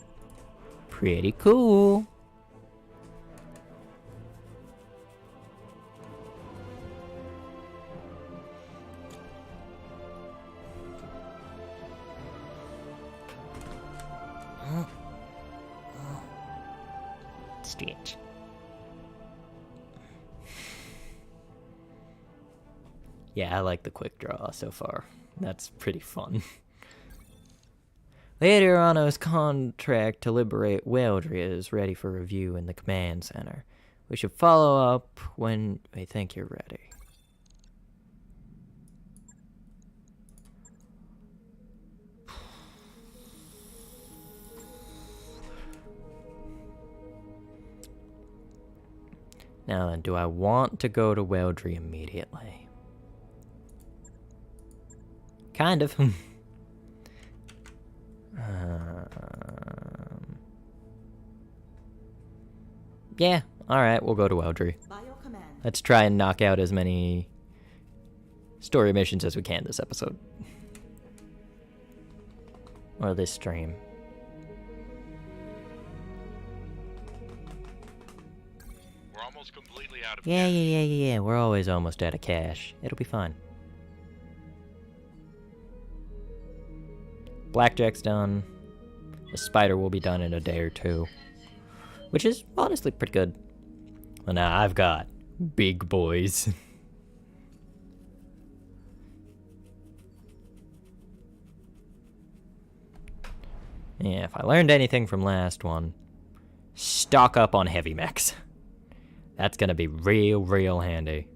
Pretty cool. Stretch. Yeah, I like the quick draw so far. That's pretty fun. Lady Arano's contract to liberate Weldria is ready for review in the command center. We should follow up when we think you're ready. Now then, do I want to go to Weldry immediately? Kind of. Yeah, alright, we'll go to Weldry. Let's try and knock out as many story missions as we can this episode. Or this stream. We're almost completely out of Yeah, we're always almost out of cash. It'll be fine. Blackjack's done. The spider will be done in a day or two. Which is honestly pretty good. Well, now I've got big boys. Yeah, if I learned anything from last one, stock up on heavy mechs. That's gonna be real handy.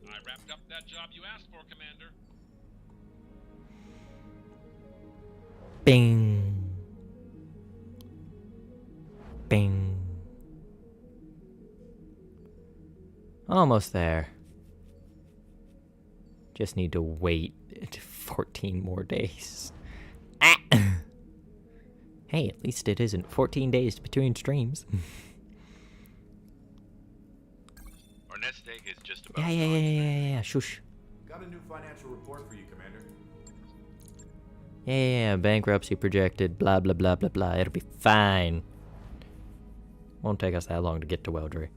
I wrapped up that job you asked for, Commander. Bing. Bing. Almost there. Just need to wait 14 more days. Ah. Hey, at least it isn't 14 days between streams. Our nest egg is just about Yeah, shush. Got a new financial report for you, Commander. Yeah, bankruptcy projected, blah, blah, blah, blah, blah. It'll be fine. Won't take us that long to get to Weldry.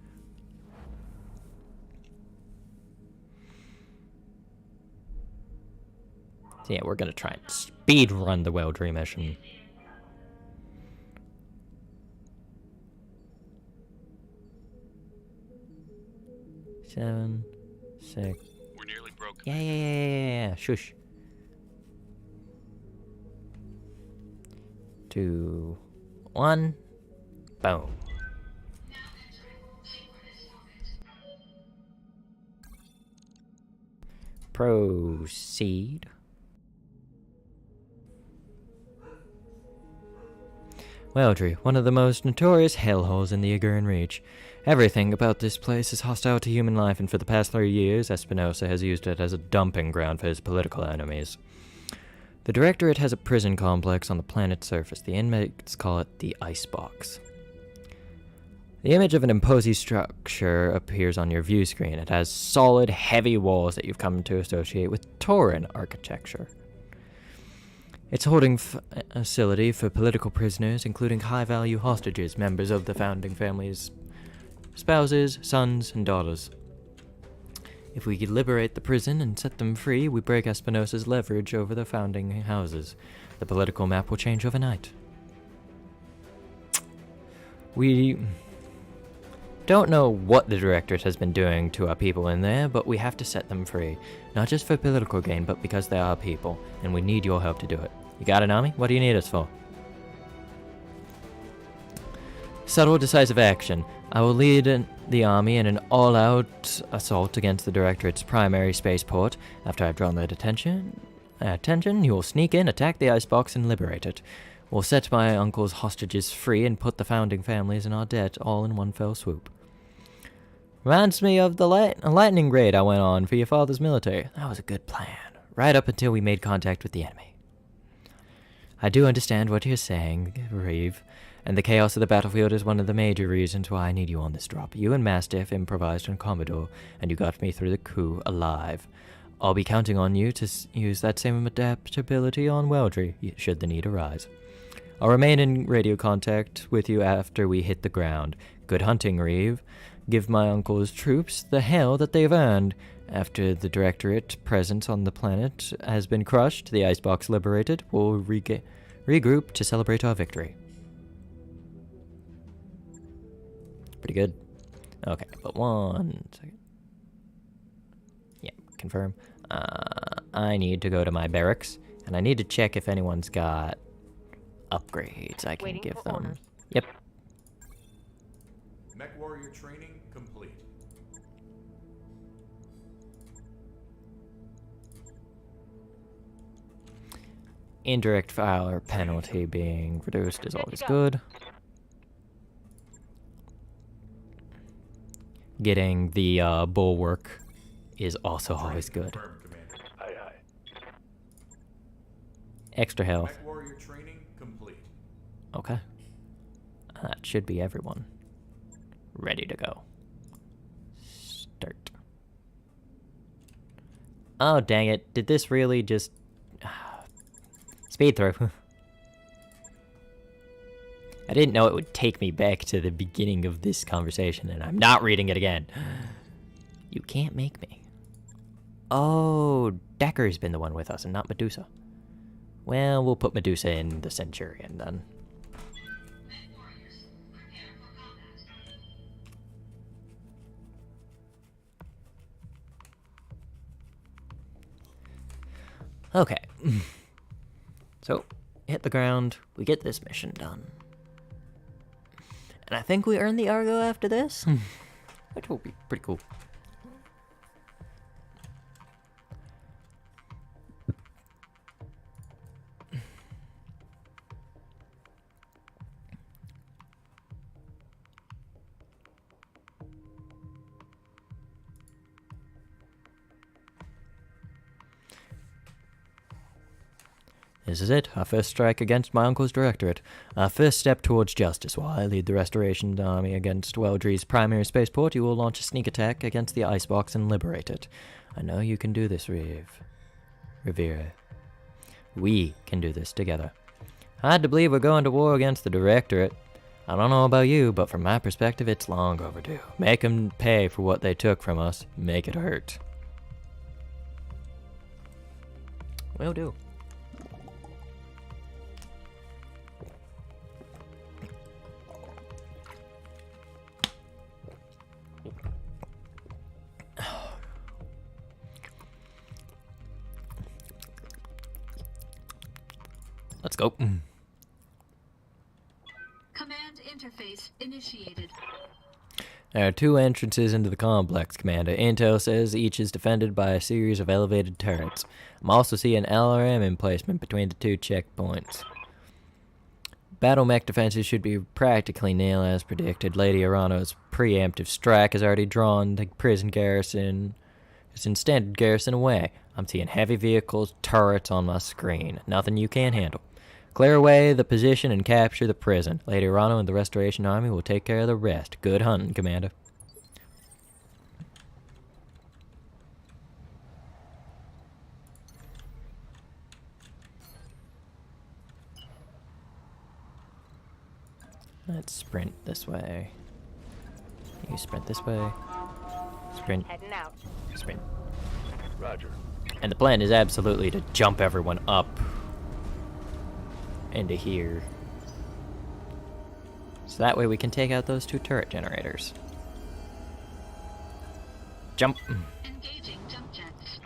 So yeah, we're gonna try and speed run the Weldry mission. Seven, 6. We're nearly broke. Yeah. Shush. 2, 1. Boom. Proceed. Weldry, one of the most notorious hellholes in the Aguirre Reach. Everything about this place is hostile to human life, and for the past 3 years, Espinosa has used it as a dumping ground for his political enemies. The Directorate has a prison complex on the planet's surface. The inmates call it the Icebox. The image of an imposing structure appears on your view screen. It has solid, heavy walls that you've come to associate with Tauran architecture. It's a holding facility for political prisoners, including high-value hostages, members of the founding family's spouses, sons, and daughters. If we could liberate the prison and set them free, we break Espinosa's leverage over the founding houses. The political map will change overnight. We don't know what the Directorate has been doing to our people in there, but we have to set them free. Not just for political gain, but because they are people, and we need your help to do it. You got an army? What do you need us for? Subtle, decisive action. I will lead the army in an all-out assault against the Directorate's primary spaceport. After I've drawn their attention, you will sneak in, attack the icebox, and liberate it. We'll set my uncle's hostages free and put the founding families in our debt all in one fell swoop. Reminds me of the lightning raid I went on for your father's military. That was a good plan, right up until we made contact with the enemy. I do understand what you're saying, Reeve, and the chaos of the battlefield is one of the major reasons why I need you on this drop. You and Mastiff improvised on Commodore, and you got me through the coup alive. I'll be counting on you to use that same adaptability on Weldry, should the need arise. I'll remain in radio contact with you after we hit the ground. Good hunting, Reeve. Give my uncle's troops the hell that they've earned. After the Directorate presence on the planet has been crushed, the icebox liberated, we'll regroup to celebrate our victory. Pretty good. Okay, but 1 second. confirm. I need to go to my barracks, and I need to check if anyone's got upgrades I can give them. Orders. Yep. Mech warrior training complete. Indirect fire penalty being reduced is always good. Getting the bulwark is also always good. Aye, aye. Extra health. Mech warrior training complete. Okay. That should be everyone. Ready to go. Start. Oh, dang it. Did this really just... Speed through. I didn't know it would take me back to the beginning of this conversation, and I'm not reading it again. You can't make me. Oh, Decker's been the one with us and not Medusa. Well, we'll put Medusa in the Centurion then. Okay. So, hit the ground, we get this mission done. And I think we earn the Argo after this, which will be pretty cool. This is it, our first strike against my uncle's directorate. Our first step towards justice. While I lead the Restoration Army against Weldry's primary spaceport, you will launch a sneak attack against the icebox and liberate it. I know you can do this, Rivera. We can do this together. Hard to believe we're going to war against the directorate. I don't know about you, but from my perspective, it's long overdue. Make them pay for what they took from us. Make it hurt. Will do. Let's go. Command interface initiated. There are two entrances into the complex, Commander. Intel says each is defended by a series of elevated turrets. I'm also seeing LRM emplacement between the two checkpoints. Battle mech defenses should be practically nil as predicted. Lady Arano's preemptive strike has already drawn the prison garrison, standard garrison away. I'm seeing heavy vehicles, turrets on my screen. Nothing you can't handle. Clear away the position and capture the prison. Lady Arano and the Restoration Army will take care of the rest. Good hunting, Commander. Let's sprint this way. You sprint this way. Sprint. Heading out. Sprint. Roger. And the plan is absolutely to jump everyone up into here. So that way we can take out those two turret generators. Jump. Engaging jump jets.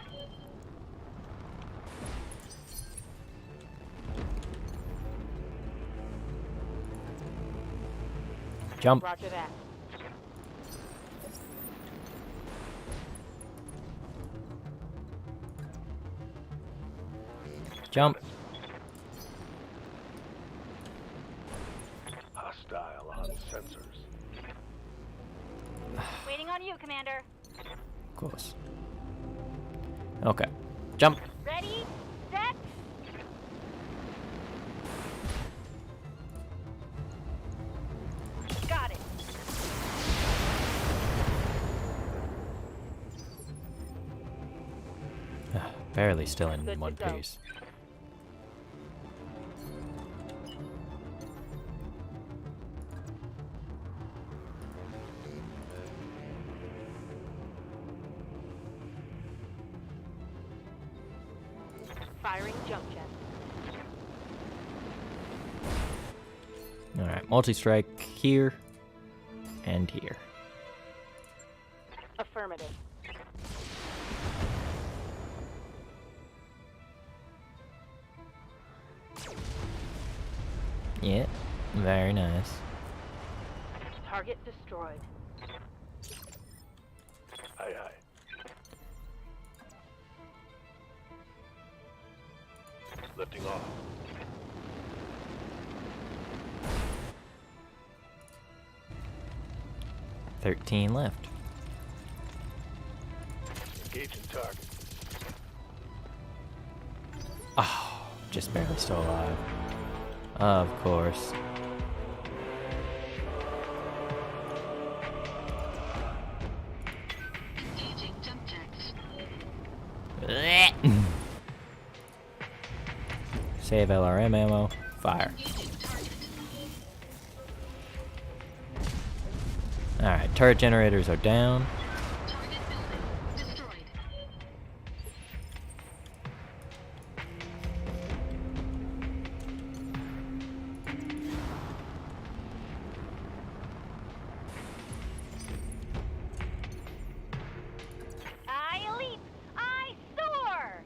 Jump. Roger that. Jump. Hostile on sensors. Waiting on you, Commander. Of course. Okay. Jump. Ready, set. Got it. Barely still in Good one to go. piece. Firing jump jet. Alright, multi-strike here and here. Affirmative. Yeah, very nice. Target destroyed. Aye, aye. Lifting off. $13 left. Engaging target. Oh, just barely still alive. Of course. Engaging jump jets. Save LRM ammo. Fire. Alright, turret generators are down. Target building destroyed. I leap! I soar!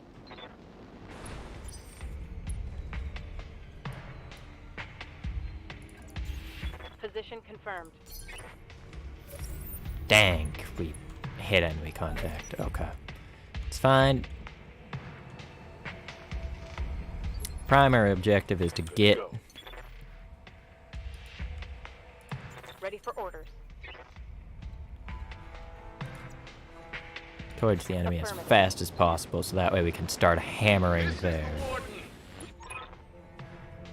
Position confirmed. Dang, we hit enemy contact. Okay. It's fine. Primary objective is to get Ready for orders. towards the enemy as fast as possible so that way we can start hammering there.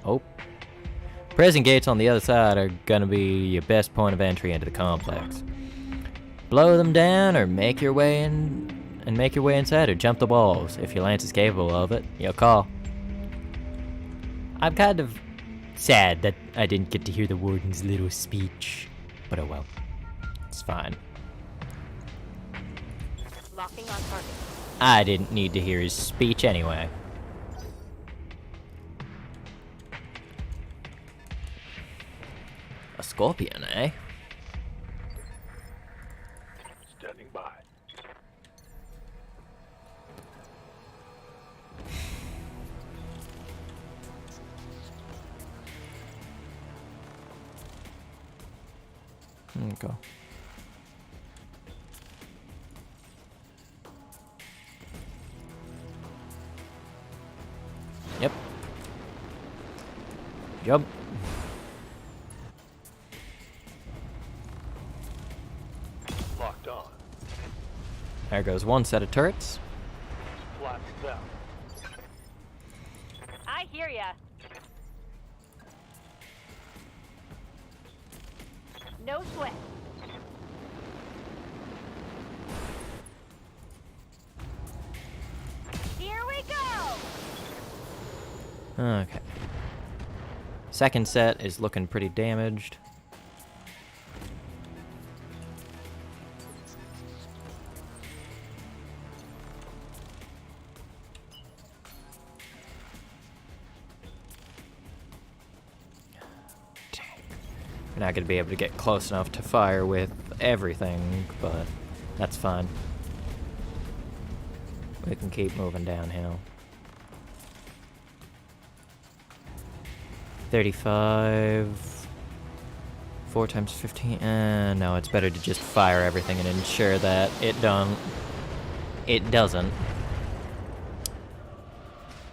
Oh. Prison gates on the other side are gonna be your best point of entry into the complex. Blow them down or make your way in and make your way inside or jump the walls. If your lance is capable of it, your call. I'm kind of sad that I didn't get to hear the warden's little speech, but oh well. It's fine. Locking on target. I didn't need to hear his speech anyway. A scorpion, eh? Standing by. Okay. Yep. Jump. Locked on. There goes one set of turrets. Flaps down. I hear ya. No sweat. Here we go. Okay. Second set is looking pretty damaged. We're not going to be able to get close enough to fire with everything, but that's fine. We can keep moving downhill. 35... 4 times 15... no, it's better to just fire everything and ensure that it doesn't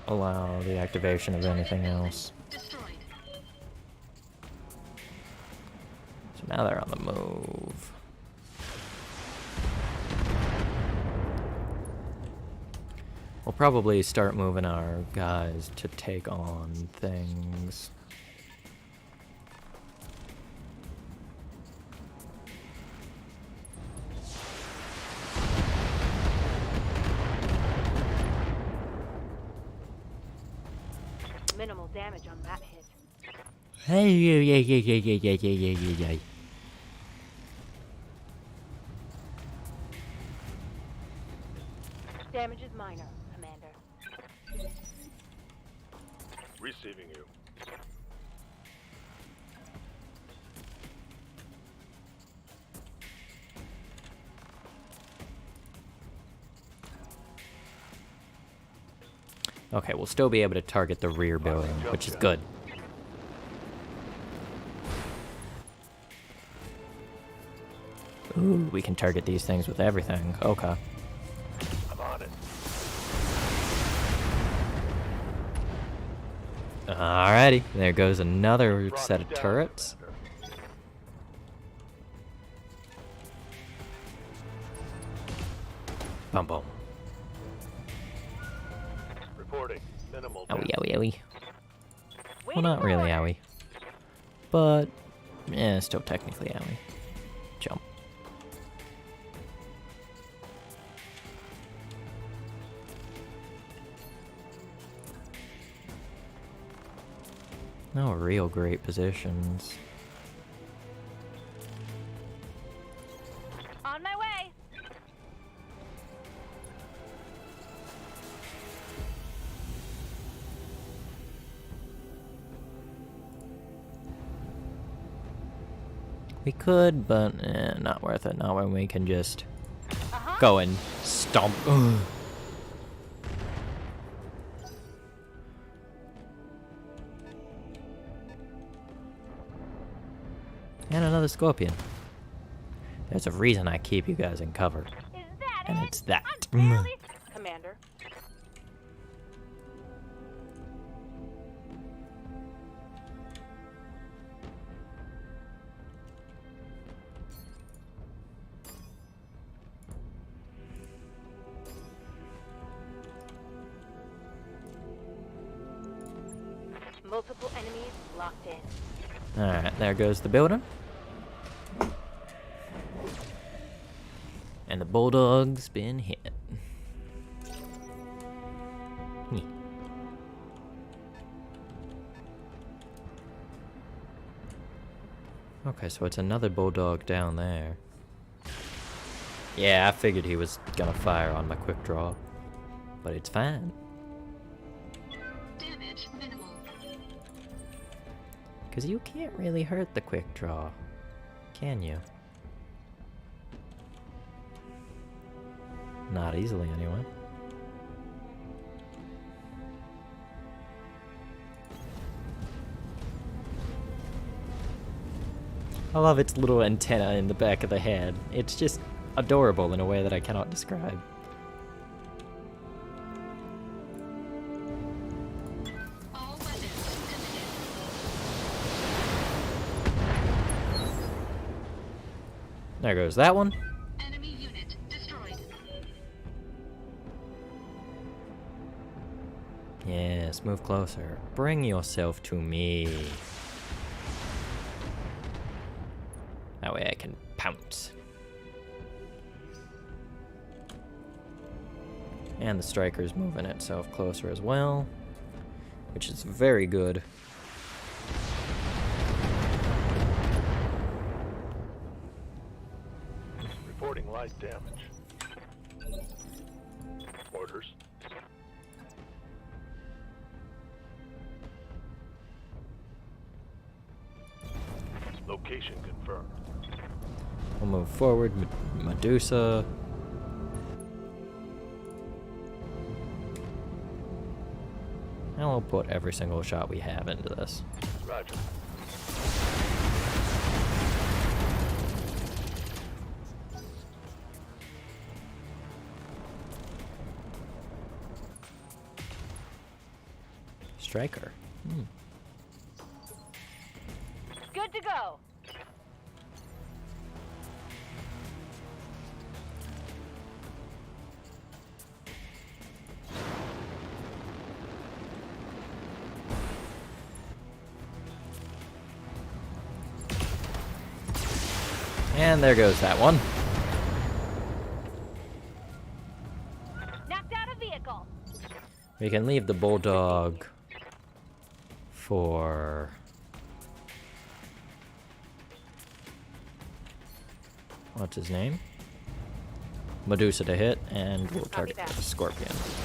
allow the activation of anything else. So now they're on the move. We'll probably start moving our guys to take on things. Minimal damage on that hit. Hey, yeah. Damage is minor, Commander. Receiving you. Okay, we'll still be able to target the rear building, which is good. Ooh, we can target these things with everything. Okay. I'm on it. Alrighty, there goes another set of turrets. Boom, boom. Reporting. Minimal. Owie, owie, owie. Well, not really owie. But, yeah, still technically owie. Jump. No real great positions. On my way. We could, but not worth it. Not when we can just go and stomp. Ugh. And another scorpion. There's a reason I keep you guys in cover. And it's that. Commander. Multiple enemies locked in. Alright, there goes the building. And the bulldog's been hit. Okay, so it's another bulldog down there. Yeah, I figured he was gonna fire on my quick draw. But it's fine. Damage minimal. Because you can't really hurt the quick draw, can you? Not easily, anyway. I love its little antenna in the back of the head. It's just adorable in a way that I cannot describe. All weapons committed. There goes that one. Enemy unit destroyed. Yes, move closer. Bring yourself to me. That way I can pounce. And the striker's moving itself closer as well, which is very good. Reporting light damage. Orders. Location confirmed. We'll move forward. Medusa. And we'll put every single shot we have into this. Roger. Striker. Good to go. And there goes that one. Knocked out a vehicle. We can leave the bulldog for what's his name? Medusa to hit, and we'll target the scorpion with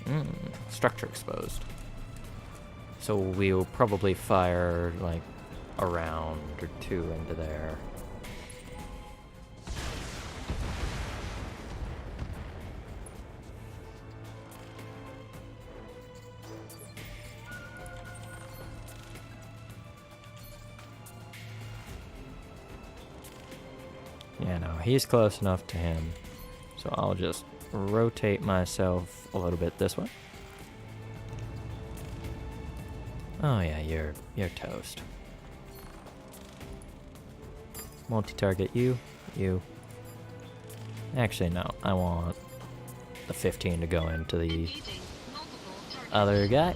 this. Structure exposed. So we'll probably fire like a round or two into there. he's close enough to him. So I'll just rotate myself a little bit this way. Oh yeah, you're toast. Multi-target you. Actually, no. I want the 15 to go into the other guy.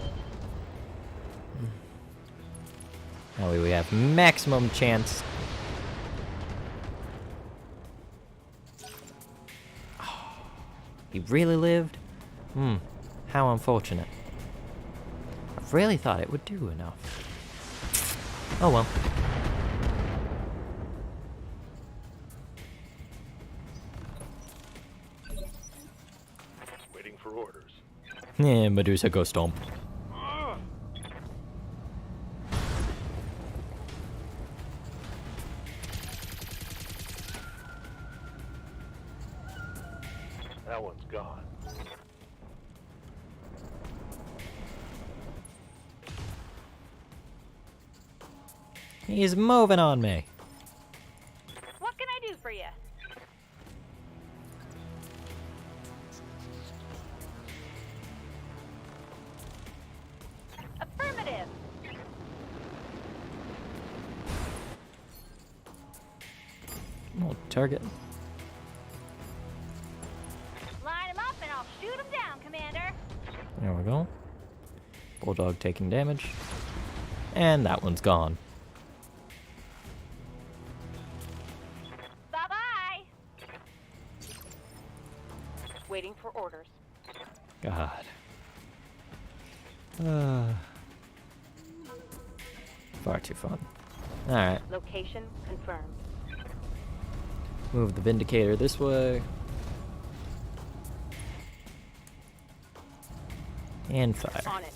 That way we have maximum chance. Oh, he really lived? How unfortunate. I really thought it would do enough. Oh well. Waiting for orders. Yeah, Medusa go stomp. That one's gone. He's moving on me. What can I do for you? Affirmative. Target. Line him up and I'll shoot him down, Commander. There we go. Bulldog taking damage. And that one's gone. Bye-bye. Waiting for orders. God. Far too fun. Alright. Location confirmed. Move the Vindicator this way. And fire. On it.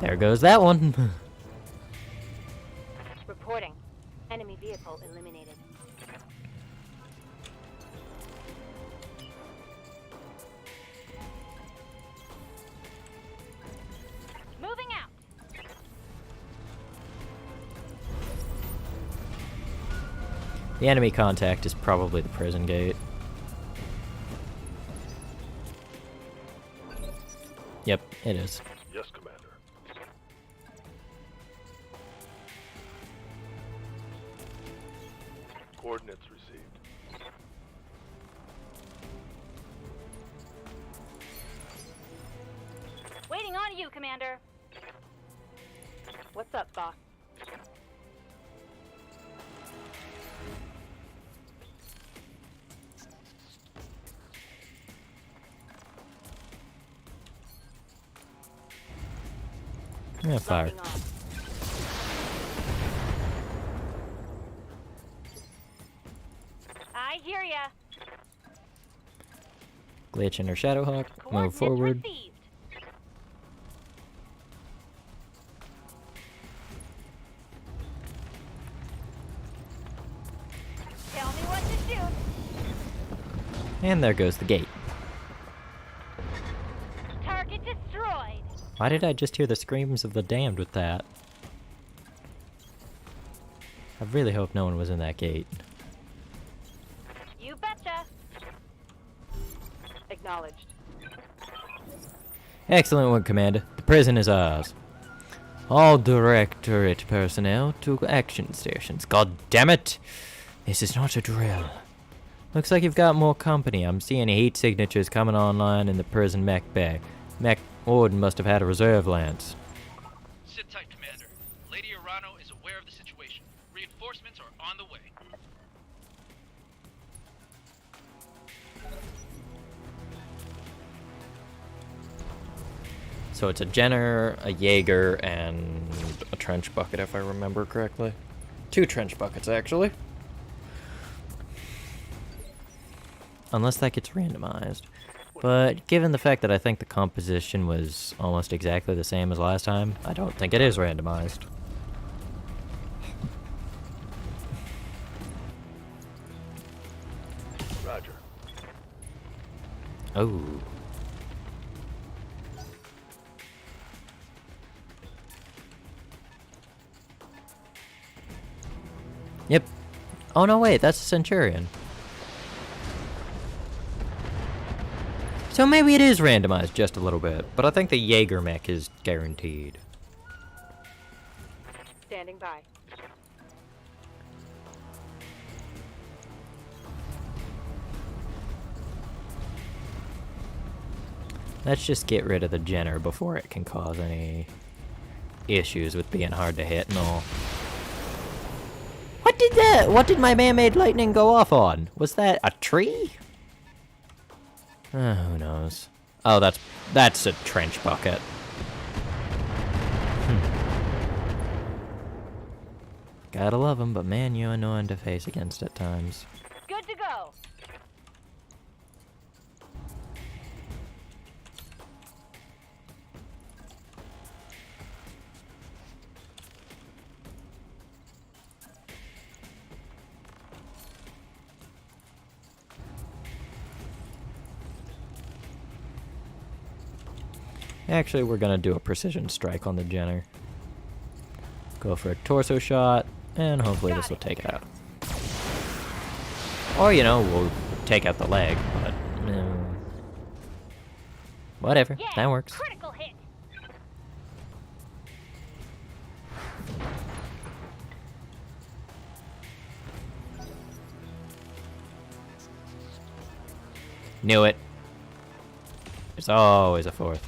There goes that one. Reporting. Enemy vehicle eliminated. Moving out. The enemy contact is probably the prison gate. Yep, it is. Yes, Commander. Coordinates received. Waiting on you, Commander. What's up, boss? Yeah, fire. Locking on. I hear ya. Glitch in her Shadowhawk. Move Coordinates forward. received. Tell me what to shoot. And there goes the gate. Target destroyed. Why did I just hear the screams of the damned with that? I really hope no one was in that gate. You betcha. Acknowledged. Excellent one, Commander. The prison is ours. All Directorate personnel to action stations. God damn it! This is not a drill. Looks like you've got more company. I'm seeing heat signatures coming online in the prison mech bay. Mech Warden must have had a reserve lance. Sit tight, Commander. Lady Arano is aware of the situation. Reinforcements are on the way. So it's a Jenner, a Jaeger, and a trench bucket, if I remember correctly. 2 trench buckets, actually. Unless that gets randomized. But given the fact that I think the composition was almost exactly the same as last time, I don't think it is randomized. Roger. Oh. Yep. Oh no, wait, that's a Centurion. So maybe it is randomized just a little bit, but I think the Jaeger mech is guaranteed. Standing by. Let's just get rid of the Jenner before it can cause any issues with being hard to hit and all. What did my man-made lightning go off on? Was that a tree? Who knows? Oh, that's a trench bucket. Gotta love him, but man, you're annoying to face against at times. Good to go. Actually, we're gonna do a precision strike on the Jenner. Go for a torso shot, and hopefully this will take it out. Or, you know, we'll take out the leg, but... whatever, Yeah, that works. Critical hit. Knew it. There's always a fourth.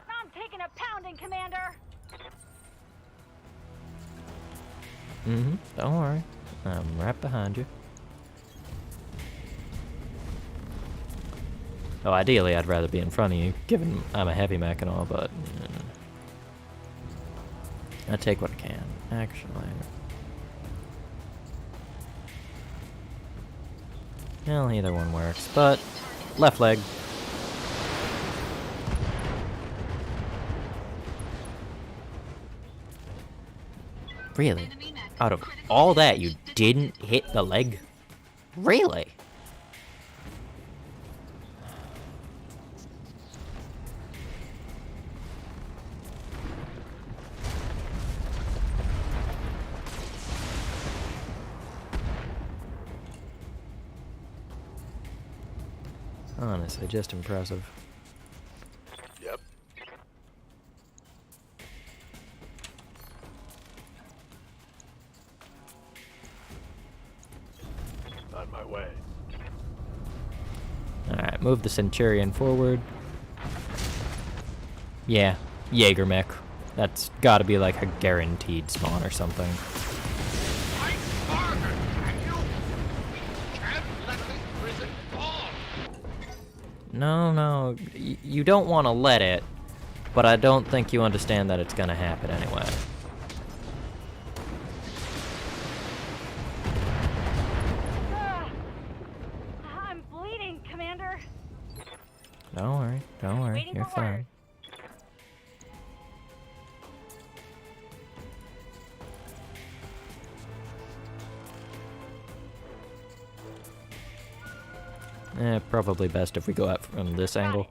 I'm taking a pounding, Commander. Don't worry. I'm right behind you. Oh, ideally, I'd rather be in front of you, given I'm a heavy mech and all, but... I take what I can, actually. Well, either one works, but... left leg. Really? Out of all that, you didn't hit the leg? Really? Honestly, just impressive. Yep. On my way. Alright, move the Centurion forward. Yeah, Jaeger mech. That's gotta be like a guaranteed spawn or something. No, you don't want to let it, but I don't think you understand that it's gonna happen anyway. I'm bleeding, Commander. Don't worry, Waiting you're for fine. orders. Probably best if we go out from this angle.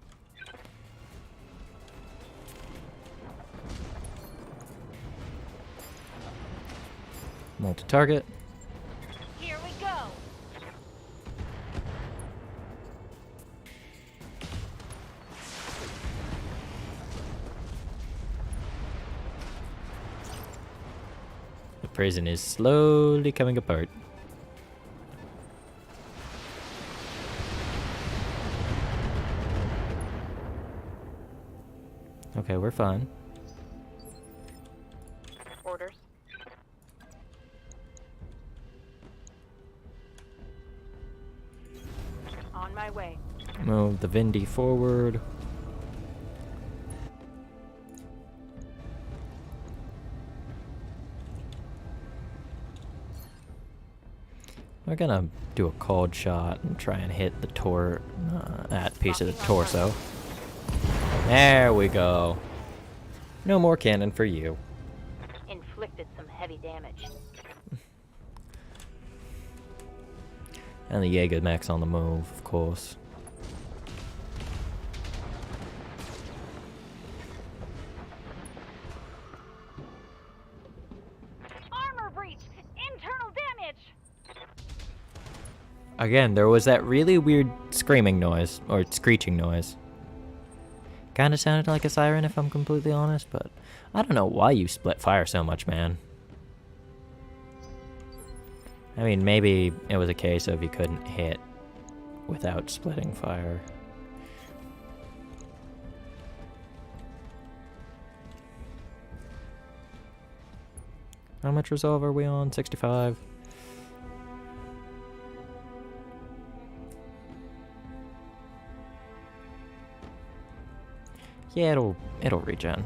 Multi-target. Here we go. The prison is slowly coming apart. Okay, we're fine. Orders. On my way. Move the Vindy forward. We're gonna do a cold shot and try and hit the that piece of the torso. There we go. No more cannon for you. Inflicted some heavy damage. And the Jaeger mech's on the move, of course. Again, there was that really weird screaming noise, or screeching noise. Kinda sounded like a siren if I'm completely honest, but I don't know why you split fire so much, man. I mean, maybe it was a case of you couldn't hit without splitting fire. How much resolve are we on? 65. Yeah, it'll regen.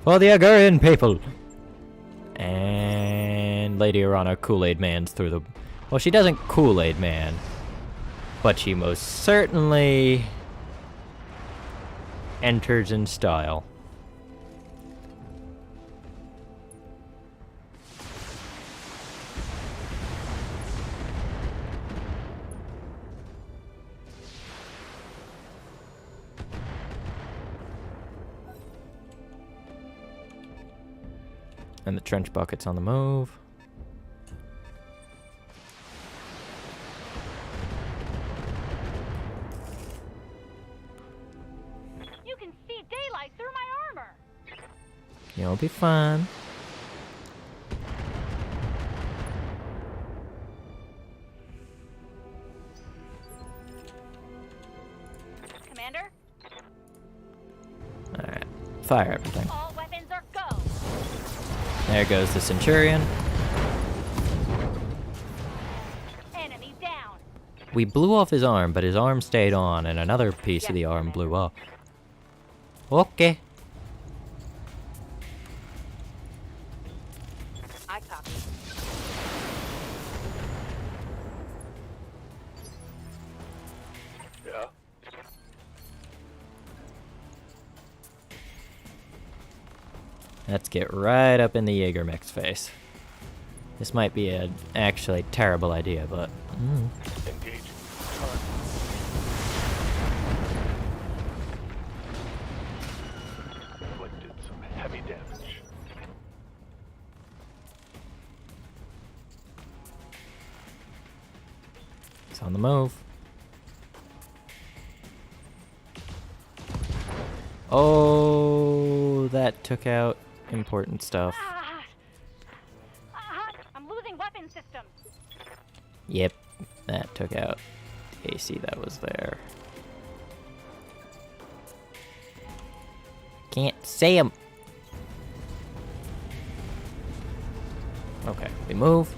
For the Agurian people! And Lady Arana Kool-Aid Man's through the... Well, she doesn't Kool-Aid Man. But she most certainly enters in style. And the trench bucket's on the move. You can see daylight through my armor. You'll be fine. Commander? Alright. Fire everything. All weapons are go. There goes the Centurion. Enemy down. We blew off his arm, but his arm stayed on, and another piece of the arm blew off. Okay. I copy. Yeah? Let's get right up in the Jaeger mix face. This might be an actually terrible idea, but... Engaging. Inflicted some heavy damage. It's on the move. Oh, that took out important stuff. I'm losing weapon systems. Yep, that took out AC that was there. Can't see him. Okay, we move.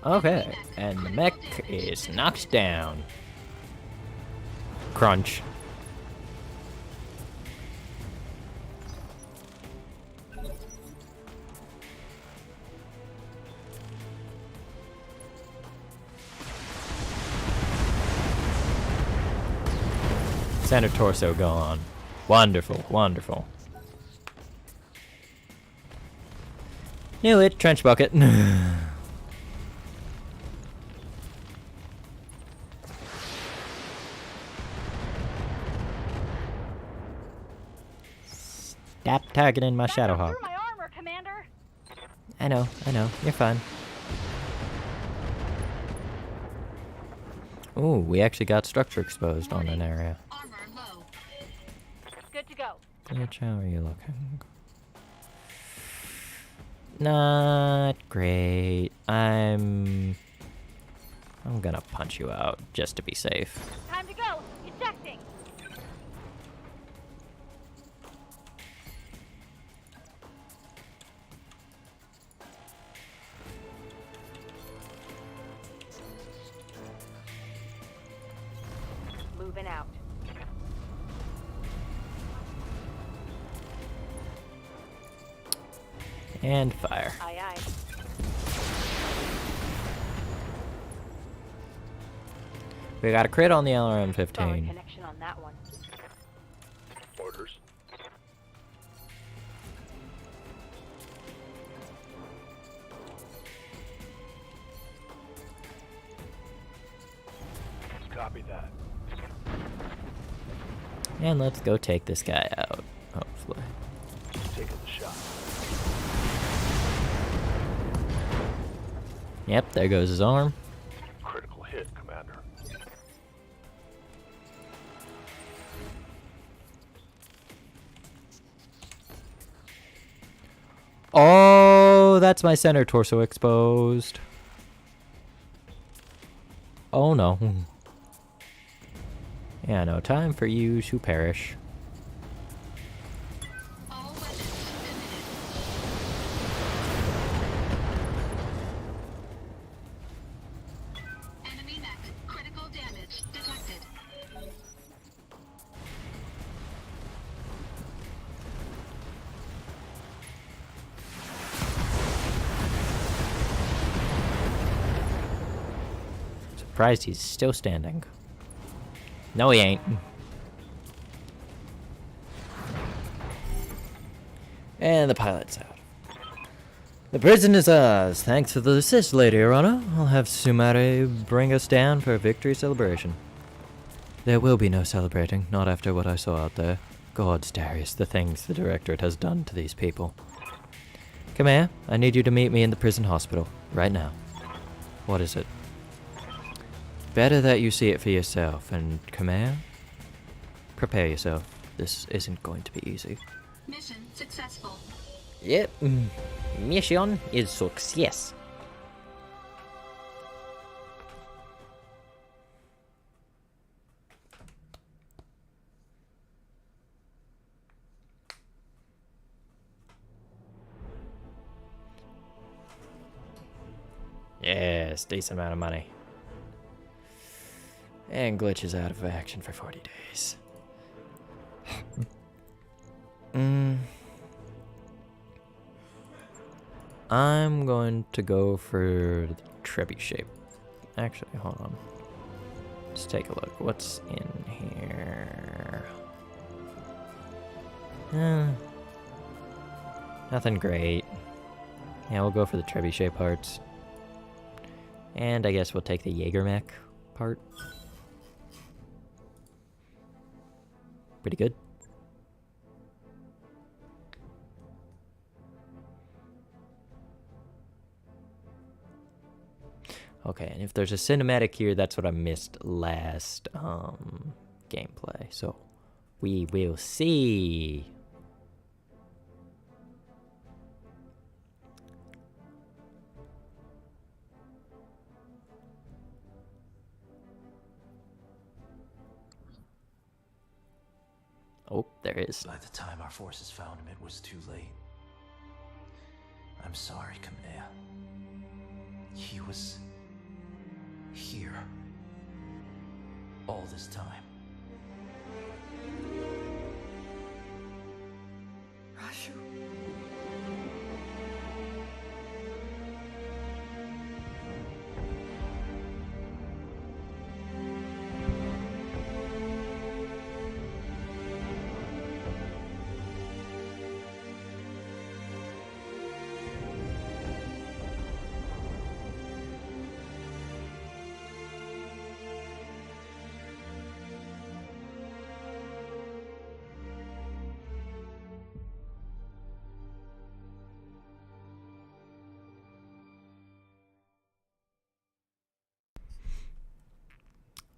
Okay, and the mech is knocked down. Crunch. Center torso gone. Wonderful, wonderful. Knew it, trench bucket. Stop targeting my Shadowhawk. Through my armor, Commander. I know, you're fine. Ooh, we actually got structure exposed on an area. Armor low. Good to go. Glitch, how are you looking? Not great. I'm gonna punch you out just to be safe. Time to go. Ejecting. Moving out. And fire. Aye, aye. We got a crit on the Solid LRM-15. connection on that one. Orders. And let's go take this guy out, hopefully. Taking the shot. Yep, there goes his arm. Critical hit, Commander. Oh, that's my center torso exposed. Oh no. Yeah, no time for you to perish. All weapons committed. Enemy mech. Critical damage detected. Surprised he's still standing. No, he ain't. And the pilot's out. The prison is ours. Thanks for the assist, Lady Arana. I'll have Sumare bring us down for a victory celebration. There will be no celebrating, not after what I saw out there. Gods, Darius, the things the Directorate has done to these people. Come here. I need you to meet me in the prison hospital, right now. What is it? Better that you see it for yourself, and come here. Prepare yourself. This isn't going to be easy. Mission successful. Yep. Mission is success. Yes, decent amount of money. And Glitch is out of action for 40 days. I'm going to go for the trebuchet. Actually, hold on. Let's take a look. What's in here? Nothing great. Yeah, we'll go for the trebuchet parts. And I guess we'll take the Jaeger mech part. Pretty good. Okay, and if there's a cinematic here, that's what I missed last gameplay. So we will see. Oh, there is. By the time our forces found him, it was too late. I'm sorry, Kamea. He was here all this time. Rashu.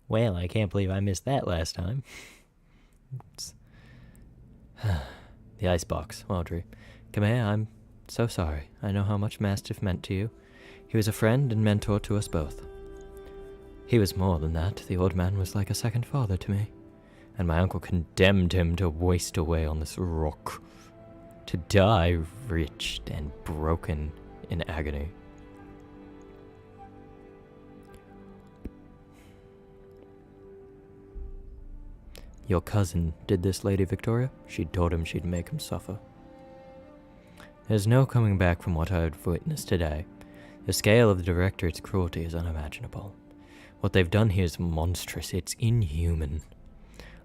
Well, I can't believe I missed that last time. The icebox, Audrey. Kamea, I'm so sorry. I know how much Mastiff meant to you. He was a friend and mentor to us both. He was more than that. The old man was like a second father to me. And my uncle condemned him to waste away on this rock. To die rich and broken in agony. Your cousin did this, Lady Victoria. She told him she'd make him suffer. There's no coming back from what I've witnessed today. The scale of the Directorate's cruelty is unimaginable. What they've done here is monstrous. It's inhuman.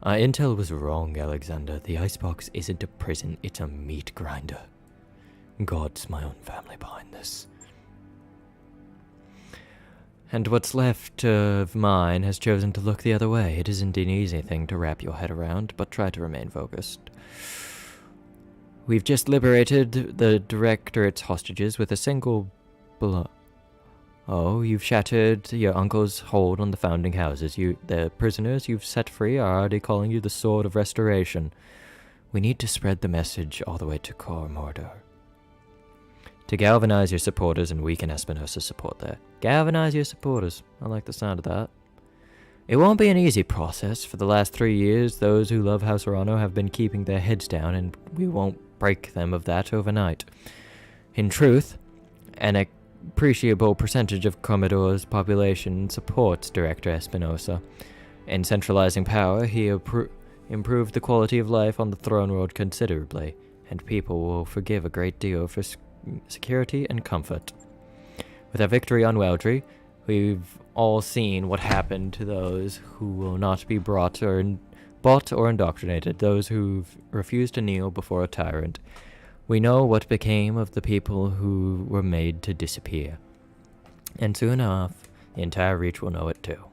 Our intel was wrong, Alexander. The icebox isn't a prison, it's a meat grinder. God's my own family behind this. And what's left of mine has chosen to look the other way. It isn't an easy thing to wrap your head around, but try to remain focused. We've just liberated the Directorate's hostages with a single blow. Oh, you've shattered your uncle's hold on the founding houses. The prisoners you've set free are already calling you the Sword of Restoration. We need to spread the message all the way to Cor Mordor. To galvanize your supporters and weaken Espinosa's support there. Galvanize your supporters. I like the sound of that. It won't be an easy process. For the last 3 years, those who love House Arano have been keeping their heads down, and we won't break them of that overnight. In truth, an appreciable percentage of Commodore's population supports Director Espinosa. In centralizing power, he improved the quality of life on the throne world considerably, and people will forgive a great deal for security and comfort. With our victory on Weldry, we've all seen what happened to those who will not be bought or indoctrinated, those who've refused to kneel before a tyrant. We know what became of the people who were made to disappear. And soon enough, the entire Reach will know it too.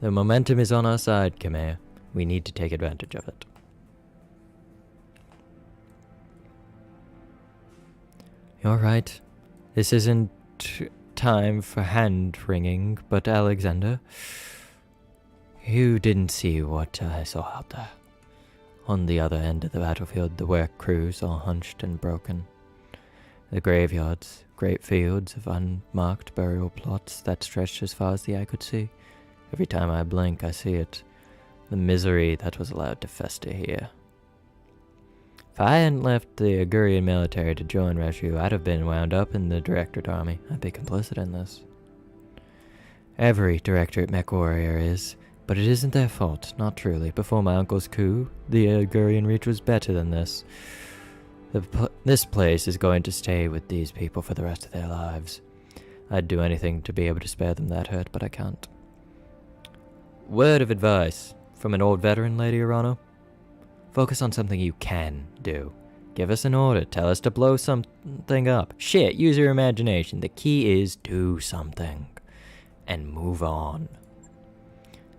The momentum is on our side, Khmer. We need to take advantage of it. You're right. This isn't time for hand-wringing, but Alexander, you didn't see what I saw out there. On the other end of the battlefield, the work crews all hunched and broken. The graveyards, great fields of unmarked burial plots that stretched as far as the eye could see. Every time I blink, I see it. The misery that was allowed to fester here. If I hadn't left the Agurian military to join Reshu, I'd have been wound up in the Directorate army. I'd be complicit in this. Every Directorate mech warrior is, but it isn't their fault, not truly. Before my uncle's coup, the Agurian Reach was better than this. This place is going to stay with these people for the rest of their lives. I'd do anything to be able to spare them that hurt, but I can't. Word of advice from an old veteran, Lady Arano. Focus on something you can do. Give us an order. Tell us to blow something up. Shit, use your imagination. The key is do something. And move on.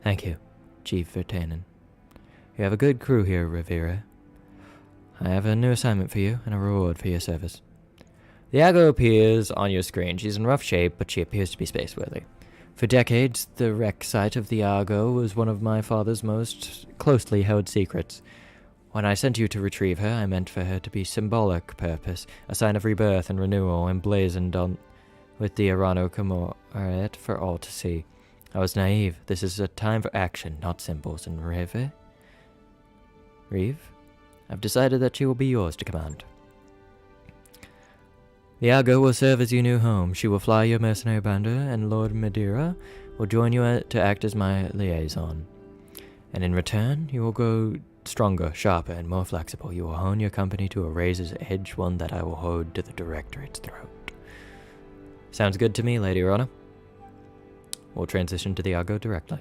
Thank you, Chief Vertanen. You have a good crew here, Rivera. I have a new assignment for you and a reward for your service. The Iago appears on your screen. She's in rough shape, but she appears to be spaceworthy. For decades, the wreck site of the Iago was one of my father's most closely held secrets. When I sent you to retrieve her, I meant for her to be symbolic purpose, a sign of rebirth and renewal, emblazoned on with the Arano Commemorative for all to see. I was naive. This is a time for action, not symbols. And Reeve? I've decided that she will be yours to command. The Iago will serve as your new home. She will fly your mercenary bander, and Lord Madeira will join you to act as my liaison. And in return, you will grow stronger, sharper, and more flexible. You will hone your company to a razor's edge, one that I will hold to the Directorate's throat. Sounds good to me, Lady Arano. We'll transition to the Iago directly.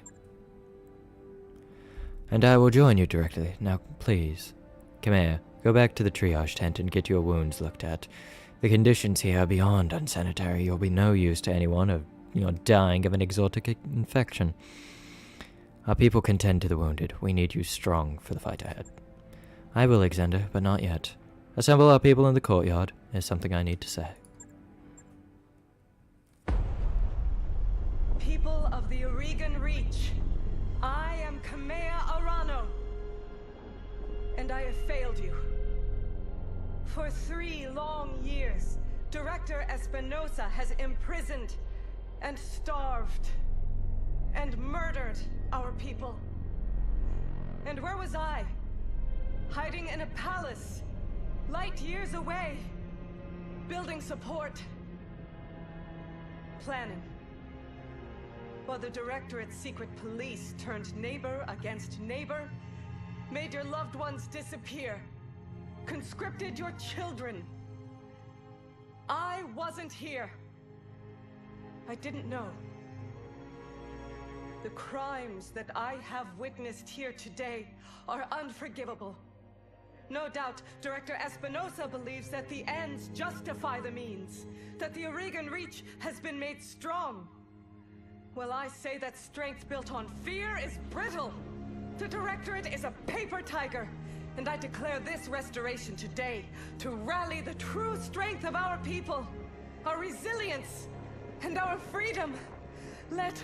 And I will join you directly. Now, please, come here. Go back to the triage tent and get your wounds looked at. The conditions here are beyond unsanitary. You'll be no use to anyone dying of an exotic infection. Our people can tend to the wounded. We need you strong for the fight ahead. I will, Alexander, but not yet. Assemble our people in the courtyard. There's something I need to say. People of the Aurigan Reach, I am Khmer Arano, and I have failed you. For 3 long years, Director Espinosa has imprisoned and starved and murdered our people. And where was I? Hiding in a palace, light years away, building support, planning. While the Directorate's secret police turned neighbor against neighbor, made your loved ones disappear, conscripted your children. I wasn't here. I didn't know. The crimes that I have witnessed here today are unforgivable. No doubt, Director Espinosa believes that the ends justify the means, that the Aurigan Reach has been made strong. Well, I say that strength built on fear is brittle. The Directorate is a paper tiger, and I declare this restoration today to rally the true strength of our people, our resilience, and our freedom. Let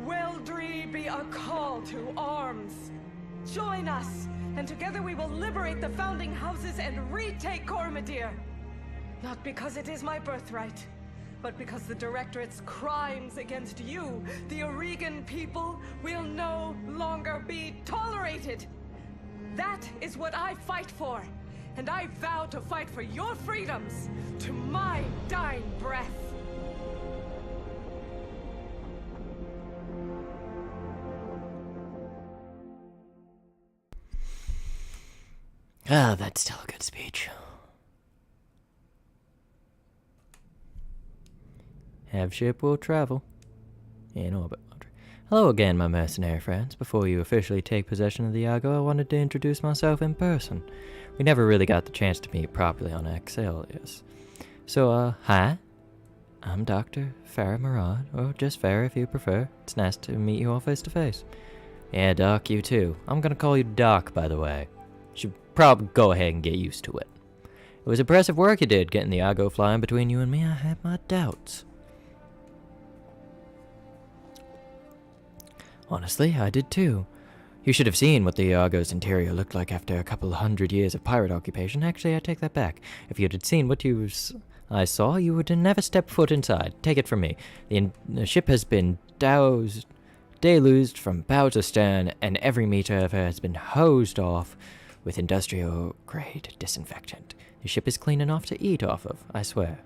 Weldry be a call to arms. Join us, and together we will liberate the founding houses and retake Cormadir. Not because it is my birthright, but because the Directorate's crimes against you, the Oregon people, will no longer be tolerated. That is what I fight for, and I vow to fight for your freedoms to my dying breath. Ah, that's still a good speech. Have ship will travel in orbit. Hello again, my mercenary friends. Before you officially take possession of the Argo, I wanted to introduce myself in person. We never really got the chance to meet properly on Axelius. So, hi. I'm Dr. Farah Murad, or just Farah if you prefer. It's nice to meet you all face to face. Yeah, Doc, you too. I'm gonna call you Doc, by the way. Should probably go ahead and get used to it. It was impressive work you did getting the Argo flying between you and me. I had my doubts. Honestly, I did too. You should have seen what the Argo's interior looked like after a couple 100 years of pirate occupation. Actually, I take that back. If you had seen what I saw, you would have never stepped foot inside. Take it from me. The ship has been deluged from bow to stern, and every meter of her has been hosed off with industrial-grade disinfectant. The ship is clean enough to eat off of, I swear.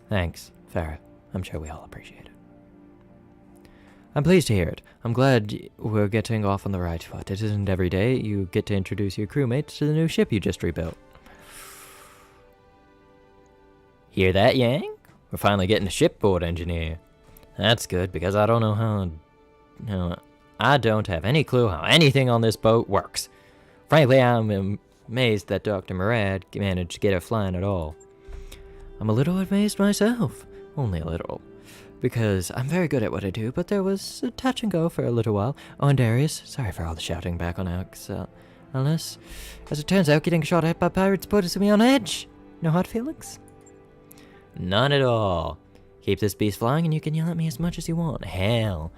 Thanks, Farah. I'm sure we all appreciate it. I'm pleased to hear it. I'm glad we're getting off on the right foot. It isn't every day you get to introduce your crewmates to the new ship you just rebuilt. Hear that, Yang? We're finally getting a shipboard engineer. That's good, because I don't know how... I don't have any clue how anything on this boat works. Frankly, I'm amazed that Dr. Murad managed to get her flying at all. I'm a little amazed myself. Only a little. Because I'm very good at what I do, but there was a touch and go for a little while. Oh, and Darius, sorry for all the shouting back on Alice. As it turns out, getting shot at by pirates puts me on edge. No hard feelings? None at all. Keep this beast flying and you can yell at me as much as you want. Hell,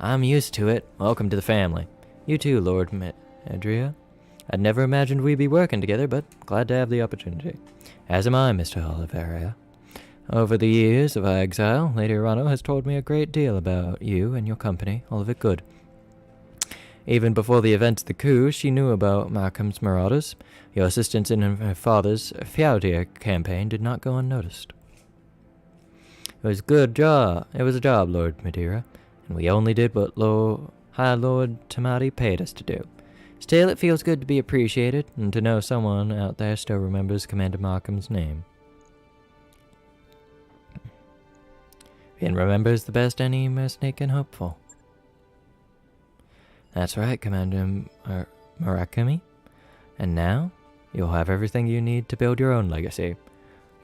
I'm used to it. Welcome to the family. You too, Lord Adria. I'd never imagined we'd be working together, but glad to have the opportunity. As am I, Mr. Oliveira. Over the years of our exile, Lady Arano has told me a great deal about you and your company, all of it good. Even before the events of the coup, she knew about Markham's marauders. Your assistance in her father's Fjordir campaign did not go unnoticed. It was a job, Lord Madeira, and we only did what High Lord Tamati paid us to do. Still, it feels good to be appreciated, and to know someone out there still remembers Commander Markham's name. And remembers the best any mercenary can hope for. That's right, Commander Murakami. And now, you'll have everything you need to build your own legacy.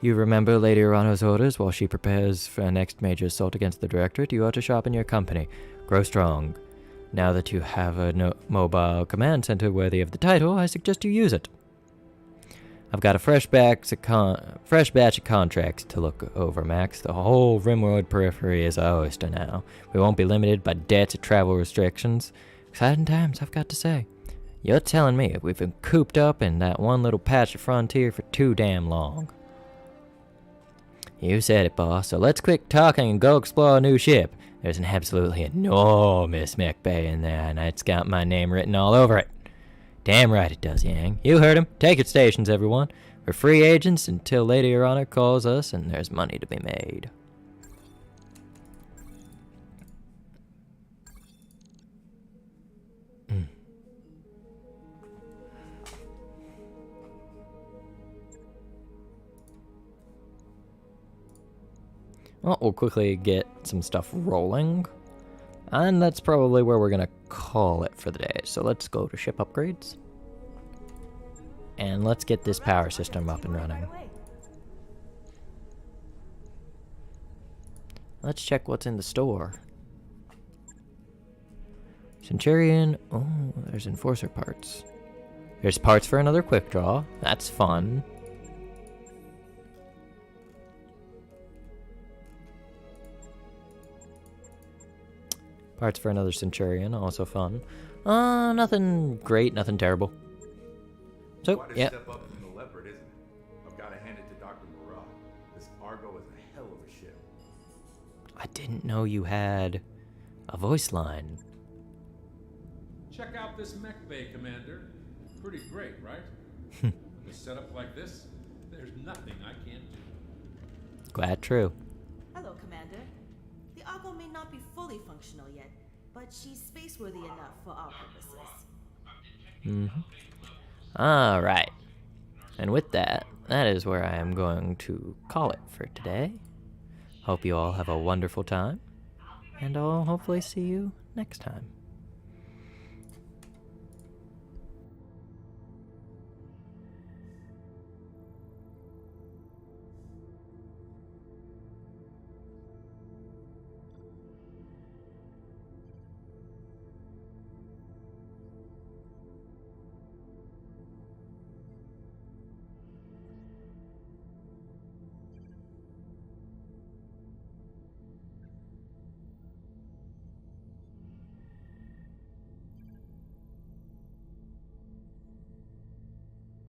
You remember Lady Arano's orders while she prepares for her next major assault against the Directorate. You ought to sharpen your company. Grow strong. Now that you have a mobile command center worthy of the title, I suggest you use it. I've got a fresh batch of contracts to look over, Max. The whole Rimworld periphery is our oyster now. We won't be limited by debts or travel restrictions. Exciting times, I've got to say. You're telling me we've been cooped up in that one little patch of frontier for too damn long. You said it, boss, so let's quit talking and go explore a new ship. There's an absolutely enormous mech bay in there, and it's got my name written all over it. Damn right it does, Yang. You heard him. Take your stations, everyone. We're free agents until Lady Arana calls us and there's money to be made. Well, we'll quickly get some stuff rolling. And that's probably where we're going to call it for the day. So let's go to ship upgrades. And let's get this power system up and running. let's check what's in the store. Centurion. Oh, there's Enforcer parts. There's parts for another quick draw. That's fun. Parts for another Centurion, also fun. Nothing great, nothing terrible. So, yeah. Step up from the leopard, isn't it? I've got to hand it to Dr. Murat. This Argo is a hell of a ship. I didn't know you had a voice line. Check out this mech bay, Commander. Pretty great, right? With a setup like this, there's nothing I can't do. Glad true. Hello, Commander. The Argo may not be fully functional yet, but she's space-worthy enough for our purposes. Alright. And with that, that is where I am going to call it for today. Hope you all have a wonderful time, and I'll hopefully see you next time.